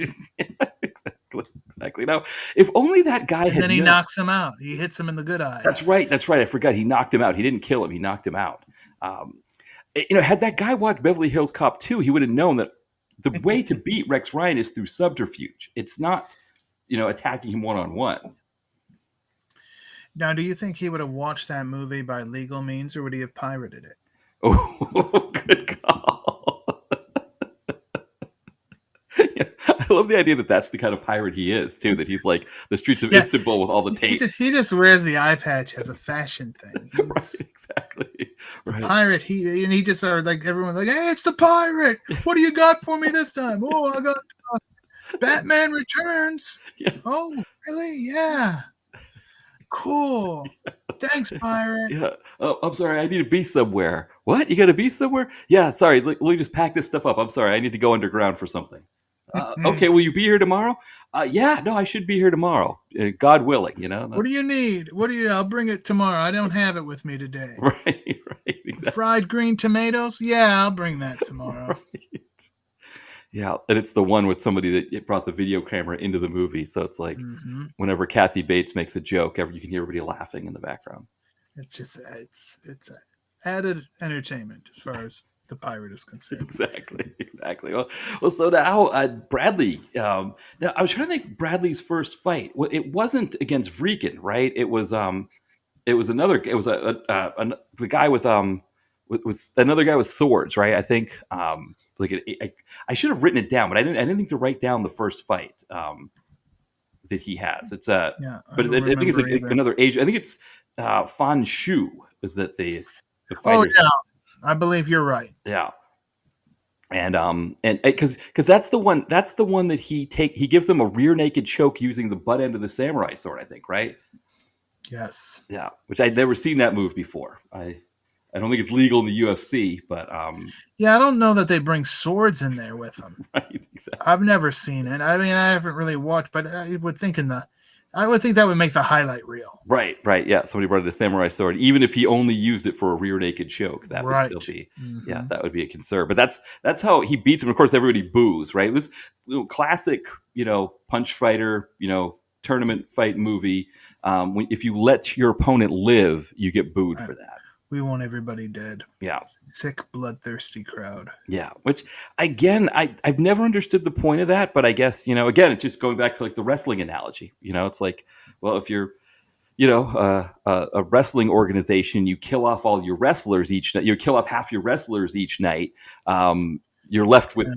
Exactly. Now, if only that guy had. Then he knocks him out. He hits him in the good eye. That's right. I forgot. He knocked him out. He didn't kill him. He knocked him out. Had that guy watched Beverly Hills Cop 2, he would have known that the way to beat Rex Ryan is through subterfuge. It's not, attacking him one-on-one. Now, do you think he would have watched that movie by legal means, or would he have pirated it? Oh, good call. Yeah, I love the idea that that's the kind of pirate he is, too, that he's like the streets of Istanbul with all the tape. He just wears the eye patch as a fashion thing. Right, exactly. Right. Pirate, he just started like, everyone's like, hey, it's the pirate. What do you got for me this time? Oh, I got Batman Returns. Yeah. Oh, really? Yeah. Cool. Thanks, pirate. Yeah. Oh, I'm sorry. I need to be somewhere. What? You got to be somewhere? Yeah. Sorry. Let me just pack this stuff up. I'm sorry. I need to go underground for something. Okay. Will you be here tomorrow? Yeah. No, I should be here tomorrow. God willing. What do you need? I'll bring it tomorrow. I don't have it with me today. Right. Exactly. Fried green tomatoes? Yeah, I'll bring that tomorrow. Right. Yeah, and it's the one with somebody that brought the video camera into the movie. So it's like whenever Kathy Bates makes a joke, you can hear everybody laughing in the background. It's just it's added entertainment as far as the pirate is concerned. Exactly. Well, so now Bradley. Now I was trying to think Bradley's first fight. Well, it wasn't against Vreeken, right? It was another. It was the guy with was another guy with swords, right? I think. I should have written it down, but I didn't think to write down the first fight that he has. It's but I think it's another Asian. I think it's Fan Shu. Is that the fighter? Oh yeah, I believe you're right. Yeah, and because that's the one that he gives him a rear naked choke using the butt end of the samurai sword. I think, right? Yes. Yeah, which I'd never seen that move before. I don't think it's legal in the UFC, but yeah, I don't know that they bring swords in there with them. Right, exactly. I've never seen it. I mean, I haven't really watched, but I would think that would make the highlight reel. Right. Yeah, somebody brought in a samurai sword, even if he only used it for a rear naked choke. That would still be, yeah, that would be a concern. But that's how he beats him. Of course, everybody boos, right? This classic, punch fighter, tournament fight movie. If you let your opponent live, you get booed for that. We want everybody dead. Yeah. Sick, bloodthirsty crowd. Yeah. Which, again, I've never understood the point of that, but I guess, again, it's just going back to like the wrestling analogy. It's like, well, if you're, a wrestling organization, you kill off all your wrestlers each night, you kill off half your wrestlers each night, you're left with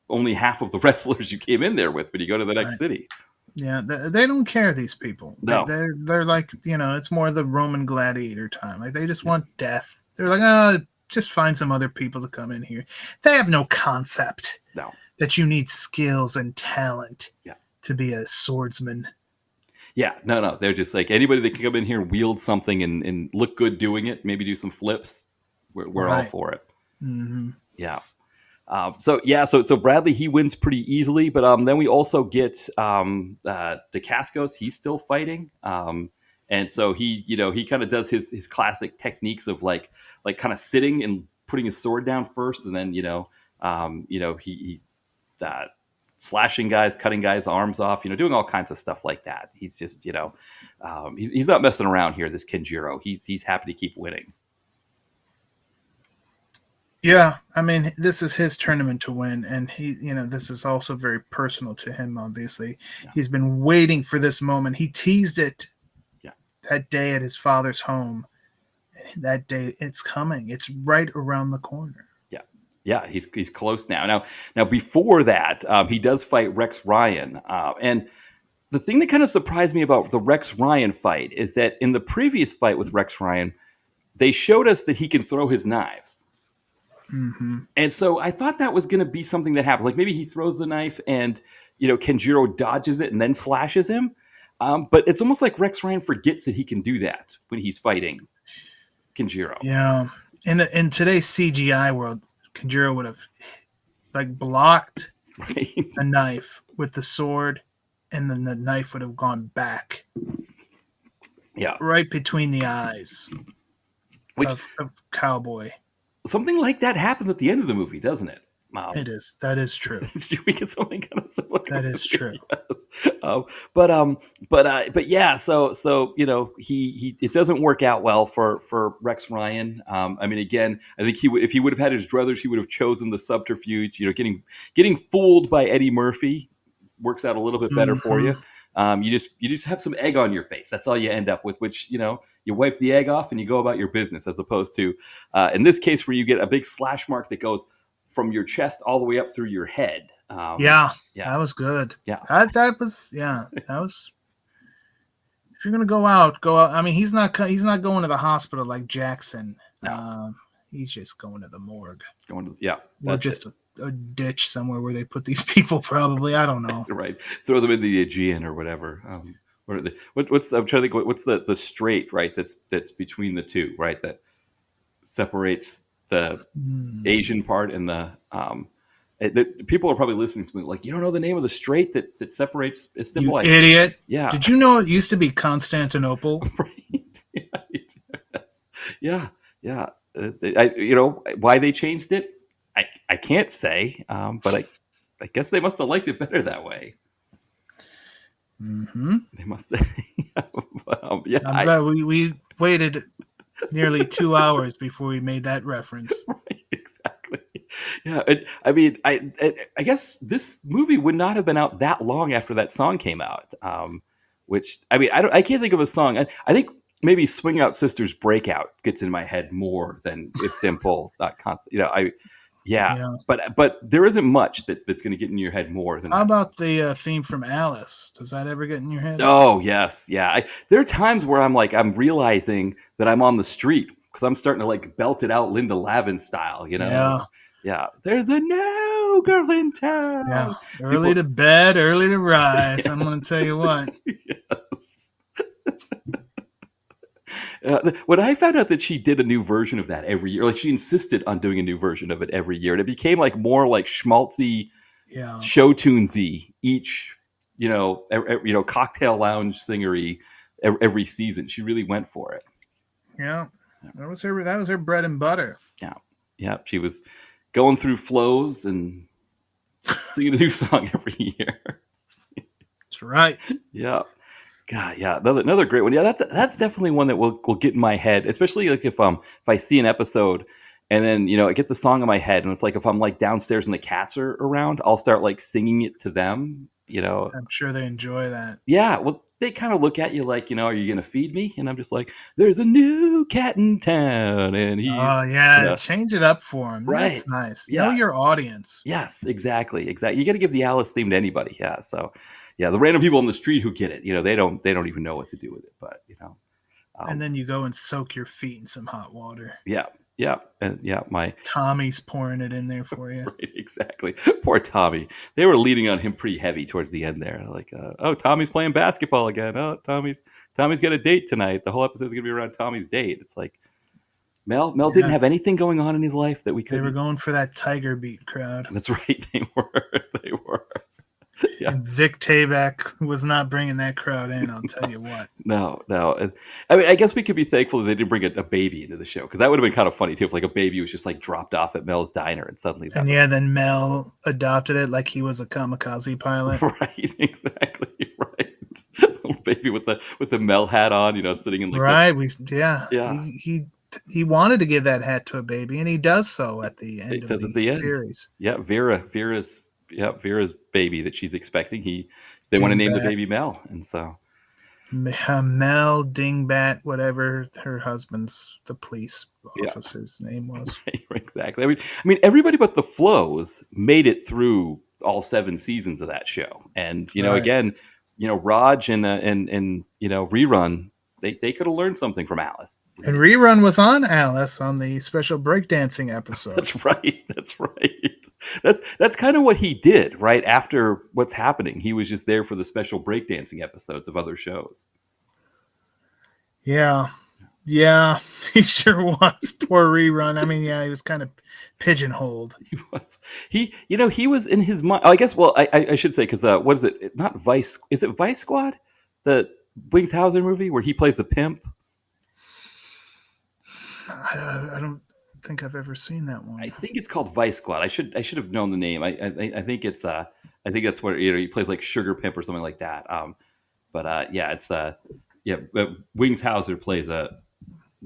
only half of the wrestlers you came in there with when you go to the next city. Yeah, they don't care, these people. No. They're like, it's more the Roman gladiator time. Like, they just want death. They're like, just find some other people to come in here. They have no concept that you need skills and talent to be a swordsman. Yeah, no. They're just like, anybody that can come in here, wield something and look good doing it, maybe do some flips, we're all for it. Mm-hmm. Yeah. So Bradley, he wins pretty easily, but then we also get Dacascos. He's still fighting, and so he kind of does his classic techniques of like kind of sitting and putting his sword down first, and then he slashing guys, cutting guys' arms off, doing all kinds of stuff like that. He's just he's not messing around here. This Kenjiro, he's happy to keep winning. Yeah, I mean, this is his tournament to win, and this is also very personal to him, obviously. Yeah. He's been waiting for this moment. He teased it that day at his father's home. And that day, it's coming. It's right around the corner. Yeah, he's close now. Now, before that, he does fight Rex Ryan. And the thing that kind of surprised me about the Rex Ryan fight is that in the previous fight with Rex Ryan, they showed us that he can throw his knives. Mm-hmm. And so I thought that was going to be something that happens. Like maybe he throws the knife and, Kenjiro dodges it and then slashes him. But it's almost like Rex Ryan forgets that he can do that when he's fighting Kenjiro. Yeah. in today's CGI world, Kojiro would have like blocked Right. the knife with the sword, and then the knife would have gone back Yeah. right between the eyes Which of Cowboy. something like that happens at the end of the movie, doesn't it? It is. That is true. We get something kind of similar. That is true. Yes. But yeah. So he it doesn't work out well for Rex Ryan. I mean, again, I think if he would have had his druthers, he would have chosen the subterfuge. Getting fooled by Eddie Murphy works out a little bit better for you. You just have some egg on your face. That's all you end up with. Which you wipe the egg off and you go about your business, as opposed to in this case where you get a big slash mark that goes from your chest all the way up through your head. Yeah, that was good. Yeah. That was. If you're gonna go out. I mean, he's not going to the hospital like Jackson. No. He's just going to the morgue. Or just a ditch somewhere where they put these people. Probably, I don't know. Right, throw them into the Aegean or whatever. What's I'm trying to think. What's the strait, right? That's between the two, right? That separates the Asian part and the people are probably listening to me like, you don't know the name of the strait that separates Istanbul? You idiot! Yeah. Did you know it used to be Constantinople? Right. Yeah. Why they changed it, I can't say, but I guess they must have liked it better that way. Mm-hmm. They must have. Yeah, I'm glad we waited nearly 2 hours before we made that reference. Right, exactly. Yeah, I mean, I guess this movie would not have been out that long after that song came out. Which I mean, I can't think of a song. I think maybe "Swing Out Sisters Breakout" gets in my head more than Istanbul. Yeah. But there isn't much that's going to get in your head more than. How about the theme from Alice? Does that ever get in your head? Oh yes, yeah. There are times where I'm realizing that I'm on the street because I'm starting to like belt it out Linda Lavin style, Yeah. There's a new girl in town. Yeah. Early to bed, early to rise. Yeah. I'm going to tell you what. Yes. When I found out that she did a new version of that every year, like she insisted on doing a new version of it every year, and it became like more like schmaltzy, show tunesy each, cocktail lounge singery every season. She really went for it. Yeah, that was her bread and butter. Yeah. She was going through flows and singing a new song every year. That's right. Yeah. God, yeah, another great one. Yeah, that's definitely one that will get in my head, especially like if I see an episode and then I get the song in my head, and it's like if I'm like downstairs and the cats are around, I'll start like singing it to them. I'm sure they enjoy that. Yeah, well, they kind of look at you like, are you gonna feed me? And I'm just like, there's a new cat in town, and he's change it up for him. Right, that's nice. Yeah. Know your audience. Yes, exactly. You got to give the Alice theme to anybody. Yeah, so. Yeah, the random people on the street who get it, they don't even know what to do with it. But and then you go and soak your feet in some hot water. Yeah, and my Tommy's pouring it in there for you. Right, exactly. Poor Tommy. They were leaning on him pretty heavy towards the end there. Like, Tommy's playing basketball again. Oh, Tommy's got a date tonight. The whole episode's gonna be around Tommy's date. It's like Mel didn't have anything going on in his life that we could. They were going for that Tiger Beat crowd. That's right. They were. Yeah. And Vic Tayback was not bringing that crowd in, I'll tell you what. No. I mean, I guess we could be thankful that they didn't bring a baby into the show, because that would have been kind of funny, too, if like a baby was just like dropped off at Mel's diner and suddenly... then Mel adopted it like he was a kamikaze pilot. Right, exactly, right. Little baby with the Mel hat on, sitting in like... Right, Yeah. He wanted to give that hat to a baby, and he does so at the end of the series. Yeah, Vera's baby that she's expecting. They want to name the baby Mel, and so Mel Dingbat, whatever her husband's, the police officer's name was. Right, exactly. I mean, everybody but the Flows made it through all 7 seasons of that show, and again, Raj and Rerun. They could have learned something from Alice. And Rerun was on Alice on the special breakdancing episode. That's right. That's kind of what he did right after What's Happening. He was just there for the special breakdancing episodes of other shows. Yeah. Yeah, he sure was. Poor rerun. I mean, yeah, he was kind of pigeonholed. He was. He was in his mind. Oh, I guess. Well, I should say because what is it? Not Vice. Is it Vice Squad? The Wings Hauser movie where he plays a pimp. I don't think I've ever seen that one. I think it's called Vice Squad. I should have known the name. I think it's I think that's where he plays like Sugar Pimp or something like that. But yeah, it's yeah. But Wings Hauser plays a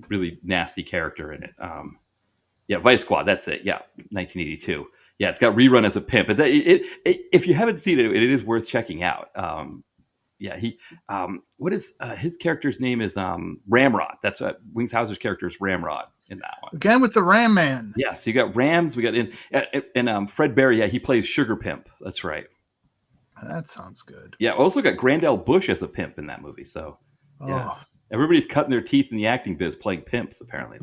really nasty character in it. Yeah, Vice Squad. That's it. Yeah, 1982. Yeah, it's got rerun as a pimp. If you haven't seen it, it is worth checking out. Yeah, what is his character's name is Ramrod. That's Wings Hauser's character is Ramrod in that one. Again with the Ram Man. Yeah, so you got Rams. We got and Fred Berry. Yeah, he plays Sugar Pimp. That's right. That sounds good. Yeah, also got Grandel Bush as a pimp in that movie. So yeah, everybody's cutting their teeth in the acting biz playing pimps apparently.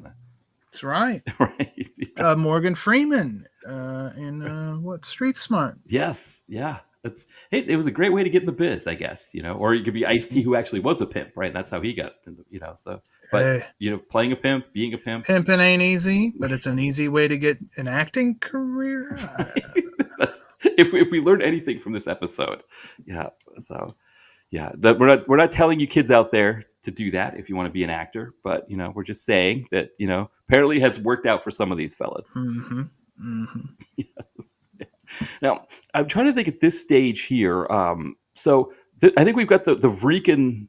That's right. Right. Yeah. Morgan Freeman in what Street Smart. Yes. Yeah. It was a great way to get in the biz, I guess, or you could be Ice-T who actually was a pimp, right? That's how he got, so, but, playing a pimp, being a pimp. Pimping ain't easy, but it's an easy way to get an acting career. If we learn anything from this episode, yeah. So, yeah, we're not telling you kids out there to do that if you want to be an actor, but, we're just saying that, apparently it has worked out for some of these fellas. Mm-hmm. Mm-hmm. Yeah. Now, I'm trying to think at this stage here. So I think we've got the Vreeken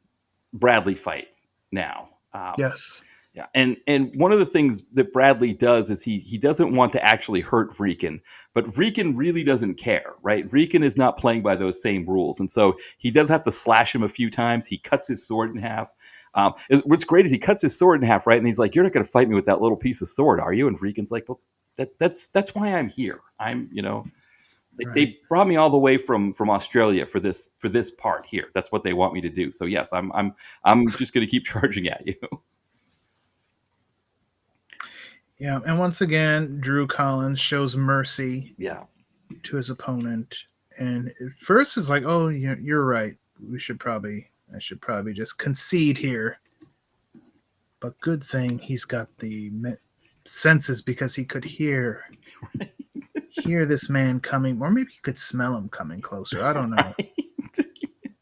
Bradley fight now. Yes. Yeah, and one of the things that Bradley does is he doesn't want to actually hurt Vreeken, but Vreeken really doesn't care, right? Vreeken is not playing by those same rules, and so he does have to slash him a few times. He cuts his sword in half. What's great is he cuts his sword in half, right? And he's like, "You're not going to fight me with that little piece of sword, are you?" And Vreeken's like, "Well, that's why I'm here. I'm Right. They brought me all the way from Australia for this part here. That's what they want me to do. So yes, I'm just going to keep charging at you." Yeah, and once again, Drew Collins shows mercy. Yeah. To his opponent, and at first it's like, "Oh, you're right. I should probably just concede here." But good thing he's got the senses because he could hear this man coming, or maybe he could smell him coming closer. I don't know. Right.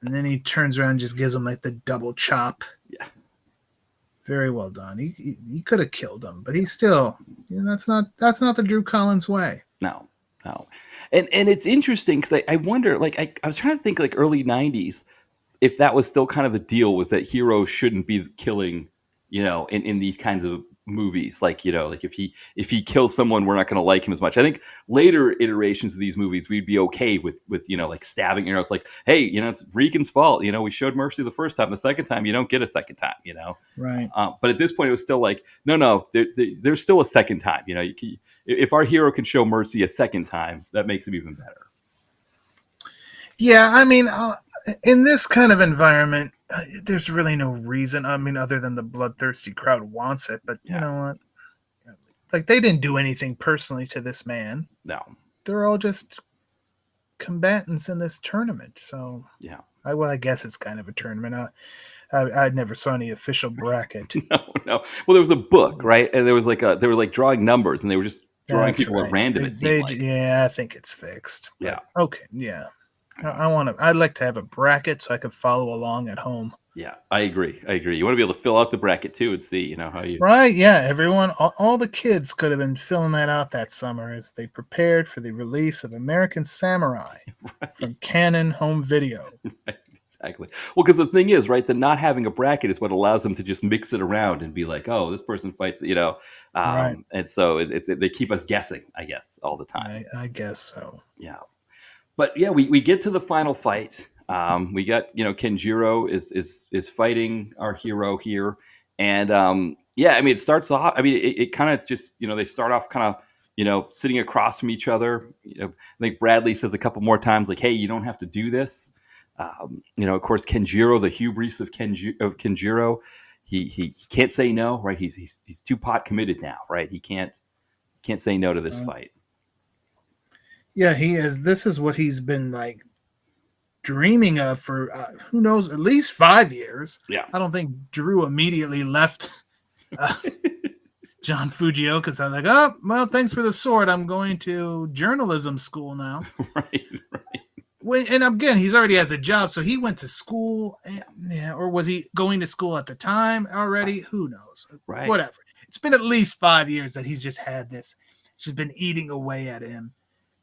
And then he turns around and just gives him like the double chop. Yeah. Very well done. He could have killed him, but he's still, that's not the Drew Collins way. No. And it's interesting because I wonder, like, I was trying to think like early 90s, if that was still kind of the deal, was that heroes shouldn't be killing, in these kinds of movies. Like, like if he kills someone, we're not going to like him as much. I think later iterations of these movies, we'd be okay with like stabbing, it's like, hey, it's Vreeken's fault. We showed mercy the first time. The second time, you don't get a second time, Right. But at this point, it was still like, no, there's still a second time. If our hero can show mercy a second time, that makes him even better. Yeah, I mean, in this kind of environment, there's really no reason. I mean, other than the bloodthirsty crowd wants it. But you know what? Like, they didn't do anything personally to this man. No. They're all just combatants in this tournament. So yeah. I guess it's kind of a tournament. I never saw any official bracket. No. Well, there was a book, right? And there was they were like drawing numbers, and they were just drawing people at random. Yeah, I think it's fixed. Yeah. Okay. Yeah. I'd like to have a bracket so I could follow along at home. Yeah, I agree. You want to be able to fill out the bracket too and see, how you. Right. Yeah. Everyone, all the kids could have been filling that out that summer as they prepared for the release of American Samurai from Canon Home Video. Right. Exactly. Well, because the thing is, right, the not having a bracket is what allows them to just mix it around and be like, oh, this person fights, Right. And so they keep us guessing, I guess, all the time. I guess so. Yeah. But yeah, we get to the final fight. We got, Kenjiro is fighting our hero here. And it starts off, it kind of just, they start off kind of, sitting across from each other. I think Bradley says a couple more times, like, hey, you don't have to do this. Of course, Kenjiro, the hubris of Kenjiro, he can't say no, right? He's too pot committed now, right? He can't say no to this fight. Yeah, he is. This is what he's been like dreaming of for who knows, at least 5 years. Yeah, I don't think Drew immediately left John Fujioka. So I was like, oh, well, thanks for the sword. I'm going to journalism school now. Right. And again, he's already has a job, so he went to school, or was he going to school at the time already? Who knows? Right. Whatever. It's been at least 5 years that he's just had this. It's just been eating away at him,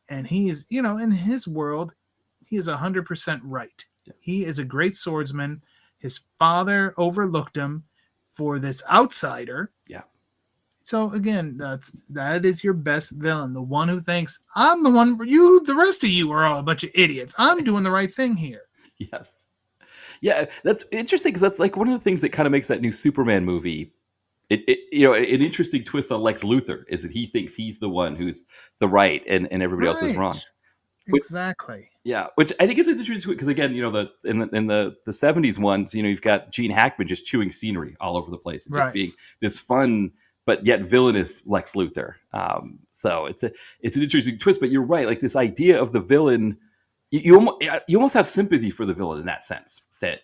and he's, in his world, he is 100% right. Yeah. He is a great swordsman. His father overlooked him for this outsider. Yeah. So again, that is your best villain, the one who thinks I'm the one. The rest of you are all a bunch of idiots. I'm doing the right thing here. Yes, yeah, that's interesting because that's like one of the things that kind of makes that new Superman movie. An interesting twist on Lex Luthor is that he thinks he's the one who's the right and everybody else is wrong. Exactly. Yeah, which I think is an interesting because again, in the 70s ones, you've got Gene Hackman just chewing scenery all over the place, and just being this fun but yet villainous Lex Luthor. So it's an interesting twist. But you're right, like this idea of the villain, you almost have sympathy for the villain in that sense. That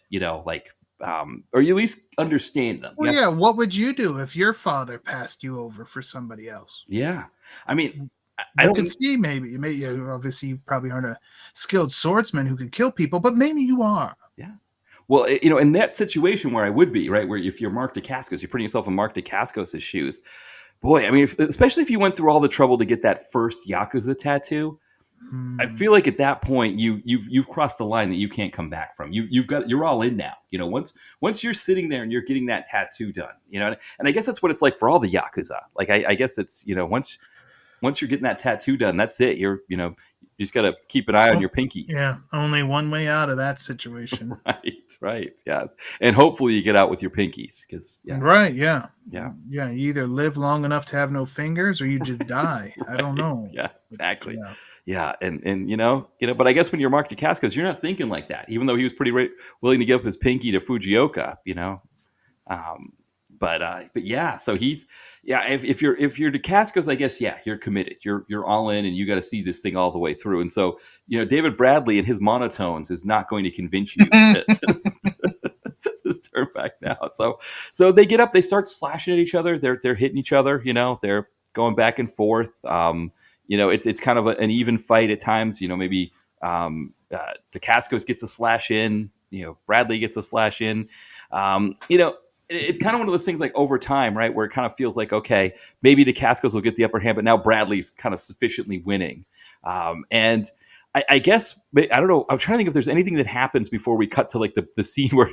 or you at least understand them. Well, yeah. What would you do if your father passed you over for somebody else? Yeah, I mean, I can see maybe obviously you probably aren't a skilled swordsman who could kill people, but maybe you are. Yeah. Well, in that situation where I would be, right, where if you're Mark Dacascos, you're putting yourself in Mark Dacascos' shoes. Boy, I mean, especially if you went through all the trouble to get that first Yakuza tattoo, I feel like at that point you've crossed the line that you can't come back from. You're all in now. Once you're sitting there and you're getting that tattoo done, and I guess that's what it's like for all the Yakuza. Like I guess it's once you're getting that tattoo done, that's it. You just got to keep an eye on your pinkies. Yeah, only one way out of that situation. Right, yes, and hopefully you get out with your pinkies Right, yeah. You either live long enough to have no fingers or you just die. Right. I don't know. Yeah, exactly. Yeah, and but I guess when you're Mark Dacascos, you're not thinking like that. Even though he was pretty willing to give up his pinky to Fujioka, But yeah, so he's if you're Dacascos, I guess you're committed. You're all in, and you got to see this thing all the way through. And so David Bradley and his monotones is not going to convince you to turn back now. So they get up, they start slashing at each other. They're hitting each other. They're going back and forth. It's kind of an even fight at times. Maybe Dacascos gets a slash in. Bradley gets a slash in. It's kind of one of those things like over time, right, where it kind of feels like, okay, maybe Dacascos will get the upper hand, but now Bradley's kind of sufficiently winning. And I guess, I don't know, I'm trying to think if there's anything that happens before we cut to like the scene where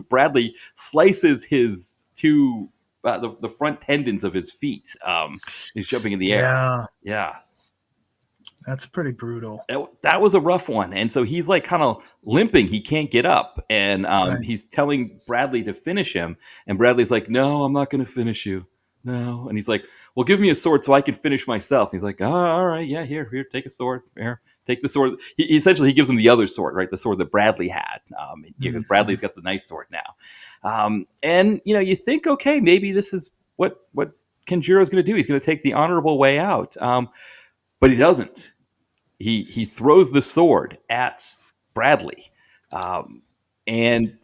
Bradley slices his two, the front tendons of his feet. He's jumping in the air. Yeah. That's pretty brutal. That was a rough one. And so he's like kind of limping. He can't get up. And he's telling Bradley to finish him. And Bradley's like, no, I'm not going to finish you. No. And he's like, well, give me a sword so I can finish myself. And he's like, oh, all right. Yeah, here, take a sword. Here, take the sword. He gives him the other sword, right? The sword that Bradley had. Because Bradley's got the nice sword now. And, you think, okay, maybe this is what Kenjiro's going to do. He's going to take the honorable way out. But he doesn't. He throws the sword at Bradley, and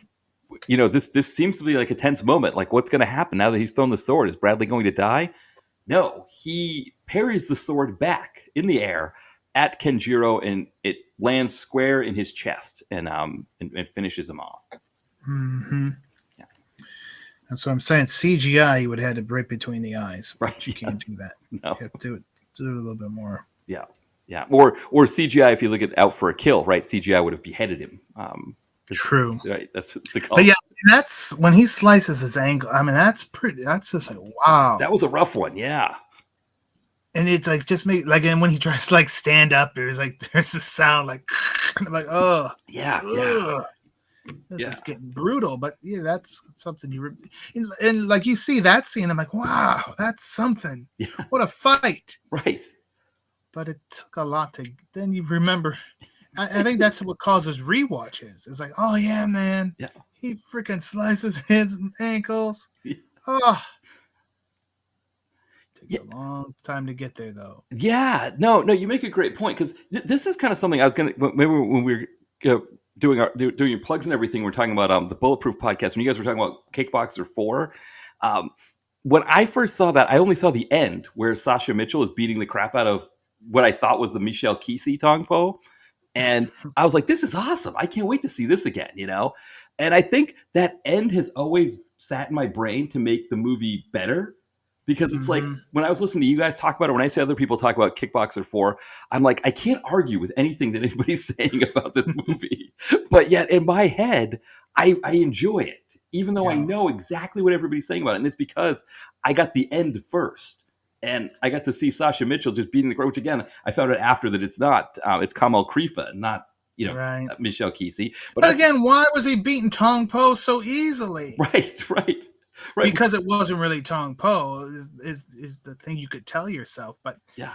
this seems to be like a tense moment. Like, what's going to happen now that he's thrown the sword? Is Bradley going to die? No, he parries the sword back in the air at Kenjiro, and it lands square in his chest and finishes him off. Mm-hmm. Yeah, that's what I'm saying. CGI, you would have had it right between the eyes, but right? You can't do that. No, you have to do it a little bit more. Yeah. Yeah, or CGI. If you look at Out for a Kill, right? CGI would have beheaded him. True, right? That's what's the call. But yeah, that's when he slices his ankle. I mean, that's pretty. That's just like wow. That was a rough one, yeah. And it's like just make like, and when he tries to like stand up, there's this sound like, and I'm like, oh yeah. This is getting brutal, but yeah, that's something and like you see that scene, I'm like, wow, that's something. Yeah. What a fight, right? But it took a lot to. Then you remember. I think that's what causes rewatches. It's like, oh yeah, man, he freaking slices his ankles. Yeah. Oh, takes a long time to get there, though. Yeah, no, you make a great point because this is kind of something I was gonna. Maybe when we were doing your plugs and everything, we're talking about the Bulletproof podcast. When you guys were talking about Kickboxer 4, when I first saw that, I only saw the end where Sasha Mitchell is beating the crap out of what I thought was the Michelle Kesey Tongpo. And I was like, this is awesome. I can't wait to see this again, you know? And I think that end has always sat in my brain to make the movie better. Because it's like when I was listening to you guys talk about it, when I see other people talk about Kickboxer 4, I'm like, I can't argue with anything that anybody's saying about this movie. But yet in my head, I enjoy it, even though I know exactly what everybody's saying about it. And it's because I got the end first. And I got to see Sasha Mitchell just beating the crowd, which again, I found out after that it's not, it's Kamal Krifa, not, Michelle Kesey. But again, why was he beating Tong Po so easily? Right. Because it wasn't really Tong Po is the thing you could tell yourself. But yeah,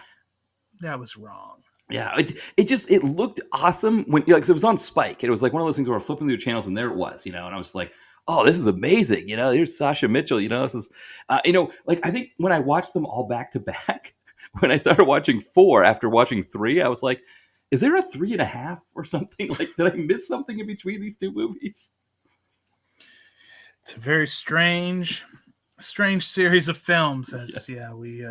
that was wrong. Yeah, it looked awesome when it was on Spike. It was like one of those things where I was flipping through channels and there it was, and I was just like, oh, this is amazing. Here's Sasha Mitchell. This is, like I think when I watched them all back to back, when I started watching 4 after watching 3, I was like, is there a 3.5 or something? Like, did I miss something in between these two movies? It's a very strange series of films. We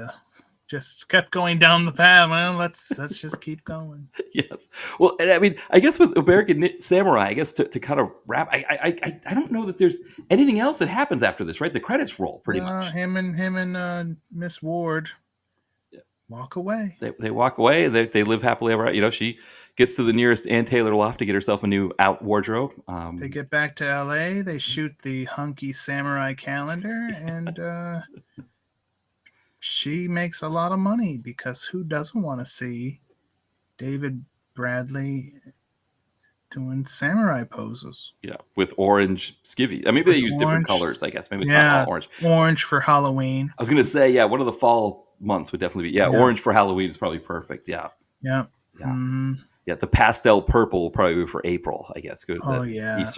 just kept going down the path. Well, let's just keep going. Yes. Well, and I mean, I guess with American Samurai, I guess to kind of wrap, I don't know that there's anything else that happens after this, right? The credits roll pretty much. Him and Miss Ward walk away. They walk away. They live happily ever after. She gets to the nearest Ann Taylor loft to get herself a new wardrobe. They get back to L.A. They shoot the hunky samurai calendar, and she makes a lot of money because who doesn't want to see David Bradley doing samurai poses? Yeah, with orange skivvy. Maybe they use different colors, I guess. Maybe it's not all orange. Orange for Halloween. I was going to say, one of the fall months would definitely be, orange for Halloween is probably perfect. Yeah. Mm-hmm. Yeah, the pastel purple will probably be for April, I guess. Easter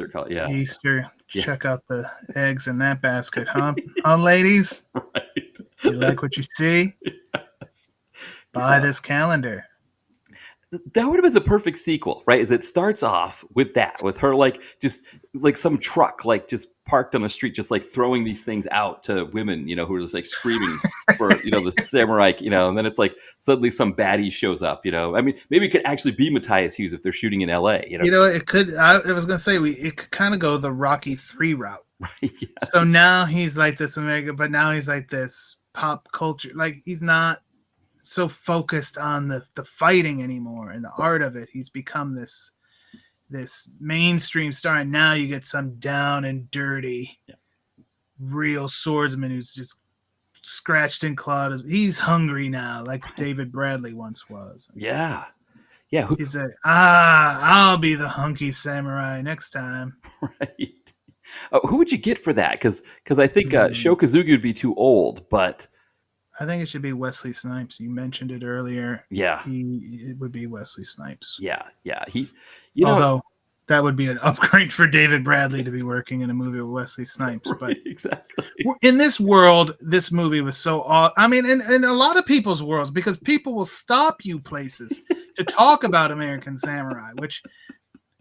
color. Yeah. Easter. Check out the eggs in that basket, huh? Huh, ladies? Right. You like what you see? Yes. Buy this calendar. That would have been the perfect sequel, right? Is it starts off with her just like some truck just parked on the street, just like throwing these things out to women, who are just like screaming for the samurai, and then it's like suddenly some baddie shows up, I mean, maybe it could actually be Matthias Hughes if they're shooting in LA, it could. I was gonna say it could kind of go the Rocky 3 route, right? Yeah. So now he's like this American, but now he's like this pop culture, like he's not so focused on the fighting anymore and the art of it. He's become this mainstream star, and now you get some down and dirty real swordsman who's just scratched and clawed. He's hungry now, like David Bradley once was. Yeah. He's like, I'll be the hunky samurai next time. Right. Who would you get for that? Because I think Sho Kazuki would be too old, but I think it should be Wesley Snipes. You mentioned it earlier. Yeah. It would be Wesley Snipes. Yeah. Although that would be an upgrade for David Bradley to be working in a movie with Wesley Snipes. Right, but exactly. In this world, this movie was so awesome. I mean, in a lot of people's worlds, because people will stop you places to talk about American Samurai, which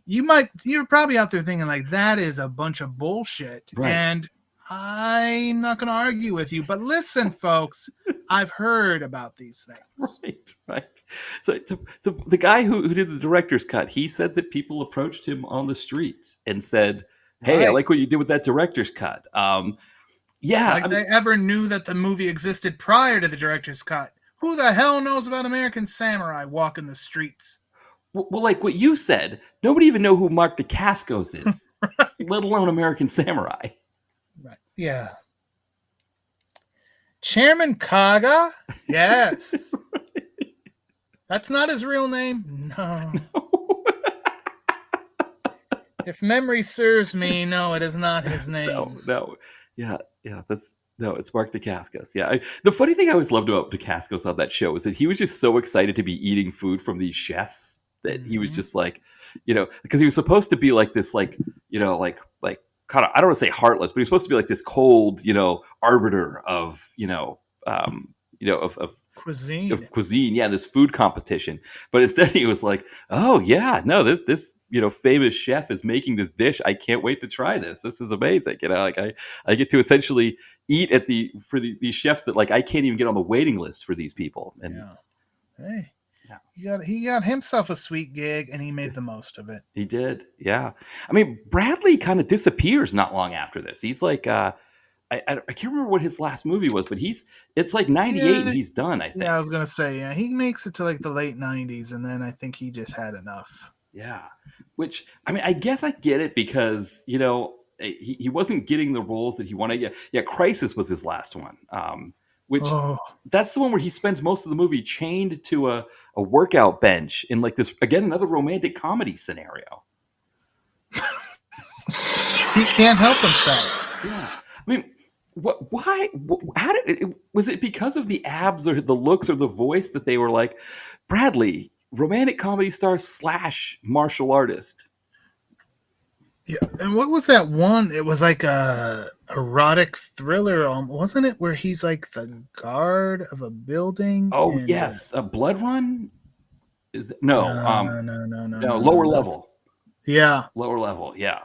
you're probably out there thinking like, that is a bunch of bullshit. Right. And I'm not going to argue with you, but listen, folks, I've heard about these things. Right. So the guy who did the director's cut, he said that people approached him on the streets and said, "Hey, I like what you did with that director's cut." They ever knew that the movie existed prior to the director's cut. Who the hell knows about American Samurai walking the streets? Well, like what you said, nobody even know who Mark Dacascos is, right. Let alone American Samurai. Right. Yeah. Chairman Kaga? Yes. Right. That's not his real name? No. If memory serves me, no, it is not his name. No. Yeah. It's Mark Dacascos. Yeah. The funny thing I always loved about Dacascos on that show is that he was just so excited to be eating food from these chefs that he was just like, because he was supposed to be like this, like kind of, I don't want to say heartless, but he's supposed to be like this cold, arbiter of, of cuisine. Yeah, this food competition. But instead he was like, oh yeah, no, this famous chef is making this dish. I can't wait to try this. This is amazing. Like I get to essentially eat at these chefs that like I can't even get on the waiting list for these people. And yeah. Hey, he got himself a sweet gig, and he made the most of it. He did. Yeah. I mean, Bradley kind of disappears not long after this. He's like, I can't remember what his last movie was, but it's like 98 and he's done, I think. Yeah, I was going to say, he makes it to like the late 90s, and then I think he just had enough. Yeah. Which, I mean, I guess I get it because, he wasn't getting the roles that he wanted. Yeah, Crisis was his last one. Which that's the one where he spends most of the movie chained to a workout bench in like this, again, another romantic comedy scenario. He can't help himself. Yeah. I mean, why? Was it because of the abs or the looks or the voice that they were like, Bradley, romantic comedy star / martial artist? Yeah, and what was that one? It was like a erotic thriller, wasn't it? Where he's like the guard of a building. Oh yes, a Blood Run. No, Lower Level. Yeah, Lower Level. Yeah.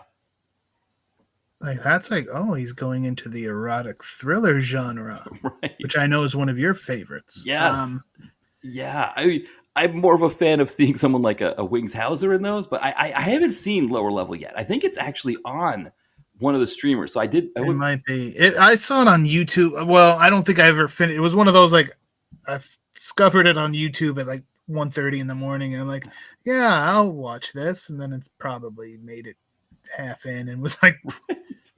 Like that's like, he's going into the erotic thriller genre, right? Which I know is one of your favorites. Yes. Yeah. I'm more of a fan of seeing someone like a Wings Hauser in those, but I haven't seen Lower Level yet. I think it's actually on one of the streamers. So it might be. I saw it on YouTube. Well, I don't think I ever finished. It was one of those like I discovered it on YouTube at like 1:30 in the morning, and I'm like, yeah, I'll watch this, and then it's probably made it half in and was like,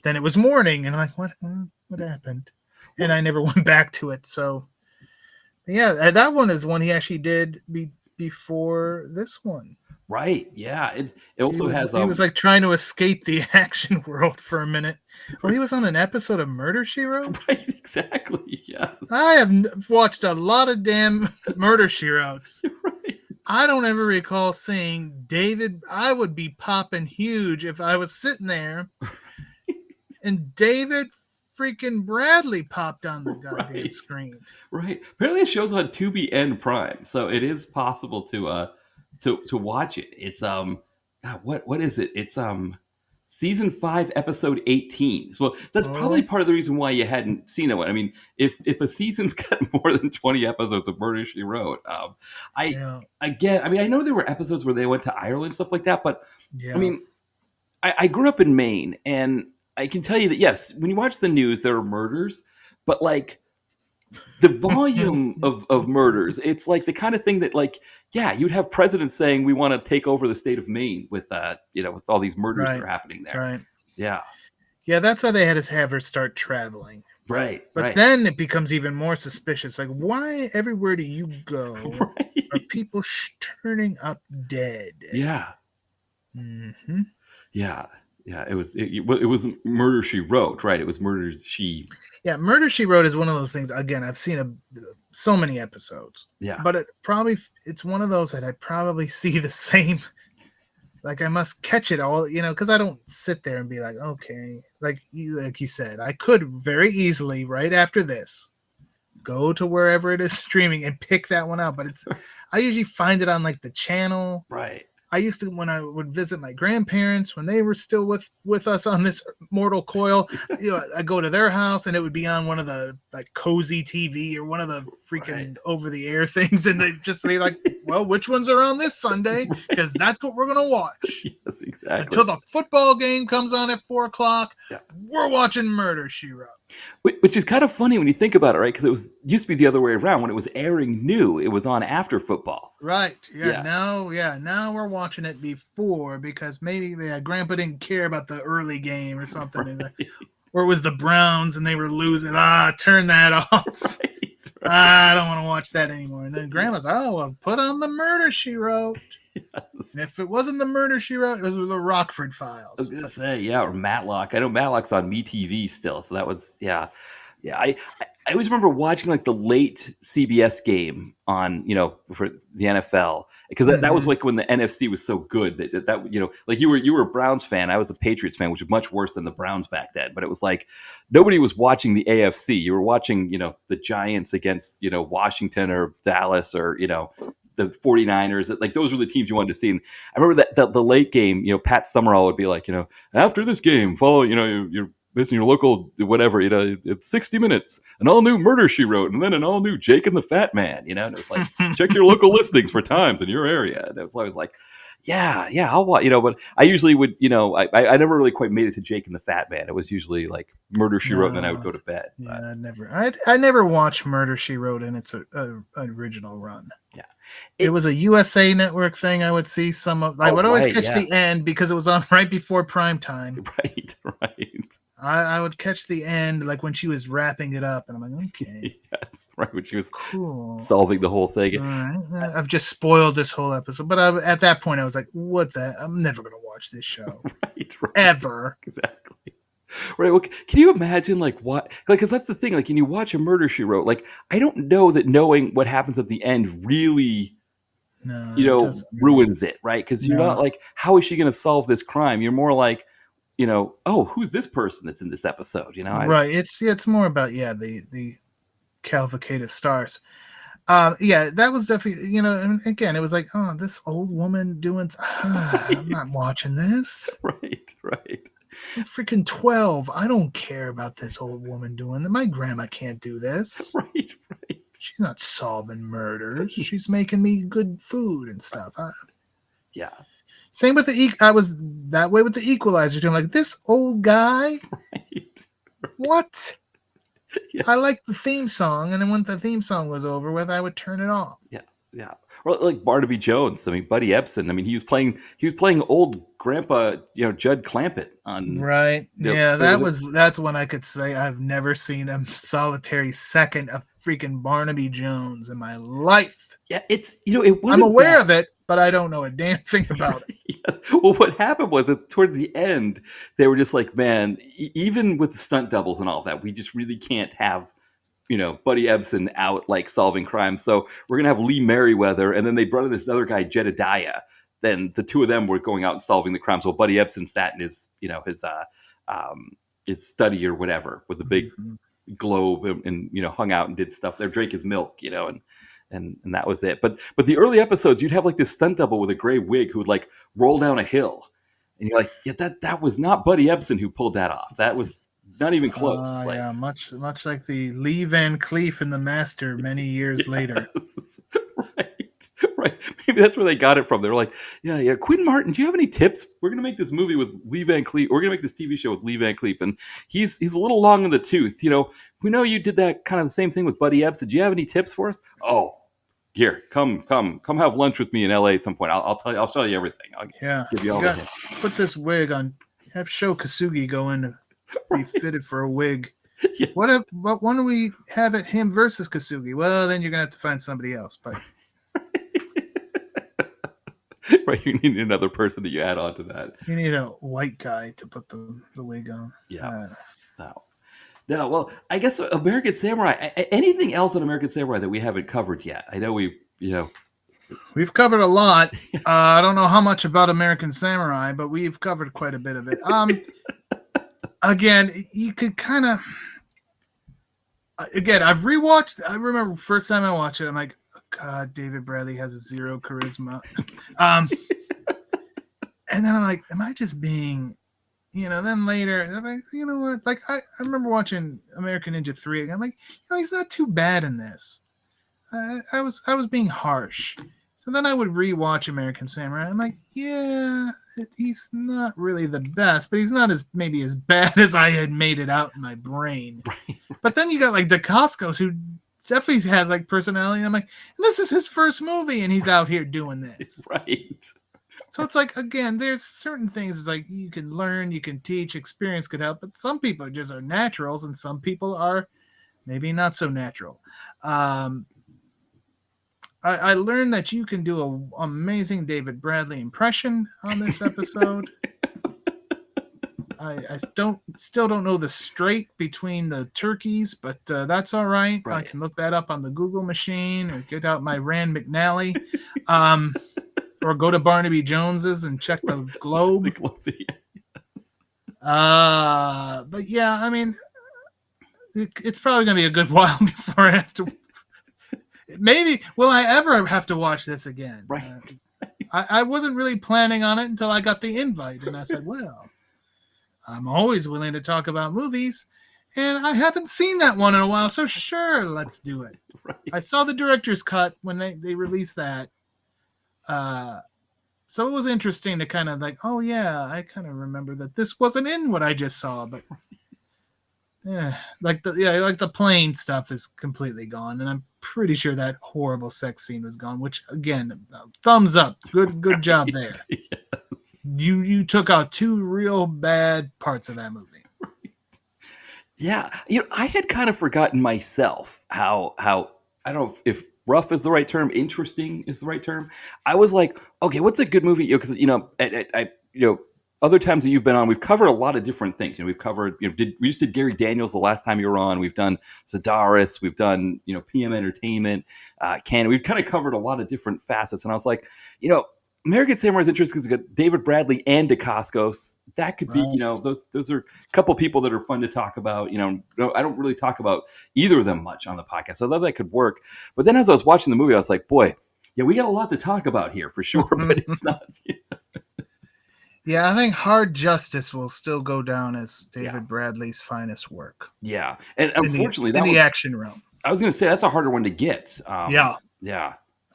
then it was morning, and I'm like, what happened? And I never went back to it. So. Yeah, that one is one he actually did before this one. Right. Yeah. It also has. He was like trying to escape the action world for a minute. Well, he was on an episode of Murder, She Wrote. Right. Exactly. Yeah. I have watched a lot of damn Murder, She Wrote. Right. I don't ever recall seeing David. I would be popping huge if I was sitting there, and David freaking Bradley popped on the goddamn screen. Right. Apparently it shows on Tubi and Prime, so it is possible to watch it. It's what is it? It's season 5, episode 18. So that's probably part of the reason why you hadn't seen that one. I mean, if a season's got more than 20 episodes of Murder, She Wrote, I know there were episodes where they went to Ireland, stuff like that, but I mean, I grew up in Maine, and I can tell you that, yes, when you watch the news, there are murders, but like the volume of murders, it's like the kind of thing that like, yeah, you'd have presidents saying we want to take over the state of Maine with with all these murders that are happening there. Right. Yeah. Yeah, that's why they had to have her start traveling. Right. But then it becomes even more suspicious. Like, why everywhere do you go are people turning up dead? Yeah. Mm-hmm. Yeah. Yeah, it wasn't Murder, She Wrote, right? It was Murder, She... Yeah, Murder, She Wrote is one of those things, again, I've seen so many episodes. Yeah. But it's one of those that I probably see the same, like I must catch it all, because I don't sit there and be like, okay, like you said, I could very easily, right after this, go to wherever it is streaming and pick that one out. But I usually find it on like the channel. Right. I used to, when I would visit my grandparents, when they were still with us on this mortal coil, I go to their house and it would be on one of the like Cozy TV or one of the freaking over the air things. And they'd just be like, well, which ones are on this Sunday? Because that's what we're going to watch. Yes, exactly. Until the football game comes on at 4:00, we're watching Murder, She Wrote. Which is kind of funny when you think about it, right? Because it used to be the other way around. When it was airing new, it was on after football. Right. Yeah. Now we're watching it before because maybe Grandpa didn't care about the early game or something. Right. Or it was the Browns and they were losing. Turn that off. Right. I don't want to watch that anymore. And then Grandma's, put on the Murder, She Wrote. Yes. And if it wasn't the Murder, She Wrote, it was the Rockford Files. I was gonna say, or Matlock. I know Matlock's on MeTV still, so that was I always remember watching like the late CBS game on for the NFL because that was like when the NFC was so good that like you were a Browns fan, I was a Patriots fan, which was much worse than the Browns back then. But it was like nobody was watching the AFC. You were watching the Giants against Washington or Dallas or the 49ers. Like those were the teams you wanted to see. And I remember that the late game, Pat Summerall would be like, after this game, follow, you're listening to your local whatever, 60 Minutes, an all new Murder She Wrote, and then an all new Jake and the Fat Man, and it was like, check your local listings for times in your area. And it was always like, yeah, I'll watch, but I usually would, I never really quite made it to Jake and the Fat Man. It was usually like Murder She Wrote, and then I would go to bed. Yeah, I never watched Murder She Wrote in its original run. Yeah. It was a USA Network thing. I would see some of, I would always catch the end because it was on right before prime time. Right. I would catch the end, like when she was wrapping it up, and I'm like, okay. Yes, right, when she was solving the whole thing. All right. I've just spoiled this whole episode. But at that point, I was like, what the? I'm never going to watch this show. Right. Ever. Exactly. Right. Well, can you imagine, what? Because that's the thing. Like, when you watch a Murder, She Wrote, I don't know that knowing what happens at the end really, ruins it, right? Because you're not like, how is she going to solve this crime? You're more like, who's this person that's in this episode? Right. It's more about the cavalcade of stars. That was definitely, and again, it was like, oh, this old woman doing. I'm not watching this. Right. I'm freaking 12. I don't care about this old woman doing that. My grandma can't do this. Right. She's not solving murders. She's making me good food and stuff. Yeah. Same with I was that way with the Equalizer too. I'm like, this old guy. Right. What? Yeah. I liked the theme song, and then when the theme song was over with, I would turn it off. Yeah. Or like Barnaby Jones. I mean, Buddy Ebsen. I mean, he was playing old Grandpa, Judd Clampett on. Right. That's when I could say I've never seen a solitary second of freaking Barnaby Jones in my life. Yeah, it wasn't. I'm aware of it, but I don't know a damn thing about it. Yes. Well, what happened was that towards the end, they were just like, man, even with the stunt doubles and all of that, we just really can't have, Buddy Ebsen out solving crimes. So we're going to have Lee Merriweather. And then they brought in this other guy, Jedediah. Then the two of them were going out and solving the crimes. Well, Buddy Ebsen sat in his study or whatever with a big globe and hung out and did stuff there, drank his milk, and that was it. But the early episodes, you'd have this stunt double with a gray wig who would roll down a hill, and you're like, yeah, that was not Buddy Ebsen who pulled that off. That was not even close. Much like the Lee Van Cleef in The Master many years later. Right. Maybe that's where they got it from. They're like, yeah. Quinn Martin, do you have any tips? We're going to make this movie with Lee Van Cleef. We're going to make this TV show with Lee Van Cleef, and he's a little long in the tooth. We know you did that kind of the same thing with Buddy Ebsen. Do you have any tips for us? Oh, here, come have lunch with me in LA at some point. I'll tell you. I'll show you everything. I'll give you all the hints. Put this wig on. Have Sho Kosugi go in to be fitted for a wig. Yeah. What when do we have it him versus Kosugi? Well, then you're gonna have to find somebody else. But right, you need another person that you add on to that. You need a white guy to put the wig on. Yeah. No, well, I guess American Samurai. Anything else on American Samurai that we haven't covered yet? I know we've covered a lot. I don't know how much about American Samurai, but we've covered quite a bit of it. Again, you could kind of. Again, I've rewatched. I remember first time I watched it, I'm like, oh, God, David Bradley has zero charisma. And then I'm like, am I just being. Then later, I'm like, you know what? I remember watching American Ninja 3. I'm like, he's not too bad in this. I was being harsh. So then I would rewatch American Samurai. I'm like, yeah, he's not really the best, but he's not maybe as bad as I had made it out in my brain. Right. But then you got Dacascos, who definitely has personality. And I'm like, and this is his first movie, and he's out here doing this. Right. So it's again, there's certain things you can learn, you can teach, experience could help, but some people just are naturals and some people are maybe not so natural. I learned that you can do an amazing David Bradley impression on this episode. I still don't know the straight between the turkeys, but that's all right. I can look that up on the Google machine or get out my Rand McNally. Or go to Barnaby Jones's and check the globe. But yeah, I mean, it's probably going to be a good while before I have to. Maybe will I ever have to watch this again? Right. I wasn't really planning on it until I got the invite, and I said, "Well, I'm always willing to talk about movies, and I haven't seen that one in a while, so sure, let's do it." Right. I saw the director's cut when they released that, so it was interesting to kind of like, oh yeah, I kind of remember that this wasn't in what I just saw, but. Yeah, like the plane stuff is completely gone, and I'm pretty sure that horrible sex scene was gone. Which again, thumbs up, good job there. Yes. You took out two real bad parts of that movie. Yeah, I had kind of forgotten myself how I don't know if rough is the right term, interesting is the right term. I was like, okay, what's a good movie? Because I other times that you've been on, we've covered a lot of different things. We've covered, we just did Gary Daniels the last time you were on. We've done Sedaris. We've done, PM Entertainment, Canon. We've kind of covered a lot of different facets. And I was like, American Samurai is interesting because it's got David Bradley and Dacascos. That could be, those are a couple people that are fun to talk about. I don't really talk about either of them much on the podcast. So I thought that could work. But then as I was watching the movie, I was like, boy, yeah, we got a lot to talk about here for sure, but it's not. Yeah, I think Hard Justice will still go down as David Bradley's finest work. Yeah, and unfortunately, in the action realm. I was going to say that's a harder one to get. Yeah.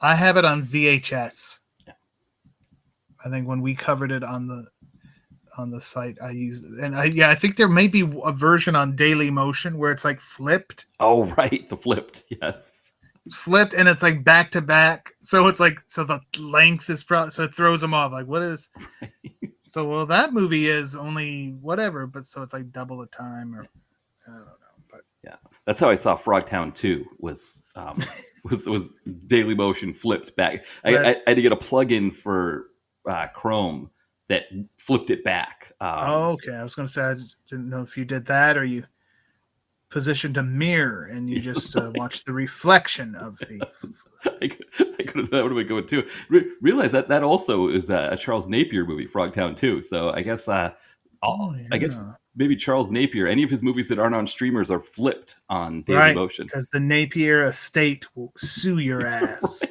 I have it on VHS. Yeah. I think when we covered it on the site, I used it, and I think there may be a version on Daily Motion where it's like flipped. Oh, right, the flipped, yes. It's flipped, and it's like back to back, so it's like the length is so it throws them off. Like, what is? Right. So, well, that movie is only whatever, but so it's like double the time, or I don't know. But yeah, that's how I saw Frogtown 2 was Daily Motion flipped back. I had to get a plug-in for Chrome that flipped it back. Okay. I was going to say I didn't know if you did that or you positioned a mirror and you just watched the reflection of the. That would have been good too. Realize that also is a Charles Napier movie, Frogtown 2. So I guess I guess maybe Charles Napier, any of his movies that aren't on streamers are flipped on Daily Motion. Because the Napier estate will sue your ass.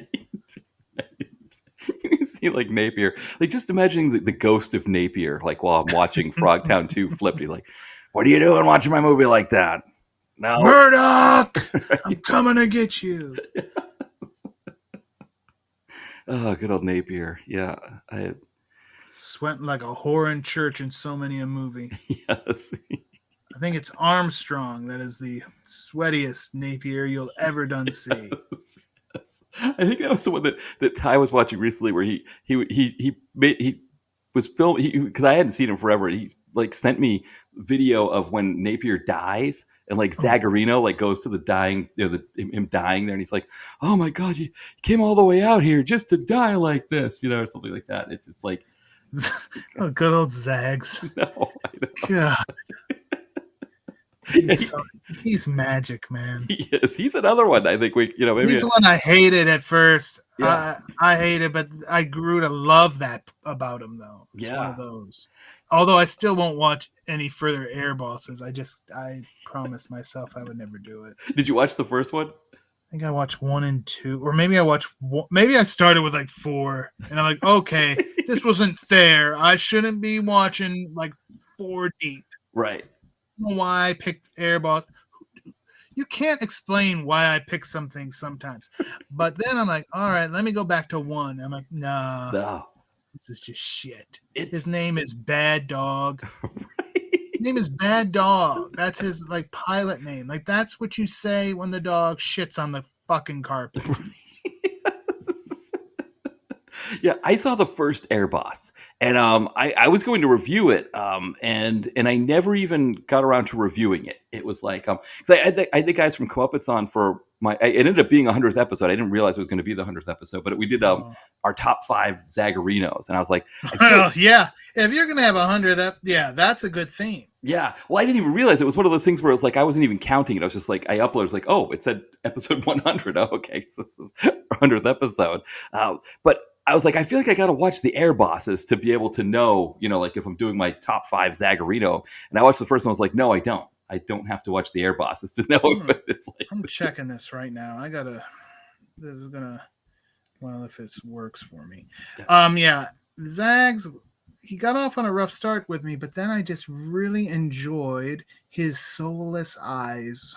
You see, like Napier, like just imagining the ghost of Napier, like while I'm watching Frogtown 2 flipped. You're like, what are you doing watching my movie like that? No, Murdoch, I'm coming to get you. Oh, good old Napier. Yeah. Sweating like a whore in church in so many a movie. Yes. I think it's Armstrong that is the sweatiest Napier you'll ever done see. Yes. I think that was the one that Ty was watching recently where he was filming because I hadn't seen him forever. And he like sent me video of when Napier dies. And like Zagarino like goes to the dying, him dying there, and he's like, "Oh my God, you came all the way out here just to die like this," or something like that. It's like, oh, good old Zags. No, I know. God, he's magic, man. Yes, he's another one. I think maybe he's the one I hated at first. Yeah. I hated, but I grew to love that about him, though. It's one of those. Although I still won't watch any further Air Bosses. I promised myself I would never do it. Did you watch the first one? I think I watched 1 and 2, or maybe maybe I started with like 4, and I'm like, okay, this wasn't fair. I shouldn't be watching like 4 deep. Right. I don't know why I picked Air Boss. You can't explain why I pick some things sometimes. But then I'm like, all right, let me go back to 1. I'm like, nah. No. This is just shit. His name is Bad Dog. Right. His name is Bad Dog. That's his like pilot name. Like that's what you say when the dog shits on the fucking carpet. Yeah, I saw the first Air Boss, and I was going to review it, and I never even got around to reviewing it. It was like, because I had the guys from Comeuppets on for it ended up being a 100th episode. I didn't realize it was going to be the 100th episode, but we did our top 5 Zagarinos, and I was like, yeah, if you're going to have 100, that's a good theme. Yeah, well, I didn't even realize it was one of those things where it's like I wasn't even counting it. I was just like, I uploaded, it's like, oh, it said episode 100. Oh, okay, so this is our 100th episode, but. I was like, I feel like I got to watch the Air Bosses to be able to know, like if I'm doing my top 5 Zagarino. And I watched the first one. I was like, no, I don't. I don't have to watch the Air Bosses to know if it's like. I'm checking this right now. I got to this is gonna, well, if it works for me. Yeah. Yeah, Zags, he got off on a rough start with me, but then I just really enjoyed his soulless eyes.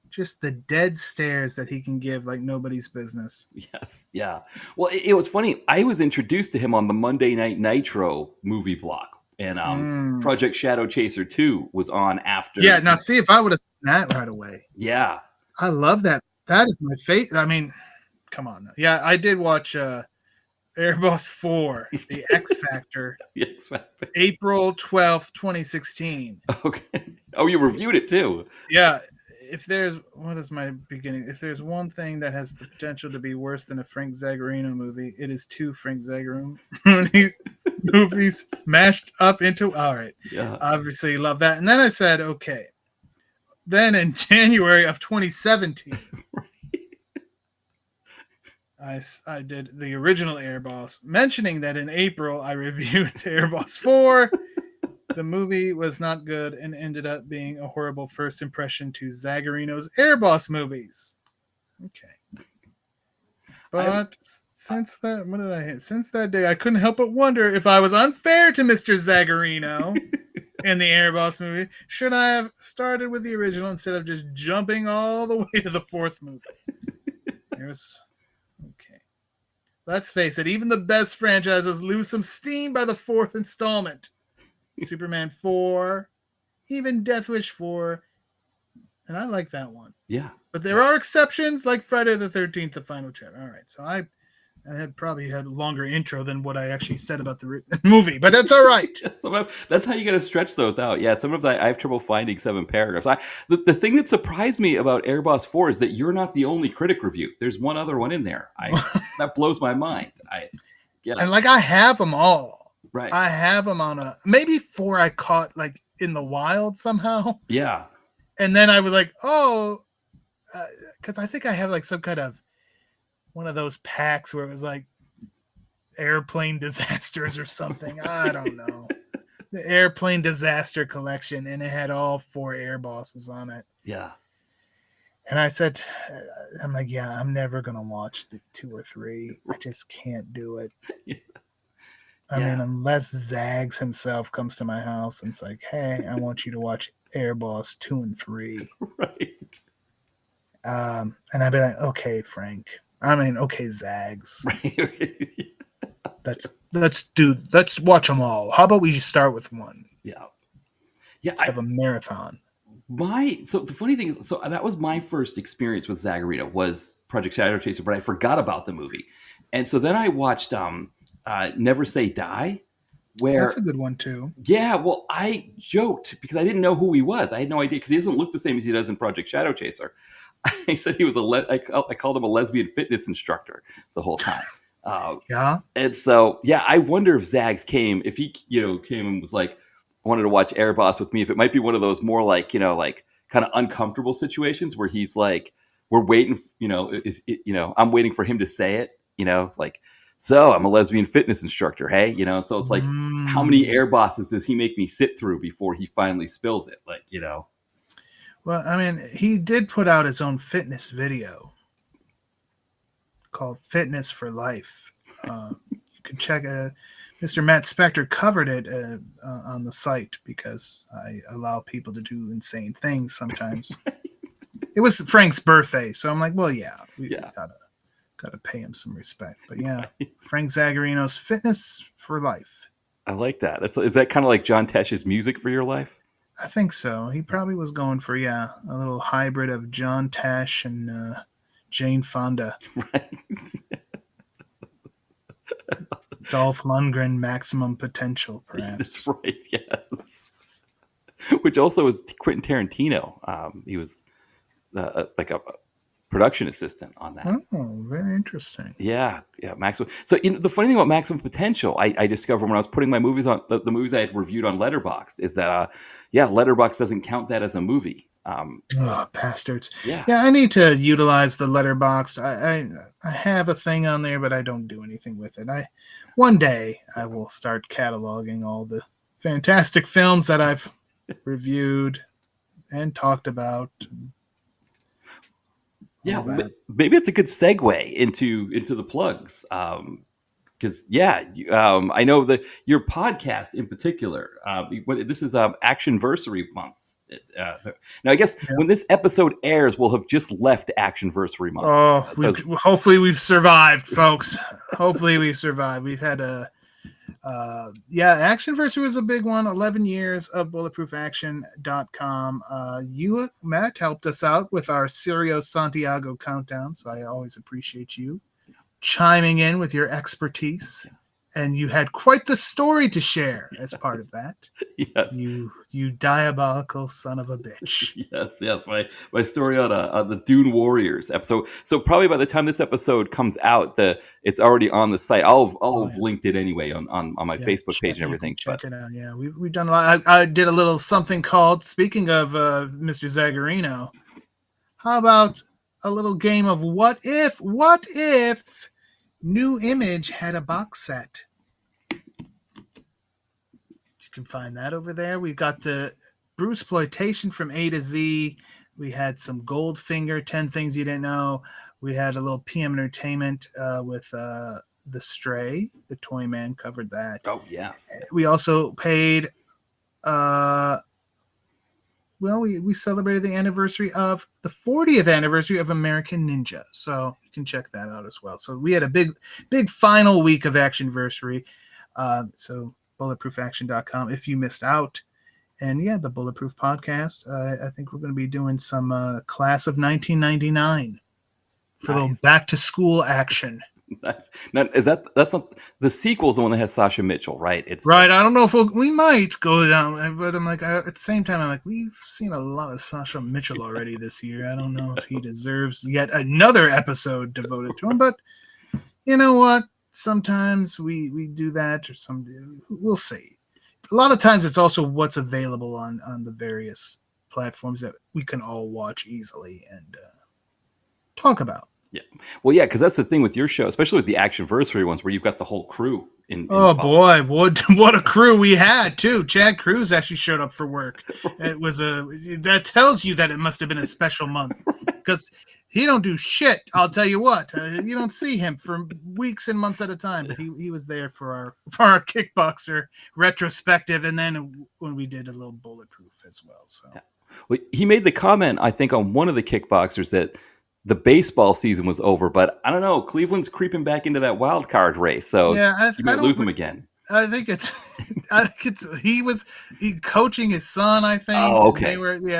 Just the dead stares that he can give like nobody's business. Yes. Yeah. Well, it was funny. I was introduced to him on the Monday Night Nitro movie block, and Project Shadow Chaser 2 was on after. Yeah. Now, see, if I would have seen that right away. Yeah. I love that. That is my favorite. I mean, come on. Yeah, I did watch Airboss 4, The X Factor, The X Factor. April 12th, 2016. Okay. Oh, you reviewed it too. Yeah. If there's, what is my beginning? If there's one thing that has the potential to be worse than a Frank Zagarino movie, it is 2 Frank Zagarino movies mashed up into. All right. Yeah. Obviously, love that. And then I said, okay. Then in January of 2017, I did the original Airboss, mentioning that in April I reviewed Airboss 4. The movie was not good and ended up being a horrible first impression to Zagarino's Airboss movies. Okay. But since that, what did I hit? Since that day, I couldn't help but wonder if I was unfair to Mr. Zagarino in the Airboss movie. Should I have started with the original instead of just jumping all the way to the 4th movie? It was okay. Let's face it, even the best franchises lose some steam by the 4th installment. Superman 4, even Death Wish 4, and I like that one. Yeah. But there are exceptions, like Friday the 13th, the final chapter. All right, so I had probably had a longer intro than what I actually said about the movie, but that's all right. That's how you got to stretch those out. Yeah, sometimes I have trouble finding 7 paragraphs. The thing that surprised me about Airboss 4 is that you're not the only critic review. There's one other one in there. That blows my mind. And like I have them all. Right. I have them on a maybe 4 I caught like in the wild somehow. Yeah. And then I was like, oh, because I think I have like some kind of one of those packs where it was like airplane disasters or something. I don't know. The airplane disaster collection, and it had all 4 Airbosses on it. Yeah. And I said, I'm like, yeah, I'm never going to watch the 2 or 3. I just can't do it. Yeah. I mean, unless Zags himself comes to my house and it's like, hey, I want you to watch Airboss 2 and 3. Right. And I'd be like, okay, Frank. I mean, okay, Zags. Right. Let's watch them all. How about we just start with one? Yeah. Yeah. Let's have a marathon. So the funny thing is, so that was my first experience with Zagarino was Project Shadow Chaser, but I forgot about the movie. And so then I watched Never Say Die, where that's a good one too. Yeah, well, I joked because I didn't know who he was. I had no idea because he doesn't look the same as he does in Project Shadow Chaser. I said he was I called him a lesbian fitness instructor the whole time. Yeah. And so, yeah, I wonder if Zags came, if he, came and was like, wanted to watch Airboss with me, if it might be one of those more like, like kind of uncomfortable situations where he's like, we're waiting, I'm waiting for him to say it, like, so I'm a lesbian fitness instructor. Hey, so it's like, how many Airbosses does he make me sit through before he finally spills it? Like, Well, I mean, he did put out his own fitness video called Fitness for Life. You can check it. Mr. Matt Spector covered it on the site because I allow people to do insane things sometimes. It was Frank's birthday, so I'm like, well, yeah, we gotta pay him some respect. But yeah, Frank Zagarino's Fitness for Life. I like that. Is that kind of like John Tesh's Music for Your Life? I think so. He probably was going for a little hybrid of John Tesh and Jane Fonda. Right. Dolph Lundgren, Maximum Potential, perhaps. That's right, yes. Which also is Quentin Tarantino. He was like a production assistant on that. Oh, very interesting. Yeah, Maximum. So the funny thing about Maximum Potential, I discovered when I was putting my movies on, the movies I had reviewed on Letterboxd, is that, Letterboxd doesn't count that as a movie. Bastards. Yeah, I need to utilize the Letterboxd. I have a thing on there, but I don't do anything with it. One day I will start cataloging all the fantastic films that I've reviewed and talked about. Yeah, all that. maybe it's a good segue into the plugs. Because I know that your podcast in particular. This is Actionversary month. Now, I guess Yeah. when this episode airs, we'll have just left Actionversary month. Oh, So hopefully we've survived, folks. Hopefully we've survived. We've had Actionversary was a big one. 11 years of bulletproofaction.com. You, Matt, helped us out with our Sirio Santiago countdown, so I always appreciate you chiming in with your expertise. And you had quite the story to share as part of that. Yes. You diabolical son of a bitch. Yes. My story on the Dune Warriors episode. So probably by the time this episode comes out, it's already on the site. I'll have linked it anyway on my Facebook page and everything. Check it out. Yeah, we've done a lot. I did a little something called, speaking of Mr. Zagarino, how about a little game of what if New Image had a box set? You can find that over there. We've got the Bruceploitation from A to Z. We had some Goldfinger, 10 Things You Didn't Know. We had a little PM Entertainment with The Stray. The Toy Man covered that. Oh, yes. We also paid... we celebrated the anniversary of the 40th anniversary of American Ninja. So you can check that out as well. So we had a big final week of Actionversary. So bulletproofaction.com if you missed out. And yeah, the Bulletproof podcast. I think we're going to be doing some class of 1999 for a little back to school action. That's not the sequel's the one that has Sasha Mitchell, right? It's right. I don't know if we might go down, but I'm like, at the same time, I'm like, we've seen a lot of Sasha Mitchell already this year. I don't know if he deserves yet another episode devoted to him, but you know what? Sometimes we do that, or we'll see. A lot of times it's also what's available on the various platforms that we can all watch easily and talk about. Yeah. Well, yeah, because that's the thing with your show, especially with the Actionversary ones where you've got the whole crew boy, what a crew we had too. Chad Cruz actually showed up for work. It was that tells you that it must have been a special month because he don't do shit. I'll tell you what, you don't see him for weeks and months at a time, but he was there for our kickboxer retrospective. And then when we did a little Bulletproof as well. So well, he made the comment, I think, on one of the kickboxers that the baseball season was over, but I don't know. Cleveland's creeping back into that wild card race, so you might lose him again. I think he was coaching his son, I think. Oh, okay.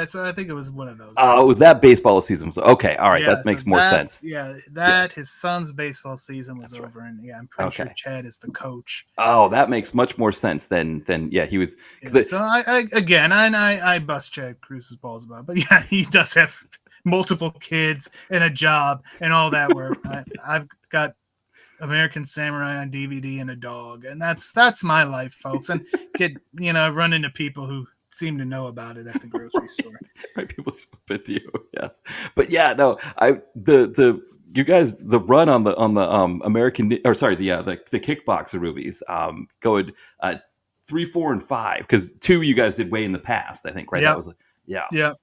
So I think it was one of those. Oh, it was that baseball season. So, okay, all right, that makes more sense. Yeah, his son's baseball season was over, right. And I'm pretty sure Chad is the coach. Oh, that makes much more sense than he was. So I bust Chad Cruz's balls about it, but yeah, he does have multiple kids and a job and all that work. I've got American Samurai on DVD and a dog, and that's my life, folks. And run into people who seem to know about it at the grocery store. Right, people spit to you, yes. But yeah, no, you guys, the run on the American, or sorry, the kickboxer movies, going 3, 4, and 5, because 2 you guys did way in the past, I think, right? Yep. That was yeah.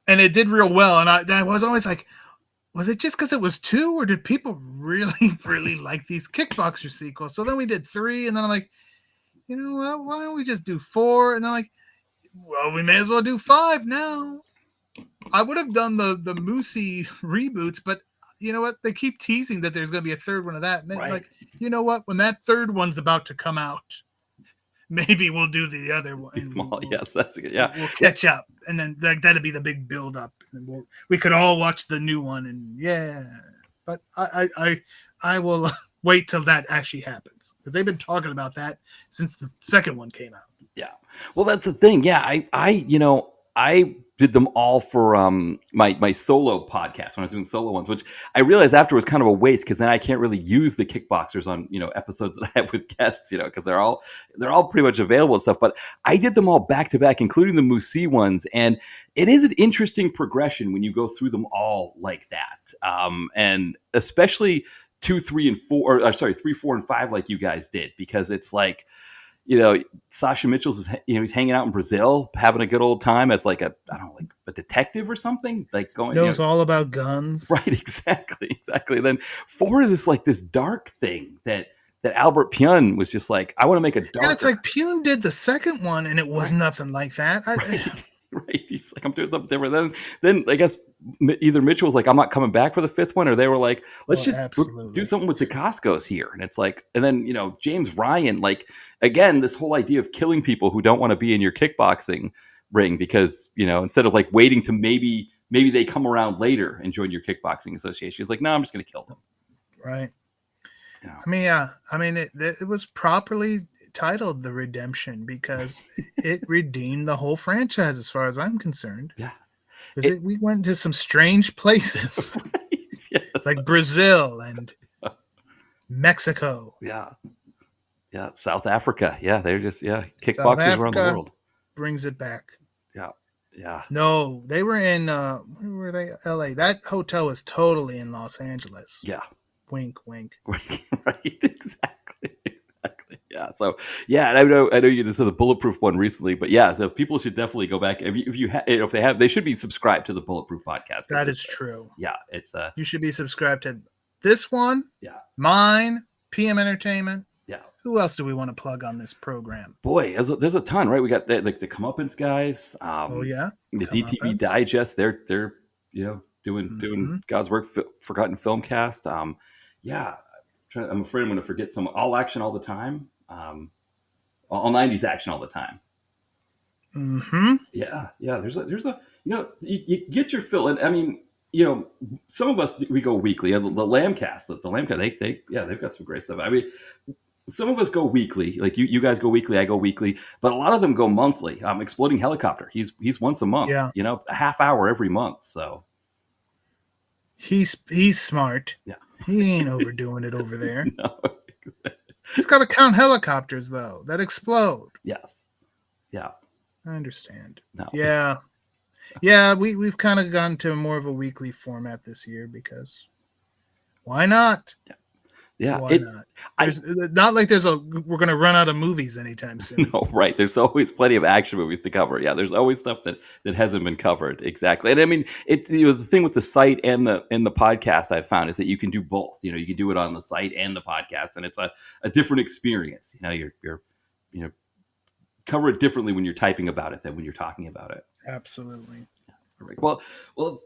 And it did real well. And I was always like, was it just because it was 2, or did people really, really like these kickboxer sequels? So then we did 3, and then I'm like, you know what? Why don't we just do 4? And I'm like, well, we may as well do 5 now. I would have done the Moosey reboots, but you know what? They keep teasing that there's going to be a third one of that. And then, like, you know what? When that third one's about to come out, maybe we'll do the other one. Yes, that's good. Yeah, we'll catch up, and then that'd be the big build up. And we could all watch the new one, and But I will wait till that actually happens, because they've been talking about that since the second one came out. Yeah, well, that's the thing. Yeah, I did them all for my solo podcast when I was doing solo ones, which I realized after was kind of a waste, because then I can't really use the kickboxers on episodes that I have with guests, because they're all pretty much available and stuff. But I did them all back to back, including the Moosey ones, and it is an interesting progression when you go through them all like that, and especially 2, 3, and 4, or sorry, 3, 4, and 5, like you guys did, because it's like, Sasha Mitchell's he's hanging out in Brazil, having a good old time as like a detective or something, like going Knows all about guns. Right, exactly. Then 4 is just like this dark thing that Albert Pyun was just like, I want to make a dark. And it's like Pyun did the second one, and it was nothing like that. Right. He's like, I'm doing something different. Then I guess either Mitchell was like, I'm not coming back for the 5th one, or they were like, let's just do something with Dacascos here. And it's like, and then, James Ryan, like, again, this whole idea of killing people who don't want to be in your kickboxing ring because, instead of like waiting to maybe they come around later and join your kickboxing association. He's like, no, I'm just going to kill them. Right. I mean, it was properly titled The Redemption because it redeemed the whole franchise as far as I'm concerned. Yeah. We went to some strange places. Right? Yes. Like Brazil and Mexico. Yeah. Yeah. South Africa. Yeah. They're just, kickboxers around the world. Brings it back. Yeah. Yeah. No, they were in, where were they? LA. That hotel was totally in Los Angeles. Yeah. Wink, wink. Right. Exactly. Yeah. So and I know you just said the Bulletproof one recently, but so people should definitely go back. If they have, they should be subscribed to the Bulletproof podcast. That is true. Yeah. It's you should be subscribed to this one. Yeah. Mine, PM Entertainment. Yeah. Who else do we want to plug on this program? Boy, there's a ton, right? We got the Comeuppance guys. The DTV Digest. They're doing God's work. Forgotten Film Cast. I'm afraid I'm going to forget some. All Action All the Time. All 90s Action All the Time. Mm-hmm. Yeah. There's a you get your fill, and I mean, some of us we go weekly. The Lambcast, they've got some great stuff. I mean, some of us go weekly, like you guys go weekly, I go weekly, but a lot of them go monthly. Exploding Helicopter, he's once a month. Yeah. A half hour every month. So he's smart. Yeah. He ain't overdoing it over there. No. He's got to count helicopters though that explode. Yes. Yeah. I understand. No. Yeah. Yeah, we've kind of gone to more of a weekly format this year because why not? Yeah. Why not? Not like we're going to run out of movies anytime soon. No, right. There's always plenty of action movies to cover. Yeah, there's always stuff that hasn't been covered. Exactly. And I mean, the thing with the site and the podcast I've found is that you can do both. You can do it on the site and the podcast, and it's a different experience. You're cover it differently when you're typing about it than when you're talking about it. Absolutely. Perfect. Well,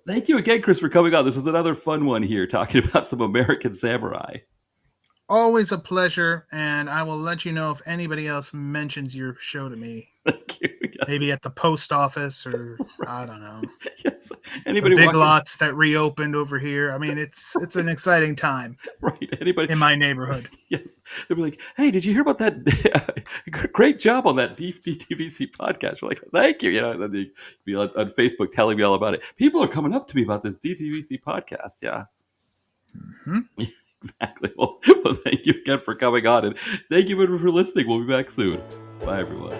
thank you again, Chris, for coming on. This was another fun one here, talking about some American Samurai. Always a pleasure, and I will let you know if anybody else mentions your show to me. Thank you. Yes. Maybe at the post office or I don't know. Yes. Anybody the Big Lots that reopened over here. I mean, it's an exciting time. Right. Anybody in my neighborhood. Yes. They'll be like, hey, did you hear about that? Great job on that DTVC podcast. We're like, thank you. Then they'd be on Facebook telling me all about it. People are coming up to me about this DTVC podcast. Yeah. Mm-hmm. Exactly. Well, thank you again for coming on, and thank you for listening. We'll be back soon. Bye, everyone.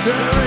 Direct